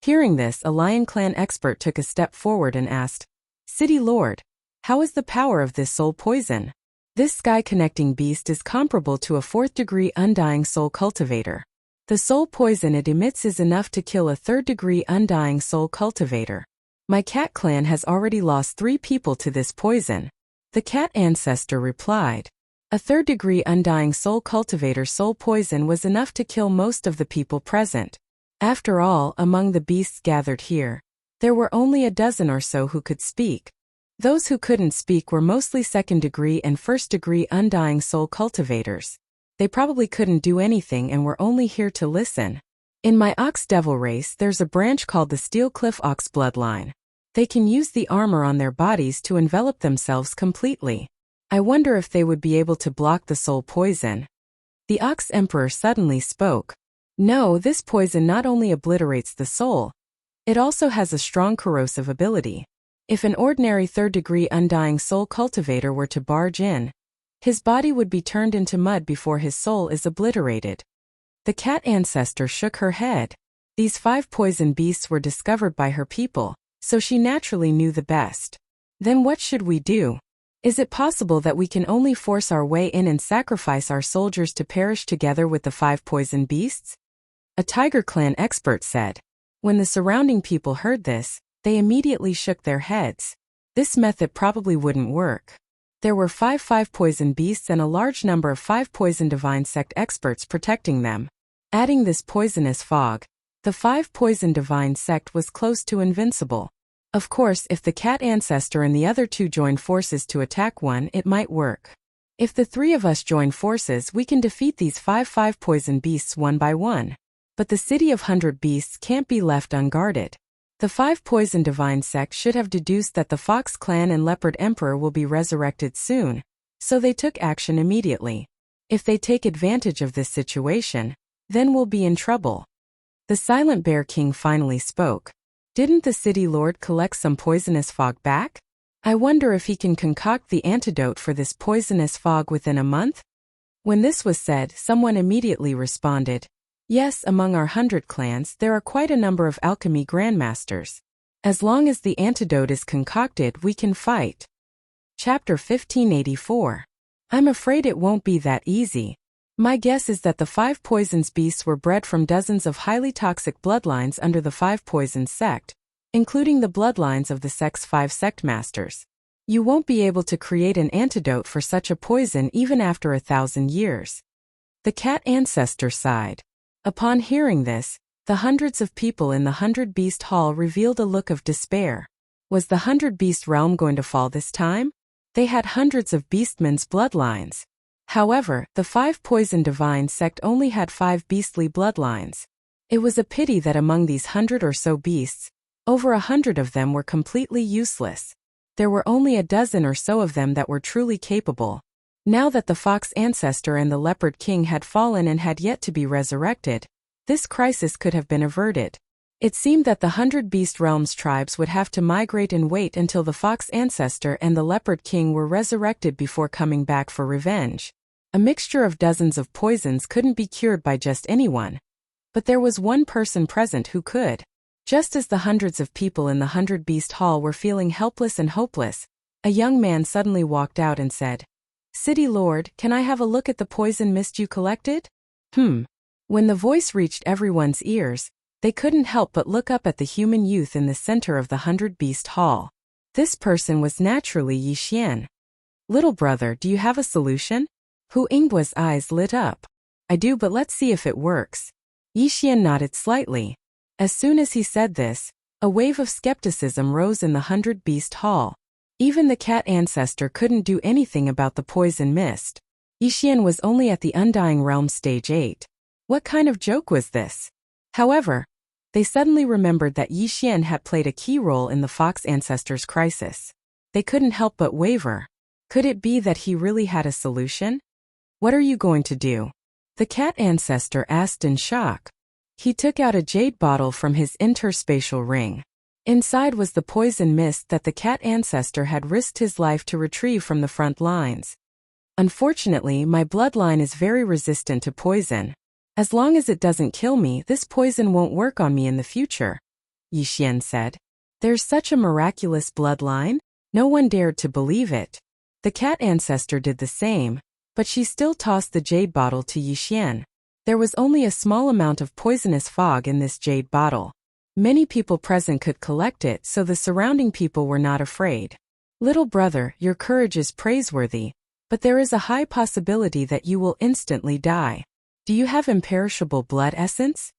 Hearing this, a Lion Clan expert took a step forward and asked, City Lord, how is the power of this soul poison? This sky-connecting beast is comparable to a 4th-degree Undying Soul cultivator. The soul poison it emits is enough to kill a third-degree undying soul cultivator. My cat clan has already lost 3 people to this poison. The cat ancestor replied. A third-degree undying soul cultivator soul poison was enough to kill most of the people present. After all, among the beasts gathered here, there were only a dozen or so who could speak. Those who couldn't speak were mostly second-degree and first-degree undying soul cultivators. They probably couldn't do anything and were only here to listen. In my ox devil race, there's a branch called the Steel Cliff Ox bloodline. They can use the armor on their bodies to envelop themselves completely. I wonder if they would be able to block the soul poison. The Ox Emperor suddenly spoke. No, this poison not only obliterates the soul, it also has a strong corrosive ability. If an ordinary third-degree undying soul cultivator were to barge in, his body would be turned into mud before his soul is obliterated. The cat ancestor shook her head. These 5 poison beasts were discovered by her people, so she naturally knew the best. Then what should we do? Is it possible that we can only force our way in and sacrifice our soldiers to perish together with the 5 poison beasts? A Tiger Clan expert said. When the surrounding people heard this, they immediately shook their heads. This method probably wouldn't work. There were 5 poison beasts and a large number of 5 poison divine sect experts protecting them. Adding this poisonous fog, the 5 poison divine sect was close to invincible. Of course, if the cat ancestor and the other 2 joined forces to attack one, it might work. If the 3 of us join forces, we can defeat these 5 poison beasts one by one. But the city of 100 beasts can't be left unguarded. The 5 poison divine sect should have deduced that the Fox Clan and Leopard Emperor will be resurrected soon, so they took action immediately. If they take advantage of this situation, then we'll be in trouble. The Silent Bear King finally spoke. Didn't the city lord collect some poisonous fog back? I wonder if he can concoct the antidote for this poisonous fog within a month? When this was said, someone immediately responded. Yes, among our 100 clans, there are quite a number of alchemy grandmasters. As long as the antidote is concocted, we can fight. Chapter 1584. I'm afraid it won't be that easy. My guess is that the 5 poisons beasts were bred from dozens of highly toxic bloodlines under the 5 poisons sect, including the bloodlines of the sect's 5 sect masters. You won't be able to create an antidote for such a poison even after 1,000 years. The cat ancestor sighed. Upon hearing this, the hundreds of people in the 100 Beast Hall revealed a look of despair. Was the 100 Beast realm going to fall this time? They had hundreds of beastmen's bloodlines. However, the 5 poison divine sect only had 5 beastly bloodlines. It was a pity that among these 100 or so beasts, over 100 of them were completely useless. There were only a dozen or so of them that were truly capable. Now that the Fox Ancestor and the Leopard King had fallen and had yet to be resurrected, this crisis could have been averted. It seemed that the 100 Beast Realms tribes would have to migrate and wait until the Fox Ancestor and the Leopard King were resurrected before coming back for revenge. A mixture of dozens of poisons couldn't be cured by just anyone. But there was one person present who could. Just as the hundreds of people in the 100 Beast Hall were feeling helpless and hopeless, a young man suddenly walked out and said, "City Lord, can I have a look at the poison mist you collected?" When the voice reached everyone's ears, they couldn't help but look up at the human youth in the center of the 100 Beast Hall. This person was naturally Yi Xian. "Little brother, do you have a solution?" Hu Yingguo's eyes lit up. "I do, but let's see if it works." Yi Xian nodded slightly. As soon as he said this, a wave of skepticism rose in the 100 Beast Hall. Even the cat ancestor couldn't do anything about the poison mist. Yi Xian was only at the Undying Realm Stage 8. What kind of joke was this? However, they suddenly remembered that Yi Xian had played a key role in the Fox Ancestor's crisis. They couldn't help but waver. Could it be that he really had a solution? "What are you going to do?" the cat ancestor asked in shock. He took out a jade bottle from his interspatial ring. Inside was the poison mist that the cat ancestor had risked his life to retrieve from the front lines. "Unfortunately, my bloodline is very resistant to poison. As long as it doesn't kill me, this poison won't work on me in the future," Yi Xian said. "There's such a miraculous bloodline?" No one dared to believe it. The cat ancestor did the same, but she still tossed the jade bottle to Yi Xian. There was only a small amount of poisonous fog in this jade bottle. Many people present could collect it, so the surrounding people were not afraid. Little brother, your courage is praiseworthy, but there is a high possibility that you will instantly die. Do you have imperishable blood essence?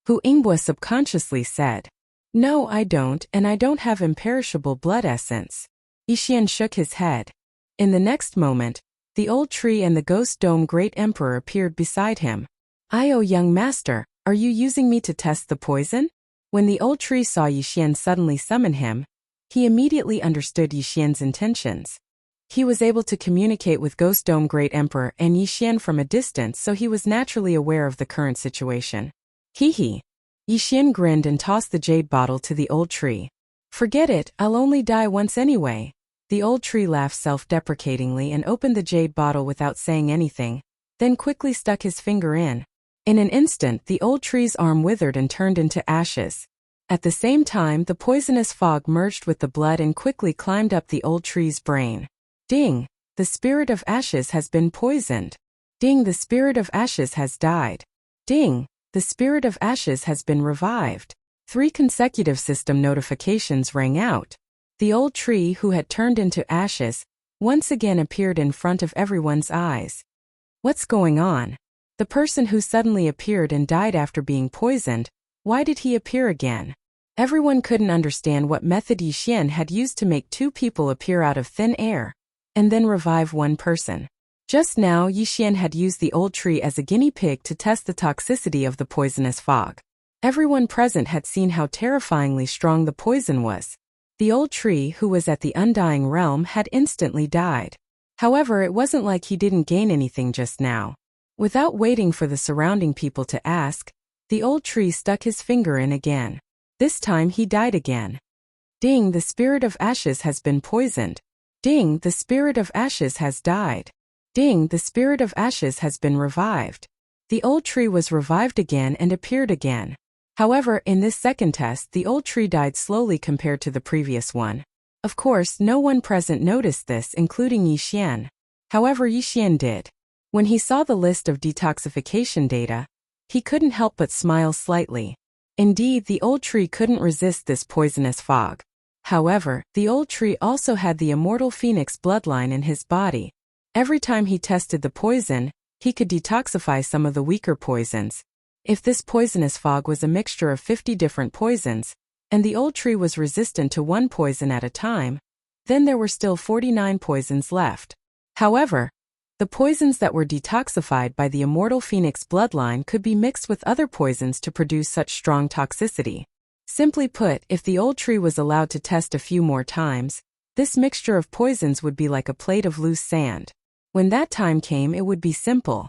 Hu Yingbue subconsciously said. No, I don't, and I don't have imperishable blood essence. Yixian shook his head. In the next moment, the old tree and the ghost dome great emperor appeared beside him. Young master, are you using me to test the poison? When the old tree saw Yixian suddenly summon him, he immediately understood Yixian's intentions. He was able to communicate with Ghost Dome Great Emperor and Yixian from a distance, so he was naturally aware of the current situation. Hee. Yixian grinned and tossed the jade bottle to the old tree. Forget it, I'll only die once anyway. The old tree laughed self-deprecatingly and opened the jade bottle without saying anything, then quickly stuck his finger in. In an instant, the old tree's arm withered and turned into ashes. At the same time, the poisonous fog merged with the blood and quickly climbed up the old tree's brain. Ding! The spirit of ashes has been poisoned. Ding! The spirit of ashes has died. Ding! The spirit of ashes has been revived. 3 consecutive system notifications rang out. The old tree, who had turned into ashes, once again appeared in front of everyone's eyes. What's going on? The person who suddenly appeared and died after being poisoned, why did he appear again? Everyone couldn't understand what method Yixian had used to make 2 people appear out of thin air, and then revive one person. Just now, Yixian had used the old tree as a guinea pig to test the toxicity of the poisonous fog. Everyone present had seen how terrifyingly strong the poison was. The old tree, who was at the Undying Realm, had instantly died. However, it wasn't like he didn't gain anything just now. Without waiting for the surrounding people to ask, the old tree stuck his finger in again. This time he died again. Ding! The spirit of ashes has been poisoned. Ding! The spirit of ashes has died. Ding! The spirit of ashes has been revived. The old tree was revived again and appeared again. However, in this second test, the old tree died slowly compared to the previous one. Of course, no one present noticed this, including Yixian. However, Yixian did. When he saw the list of detoxification data, he couldn't help but smile slightly. Indeed, the old tree couldn't resist this poisonous fog. However, the old tree also had the immortal phoenix bloodline in his body. Every time he tested the poison, he could detoxify some of the weaker poisons. If this poisonous fog was a mixture of 50 different poisons, and the old tree was resistant to 1 poison at a time, then there were still 49 poisons left. However, the poisons that were detoxified by the immortal phoenix bloodline could be mixed with other poisons to produce such strong toxicity. Simply put, if the old tree was allowed to test a few more times, this mixture of poisons would be like a plate of loose sand. When that time came, it would be simple.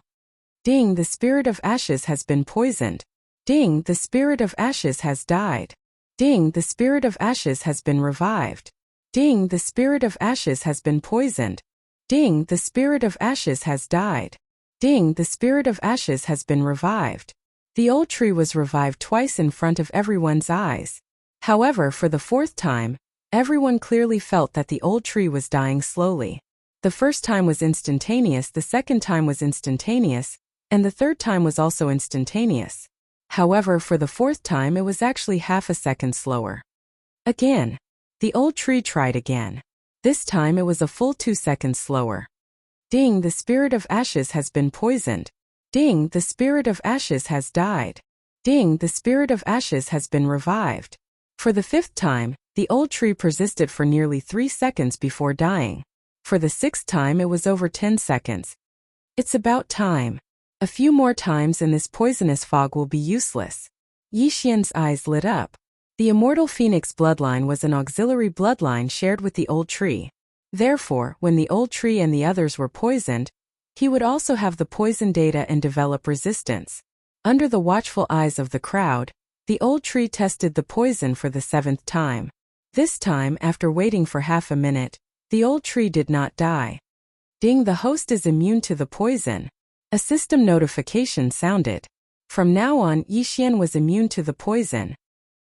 Ding! The spirit of ashes has been poisoned. Ding! The spirit of ashes has died. Ding! The spirit of ashes has been revived. Ding! The spirit of ashes has been poisoned. Ding! The spirit of ashes has died. Ding! The spirit of ashes has been revived. The old tree was revived twice in front of everyone's eyes. However, for the 4th time, everyone clearly felt that the old tree was dying slowly. The first time was instantaneous, the second time was instantaneous, and the third time was also instantaneous. However, for the 4th time it was actually half a second slower. Again. The old tree tried again. This time it was a full 2 seconds slower. Ding! The spirit of ashes has been poisoned. Ding! The spirit of ashes has died. Ding! The spirit of ashes has been revived. For the 5th time, the old tree persisted for nearly 3 seconds before dying. For the 6th time it was over 10 seconds. It's about time. A few more times and this poisonous fog will be useless. Yixian's eyes lit up. The immortal phoenix bloodline was an auxiliary bloodline shared with the old tree. Therefore, when the old tree and the others were poisoned, he would also have the poison data and develop resistance. Under the watchful eyes of the crowd, the old tree tested the poison for the 7th time. This time, after waiting for half a minute, the old tree did not die. Ding! The host is immune to the poison. A system notification sounded. From now on, Yixian was immune to the poison.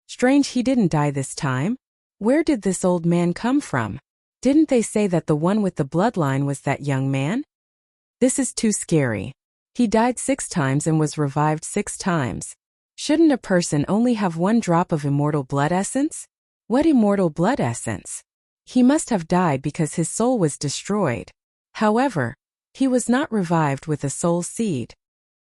Strange, he didn't die this time? Where did this old man come from? Didn't they say that the one with the bloodline was that young man? This is too scary. He died 6 times and was revived 6 times. Shouldn't a person only have 1 drop of immortal blood essence? What immortal blood essence? He must have died because his soul was destroyed. However, he was not revived with a soul seed.